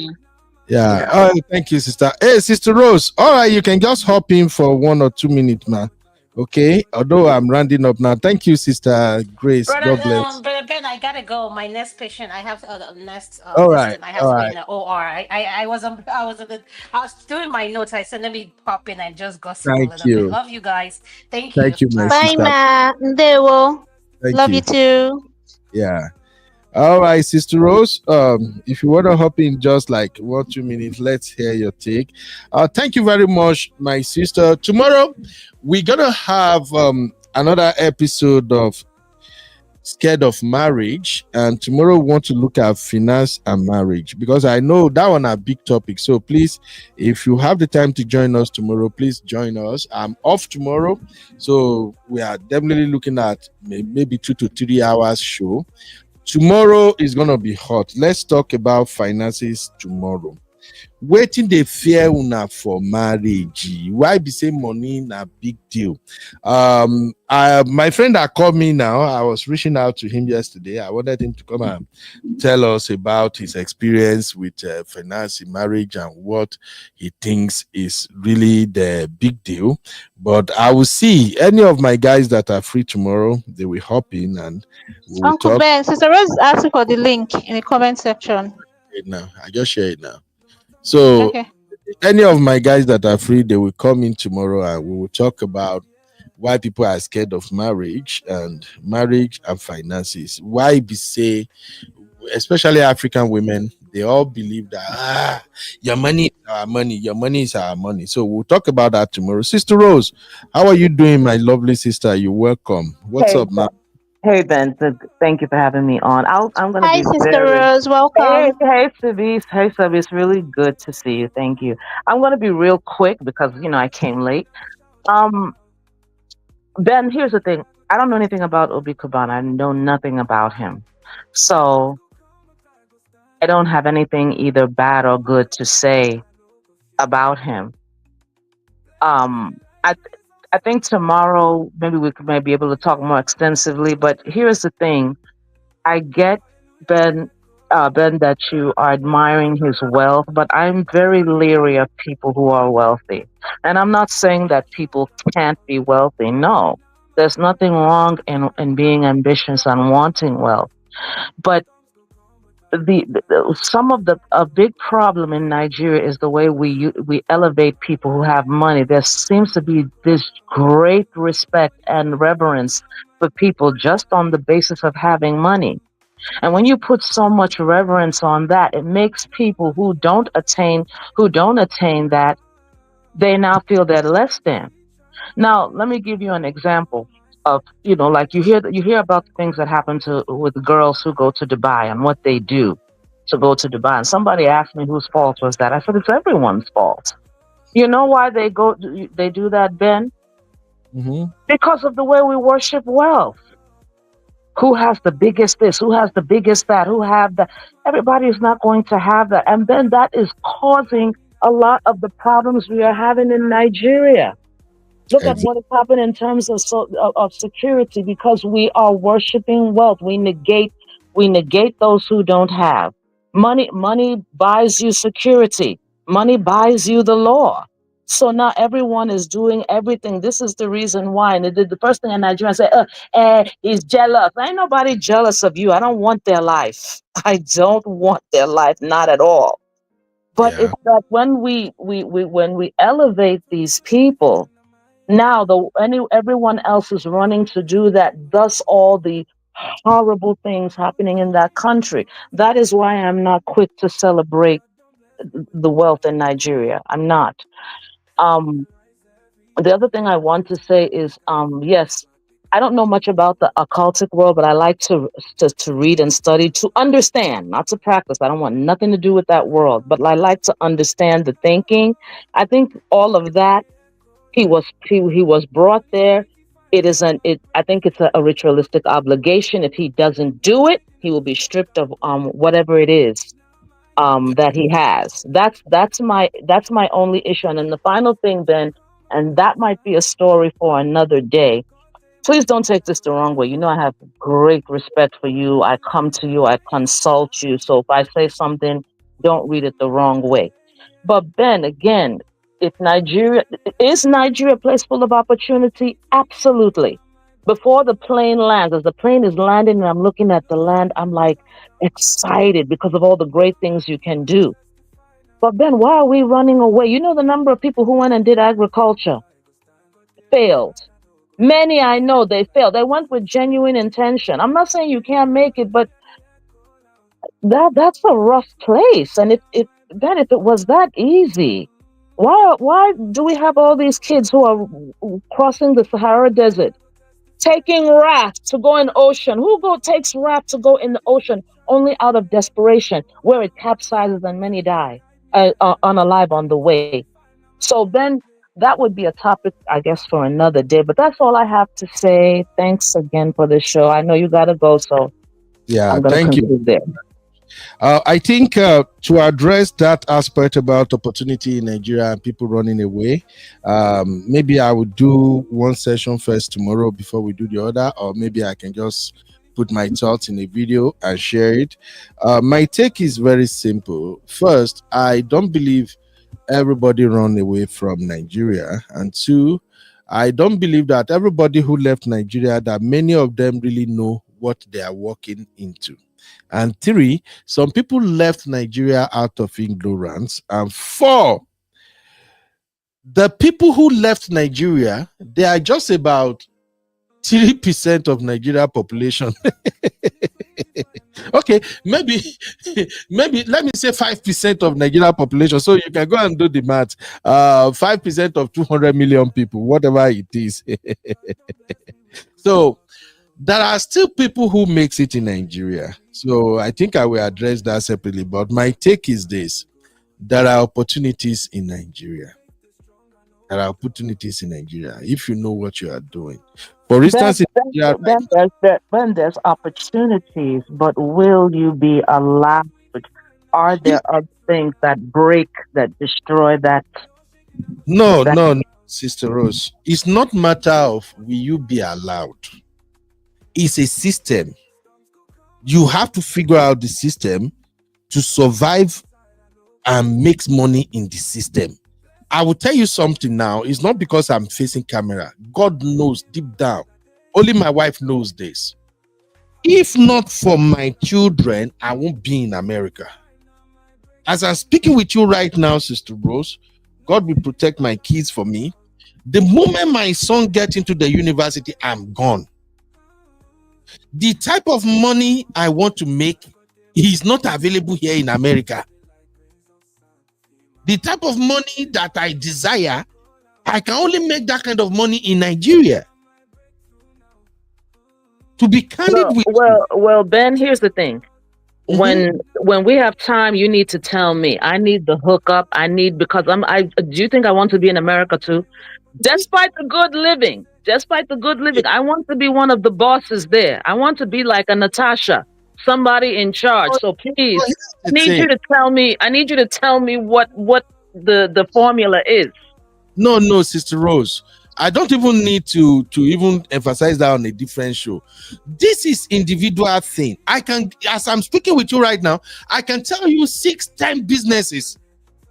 [SPEAKER 1] Yeah. All right, thank you, sister. Hey, Sister Rose. All right, you can just hop in for 1 or 2 minutes, man. Okay. Although I'm rounding up now. Thank you, Sister Grace.
[SPEAKER 4] Brother,
[SPEAKER 1] God bless.
[SPEAKER 4] Brother Ben, I gotta go. My next patient, I have next.
[SPEAKER 1] All right.
[SPEAKER 4] I have to be in the OR. I was doing my notes. I said let me pop in and just gossip a little bit. Love you guys. Thank you.
[SPEAKER 1] Thank you, my
[SPEAKER 2] Bye,
[SPEAKER 1] sister.
[SPEAKER 2] ma. Ndewo. Love you too.
[SPEAKER 1] Yeah. All right, Sister Rose. If you want to hop in just like 1 or 2 minutes, let's hear your take. Thank you very much, my sister. Tomorrow we're gonna have another episode of Scared of Marriage, and tomorrow we want to look at finance and marriage, because I know that one a big topic. So please, if you have the time to join us tomorrow, please join us. I'm off tomorrow, so we are definitely looking at maybe 2 to 3 hours show Tomorrow is gonna be hot. Let's talk about finances tomorrow. Waiting they fear una for marriage? Why be say money na big deal? My friend that called me now, I was reaching out to him yesterday. I wanted him to come and tell us about his experience with finance in marriage and what he thinks is really the big deal. But I will see any of my guys that are free tomorrow, they will hop in and we will
[SPEAKER 2] Uncle
[SPEAKER 1] talk
[SPEAKER 2] Ben, Sister Rose is asking for the link in the comment section.
[SPEAKER 1] it now. I just share it now. So
[SPEAKER 2] Okay.
[SPEAKER 1] any of my guys that are free, they will come in tomorrow and we will talk about why people are scared of marriage and finances. Why be say, especially African women, they all believe that your money is our money, your money is our money. So we'll talk about that tomorrow. Sister Rose, how are you doing, my lovely sister? You're welcome. What's
[SPEAKER 7] Hey,
[SPEAKER 1] up, man?
[SPEAKER 7] hey Ben, thank you for having me on. I'm going to
[SPEAKER 2] Hi,
[SPEAKER 7] be
[SPEAKER 2] Sister
[SPEAKER 7] very.
[SPEAKER 2] Rose.
[SPEAKER 7] Hey,
[SPEAKER 2] Welcome.
[SPEAKER 7] hey, Sabi. Hey, Sabi. It's really good to see you. Thank you. I'm going to be real quick because I came late. Um, Ben, here's the thing. I don't know anything about Obi Cubana. I know nothing about him, so I don't have anything either bad or good to say about him. I I think tomorrow maybe we could maybe be able to talk more extensively. But here's the thing. I get Ben, Ben, that you are admiring his wealth, but I'm very leery of people who are wealthy. And I'm not saying that people can't be wealthy. No, there's nothing wrong in being ambitious and wanting wealth. But some of the a big problem in Nigeria is the way we elevate people who have money. There seems to be this great respect and reverence for people just on the basis of having money. And when you put so much reverence on that, it makes people who don't attain that, they now feel they're less than. Now, let me give you an example of, like you hear about the things that happen to with girls who go to Dubai and what they do to go to Dubai. And somebody asked me whose fault was that. I said it's everyone's fault. You know why they do that, Ben?
[SPEAKER 1] Mhm.
[SPEAKER 7] Because of the way we worship wealth. Who has the biggest this, who has the biggest that, who have that. Everybody is not going to have that, and then that is causing a lot of the problems we are having in Nigeria. Look at
[SPEAKER 1] Exactly.
[SPEAKER 7] what has happened in terms of security, because we are worshiping wealth. We negate those who don't have money buys you security. Money buys you the law. So now everyone is doing everything. This is the reason why. And the first thing in Nigeria say, he's jealous. Ain't nobody jealous of you. I don't want their life. I don't want their life, not at all. But
[SPEAKER 1] Yeah.
[SPEAKER 7] it's that when we elevate these people, now everyone else is running to do that. Thus, all the horrible things happening in that country. That is why I'm not quick to celebrate the wealth in Nigeria. I'm not. Um, the other thing I want to say is, yes, I don't know much about the occultic world, but I like to read and study to understand, not to practice. I don't want nothing to do with that world, but I like to understand the thinking. I think all of that he was brought there. I think it's a ritualistic obligation. If he doesn't do it, he will be stripped of whatever it is that he has. That's my only issue. And then the final thing, then, and that might be a story for another day. Please don't take this the wrong way. You know I have great respect for you. I come to you, I consult you. So if I say something, don't read it the wrong way. But Ben, again, if Nigeria is Nigeria a place full of opportunity? Absolutely. Before the plane lands, as the plane is landing and I'm looking at the land, I'm like excited because of all the great things you can do. But Ben, why are we running away? You know the number of people who went and did agriculture failed. Many I know they failed. They went with genuine intention. I'm not saying you can't make it, but that's a rough place. And if Ben, if it was that easy, why do we have all these kids who are crossing the Sahara Desert, taking raft to go in ocean? Who go takes raft to go in the ocean only out of desperation, where it capsizes and many die unalive on the way? So Ben, that would be a topic, I guess, for another day. But that's all I have to say. Thanks again for the show. I know you gotta go, so
[SPEAKER 1] Yeah,
[SPEAKER 7] I'm going to
[SPEAKER 1] thank you.
[SPEAKER 7] conclude there.
[SPEAKER 1] I think to address that aspect about opportunity in Nigeria and people running away, maybe I would do one session first tomorrow before we do the other, or maybe I can just put my thoughts in a video and share it. My take is very simple. First, I don't believe everybody run away from Nigeria, and two, I don't believe that everybody who left Nigeria, that many of them really know what they are walking into. And three, some people left Nigeria out of ignorance. And four, the people who left Nigeria, they are just about 3% of Nigeria population. Okay, maybe let me say 5% of Nigeria population. So you can go and do the math. 5% of 200 million people, whatever it is. So there are still people who makes it in Nigeria. So I think I will address that separately. But my take is this: there are opportunities in Nigeria. There are opportunities in Nigeria if you know what you are doing. For instance,
[SPEAKER 7] Then there's opportunities, but will you be allowed? Are there other things that break, that destroy that?
[SPEAKER 1] No, Sister Rose. It's not matter of will you be allowed. It's a system. You have to figure out the system to survive and make money in the system. I will tell you something now. It's not because I'm facing camera. God knows deep down. Only my wife knows this. If not for my children, I won't be in America. As I'm speaking with you right now, Sister Rose, God will protect my kids for me. The moment my son gets into the university, I'm gone. The type of money I want to make is not available here in America. The type of money that I desire, I can only make that kind of money in Nigeria. To be candid with you.
[SPEAKER 7] Well, Ben, here's the thing. When we have time, you need to tell me. I need the hookup. Because do you think I want to be in America too? Despite the good living, I want to be one of the bosses there. I want to be like a Natasha, somebody in charge. So please, I need you to tell me what the formula is.
[SPEAKER 1] No, Sister Rose. I don't even need to even emphasize that on a different show. This is individual thing. I can, as I'm speaking with you right now, I can tell you 6-10 businesses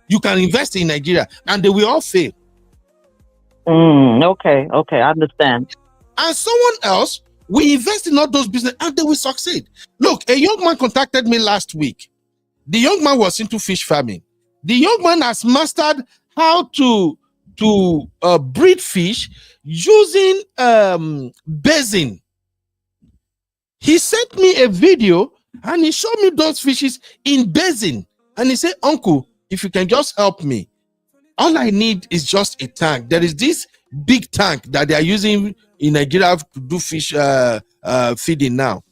[SPEAKER 1] you can invest in Nigeria and they will all fail.
[SPEAKER 7] Okay, I understand.
[SPEAKER 1] And someone else will invest in all those businesses and they will succeed. Look, a young man contacted me last week. The young man was into fish farming. The young man has mastered how to breed fish using basin. He sent me a video and he showed me those fishes in basin. And he said, Uncle, if you can just help me, all I need is just a tank. There is this big tank that they are using in Nigeria to do fish feeding now.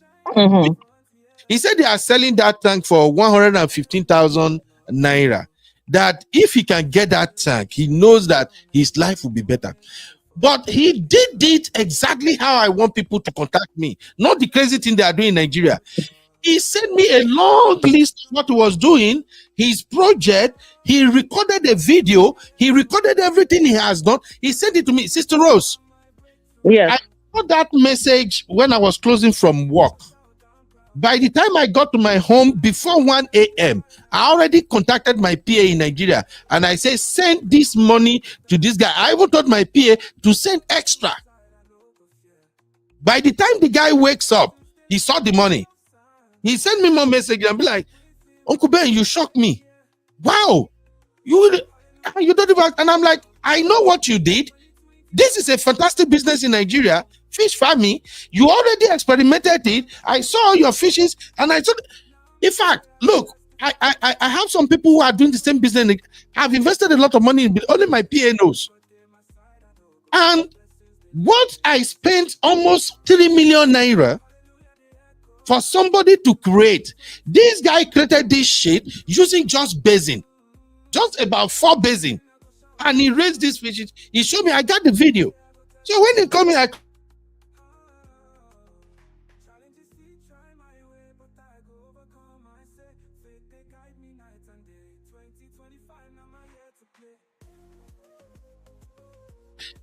[SPEAKER 1] He said they are selling that tank for 115,000 naira. That if he can get that tank, he knows that his life will be better. But he did it exactly how I want people to contact me, not the crazy thing they are doing in Nigeria. He sent me a long list of what he was doing, his project. He recorded a video. He recorded everything he has done. He sent it to me. Sister Rose.
[SPEAKER 7] Yes.
[SPEAKER 1] I got that message when I was closing from work. By the time I got to my home before 1 a.m., I already contacted my PA in Nigeria and I said, send this money to this guy. I even told my PA to send extra. By the time the guy wakes up, he saw the money. He sent me more messages and be like, Uncle Ben, you shocked me. Wow. You don't even, and I'm like, I know what you did. This is a fantastic business in Nigeria. Fish farming. You already experimented it. I saw your fishes and I thought, in fact, look, I have some people who are doing the same business. I've invested a lot of money in, only my PA knows. And what I spent almost 3 million naira for somebody to create. This guy created this shit using just basin. Just about 4 basin. And he raised these fishes. He showed me, I got the video. So when he called me,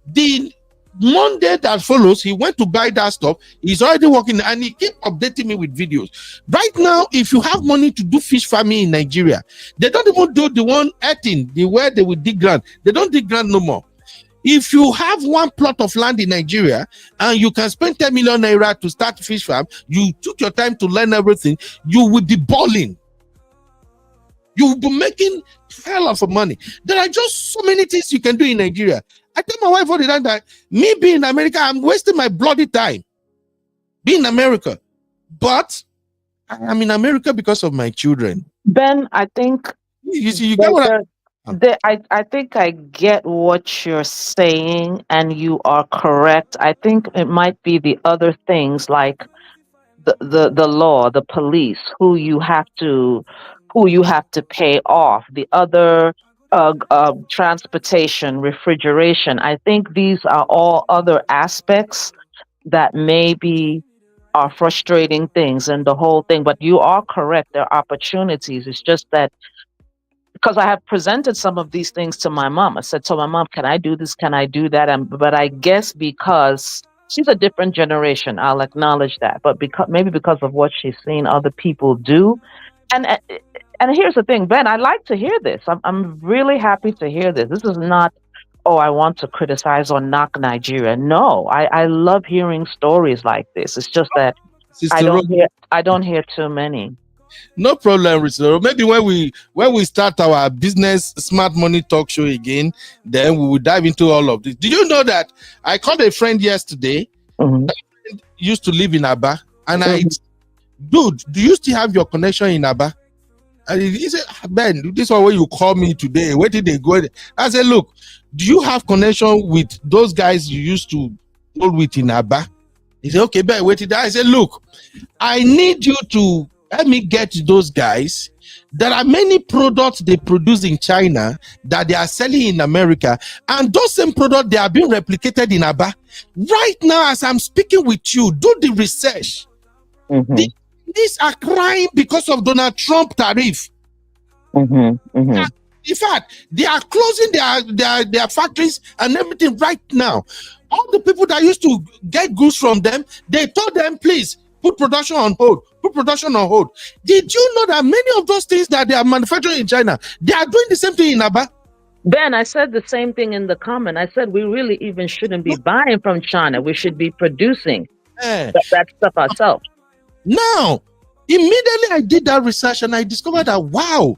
[SPEAKER 1] The Monday that follows, he went to buy that stuff. He's already working and he kept updating me with videos. Right now, if you have money to do fish farming in Nigeria, they don't even do the one eating, the where they will dig ground. They don't dig ground no more. If you have one plot of land in Nigeria and you can spend 10 million naira to start a fish farm, you took your time to learn everything, you will be balling. You will be making hell of money. There are just so many things you can do in Nigeria. I tell my wife all the time that me being in America, I'm wasting my bloody time being in America. But I'm in America because of my children.
[SPEAKER 7] Ben, I think
[SPEAKER 1] you get what
[SPEAKER 7] I think I get what you're saying, and you are correct. I think it might be the other things like the law, the police, who you have to pay off, the other transportation, refrigeration. I think these are all other aspects that maybe are frustrating things and the whole thing. But you are correct. There are opportunities. It's just that because I have presented some of these things to my mom. I said to my mom, can I do this? Can I do that? But I guess because she's a different generation, I'll acknowledge that. But because of what she's seen other people do. And here's the thing, Ben, I like to hear this. I'm really happy to hear this. This is not, oh, I want to criticize or knock Nigeria. No, I love hearing stories like this. It's just that I don't hear too many.
[SPEAKER 1] No problem, Richard. Maybe when we start our business smart money talk show again, then we will dive into all of this. Did you know that I called a friend yesterday?
[SPEAKER 7] Mm-hmm.
[SPEAKER 1] Used to live in Aba, and dude, do you still have your connection in Aba? And he said, Ben, this is why you call me today. Where did they go? I said, look, do you have connection with those guys you used to hold with in Aba? He said, okay, Ben, wait till that. I said, look, I need you to let me get those guys. There are many products they produce in China that they are selling in America, and those same products, they are being replicated in Aba. Right now, as I'm speaking with you, do the research.
[SPEAKER 7] Mm-hmm.
[SPEAKER 1] These are crying because of Donald Trump tariff.
[SPEAKER 7] Mm-hmm. Mm-hmm.
[SPEAKER 1] In fact, they are closing their factories and everything right now. All the people that used to get goods from them, they told them, please, put production on hold. Put production on hold. Did you know that many of those things that they are manufacturing in China, they are doing the same thing in Aba?
[SPEAKER 7] Ben, I said the same thing in the comment. I said we really even shouldn't be buying from China. We should be producing that stuff ourselves.
[SPEAKER 1] Now, immediately I did that research and I discovered that, wow,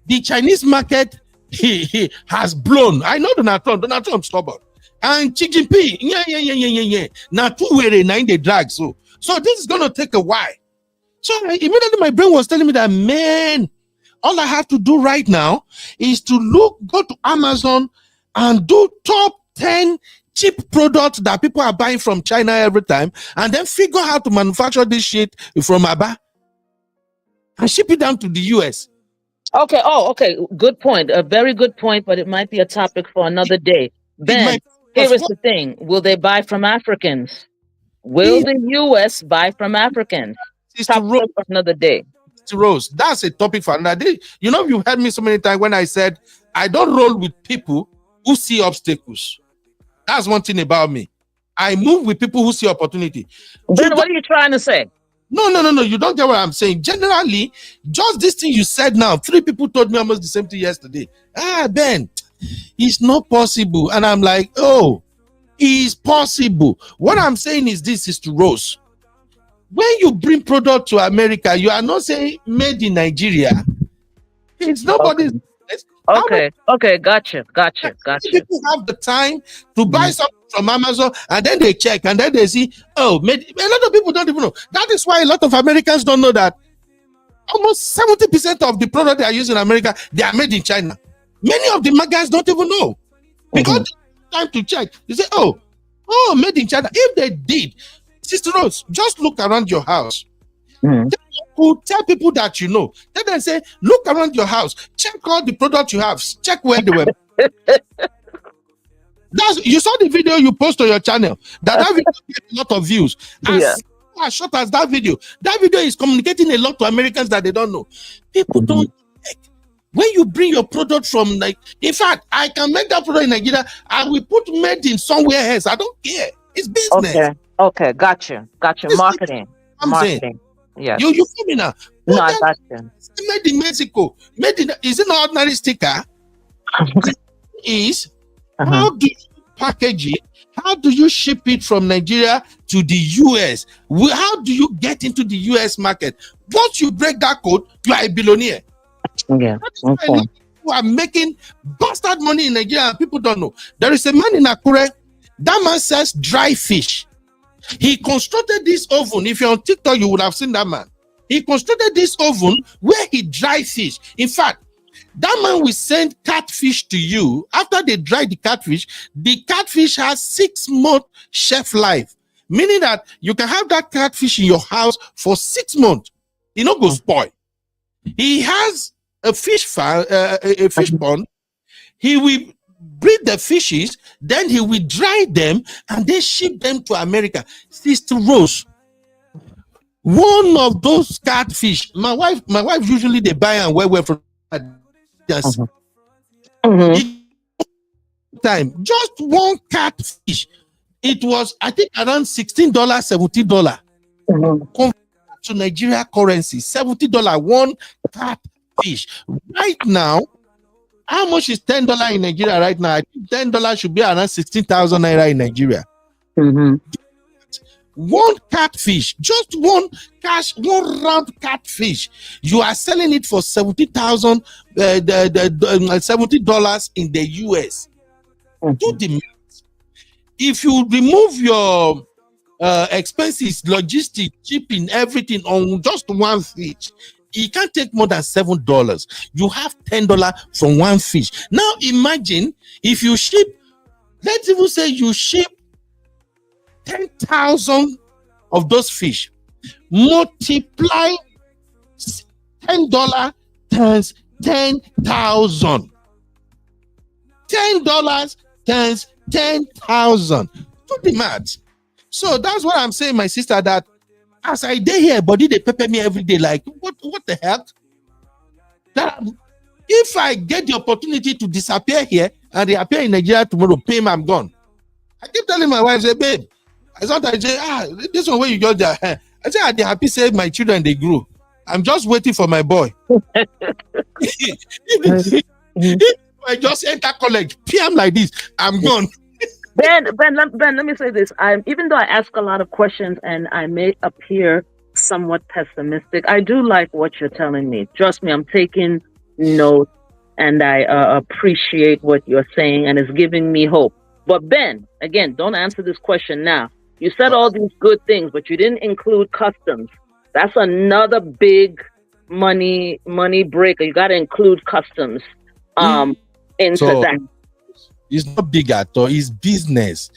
[SPEAKER 1] the Chinese market he has blown. I know Donald Trump stubborn. And Xi Jinping, yeah. Now, two way nine they drag. So this is going to take a while. So immediately my brain was telling me that, man, all I have to do right now is to go to Amazon and do top 10 cheap products that people are buying from China every time, and then figure out how to manufacture this shit from Aba and ship it down to the US.
[SPEAKER 7] Okay. Oh, okay. Good point. A very good point, but it might be a topic for another day. Ben, here is the thing. Will they buy from Africans? Will the US buy from Africans? Topic for another day.
[SPEAKER 1] Rose, that's a topic for another day. You know, you've heard me so many times when I said I don't roll with people who see obstacles. That's one thing about me. I move with people who see opportunity.
[SPEAKER 7] Ben, what are you trying to say?
[SPEAKER 1] No. You don't get what I'm saying. Generally, just this thing you said now, 3 people told me almost the same thing yesterday. Ben, it's not possible. And I'm like, oh, it's possible. What I'm saying is this is to Rose. When you bring product to America, you are not saying made in Nigeria. It's nobody's.
[SPEAKER 7] Okay, gotcha.
[SPEAKER 1] People have the time to buy something from Amazon and then they check and then they see, oh, a lot of people don't even know. That is why a lot of Americans don't know that almost 70% of the product they are using in America, they are made in China. Many of the guys don't even know because they have time to check. You say, oh, made in China. If they did, Sister Rose, just look around your house. Tell people that you know. Then they say, look around your house. Check all the products you have. Check where they were. You saw the video you post on your channel. That video gets a lot of views. As short as that video is communicating a lot to Americans that they don't know. People don't check. When you bring your product from, like, in fact, I can make that product in Nigeria. I will put made in somewhere else. I don't care. It's business.
[SPEAKER 7] Okay, gotcha. Marketing.
[SPEAKER 1] I'm saying,
[SPEAKER 7] Yes.
[SPEAKER 1] you feel me now?
[SPEAKER 7] No, I got you.
[SPEAKER 1] Made in Mexico. Made in, is it an ordinary sticker? Is how do you package it? How do you ship it from Nigeria to the US? How do you get into the US market? Once you break that code, you are a billionaire.
[SPEAKER 7] Yeah. Okay.
[SPEAKER 1] Who are making bastard money in Nigeria and people don't know. There is a man in Akure. That man sells dry fish. He constructed this oven. If you're on TikTok, you would have seen that man. He constructed this oven where he dry fish. In fact, that man will send catfish to you. After they dry the catfish has 6 months shelf life, meaning that you can have that catfish in your house for 6 months. It not go spoil. He has a fish farm, a fish pond. He will breed the fishes, then he will dry them and then ship them to America. 60 rows. One of those catfish, my wife usually they buy and wear from time. Just one catfish, it was, I think, around $16, $17. Convert to Nigeria currency, $70 one catfish. Right now, how much is $10 in Nigeria right now? I think $10 should be around 16,000 naira in Nigeria. One catfish, just one round catfish, you are selling it for $70,000, $70 in the US. Do the math. If you remove your expenses, logistics, shipping, everything on just one fish, it can't take more than $7. You have $10 from one fish. Now imagine if you ship, let's even say you ship 10,000 of those fish, multiply $10 times 10,000. $10 times 10,000. Do the math. So that's what I'm saying, my sister, that as I day here, body they pepper me every day. Like, what the heck? That if I get the opportunity to disappear here and reappear in Nigeria tomorrow, pay me, I'm gone. I keep telling my wife, say, babe, I sometimes say, this one where you got there. I say, I'd be happy say my children they grew. I'm just waiting for my boy. If I just enter college, PM like this, I'm gone.
[SPEAKER 7] Ben, let me say this. Even though I ask a lot of questions and I may appear somewhat pessimistic, I do like what you're telling me. Trust me, I'm taking notes and I appreciate what you're saying, and it's giving me hope. But Ben, again, don't answer this question now. You said all these good things, but you didn't include customs. That's another big money breaker. You got to include customs into that.
[SPEAKER 1] It's not big at all. It's business.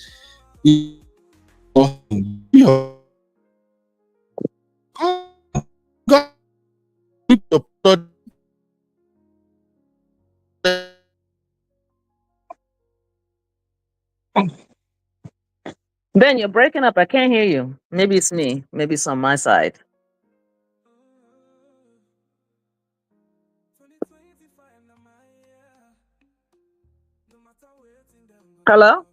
[SPEAKER 7] Ben, you're breaking up. I can't hear you. Maybe it's me. Maybe it's on my side. Hello?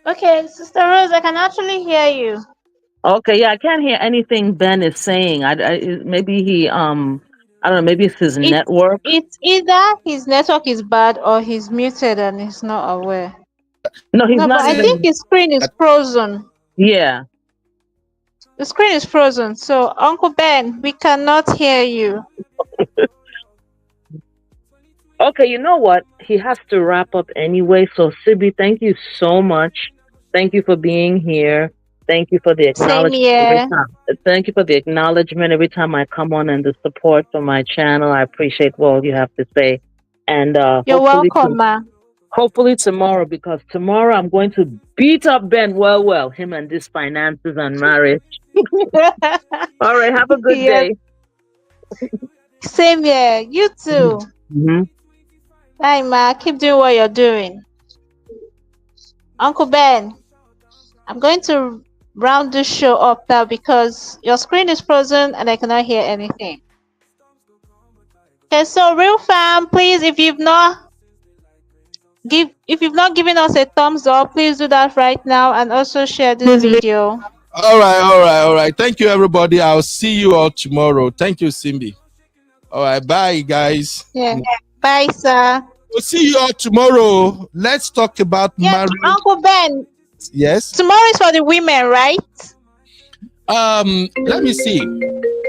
[SPEAKER 2] Okay, Sister Rose, I can actually hear you.
[SPEAKER 7] Okay, yeah, I can't hear anything Ben is saying. Maybe he I don't know, maybe it's his network.
[SPEAKER 2] It's either his network is bad or he's muted and he's not aware.
[SPEAKER 7] No, he's not.
[SPEAKER 2] But I think his screen is frozen.
[SPEAKER 7] Yeah.
[SPEAKER 2] The screen is frozen. So, Uncle Ben, we cannot hear you.
[SPEAKER 7] Okay, you know what? He has to wrap up anyway. So, Sibi, thank you so much. Thank you for being here. Thank you for the acknowledgement.
[SPEAKER 2] Same here.
[SPEAKER 7] Thank you for the acknowledgement every time I come on, and the support for my channel. I appreciate what you have to say. And
[SPEAKER 2] you're welcome, ma.
[SPEAKER 7] Hopefully tomorrow, because tomorrow I'm going to beat up Ben him and this finances and marriage. All right, have a good day.
[SPEAKER 2] Same here. You too. Bye, ma. Keep doing what you're doing. Uncle Ben, I'm going to round this show up now because your screen is frozen and I cannot hear anything. Okay, so real fam, please, if you've not given us a thumbs up, please do that right now and also share this video.
[SPEAKER 1] All right. Thank you, everybody. I'll see you all tomorrow. Thank you, Simbi. All right, bye, guys.
[SPEAKER 2] Yeah. Bye, sir.
[SPEAKER 1] We'll see you all tomorrow. Let's talk about marriage.
[SPEAKER 2] Uncle Ben.
[SPEAKER 1] Yes.
[SPEAKER 2] Tomorrow is for the women, right?
[SPEAKER 1] Let me see.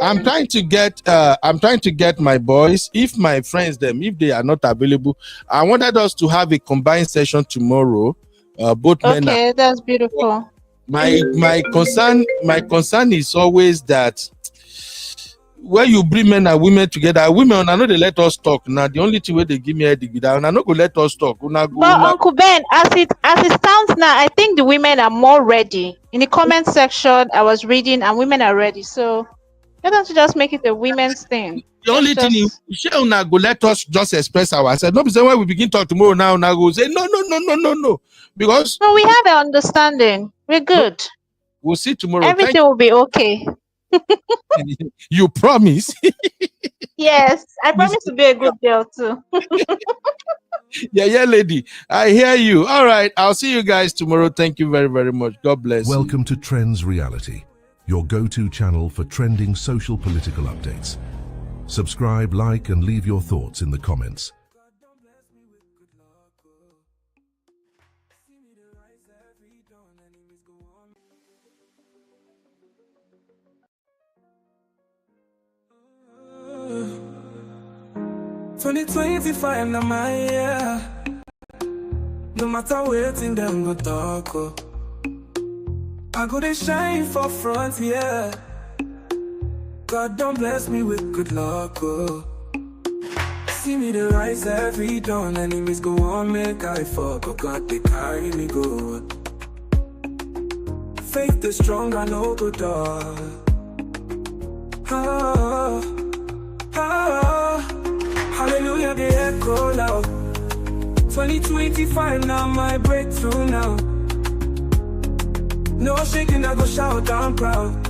[SPEAKER 1] I'm trying to get my boys. If my friends if they are not available, I wanted us to have a combined session tomorrow. Both men.
[SPEAKER 2] Okay, that's beautiful.
[SPEAKER 1] My concern is always that when you bring men and women together, women I know they let us talk. Now the only thing where they give me a dig down, I know go let us talk.
[SPEAKER 2] But Uncle Ben, as it stands now, I think the women are more ready. In the comment section, I was reading, and women are ready. So why don't you just make it a women's thing?
[SPEAKER 1] The only thing is, go let us just express ourselves. Not say when we begin talk tomorrow now go say no. Because
[SPEAKER 2] no, we have an understanding. We're good.
[SPEAKER 1] We'll see tomorrow.
[SPEAKER 2] Everything will be okay.
[SPEAKER 1] You promise?
[SPEAKER 2] Yes, I promise to be a good girl too.
[SPEAKER 1] Yeah, lady. I hear you. All right. I'll see you guys tomorrow. Thank you very, very much. God bless you.
[SPEAKER 3] Welcome to Trends Reality, your go-to channel for trending social political updates. Subscribe, like, and leave your thoughts in the comments.
[SPEAKER 8] "2025 na my year. No matter waiting them go talk. I go to shine for front, yeah. God don't bless me with good luck. See me the rise every dawn. Enemies go on, make I fall, but God they carry me go. Faith is strong, I know good dog. Hallelujah, they echo loud. 2025 now my breakthrough now. No shaking, I go shout, I'm proud.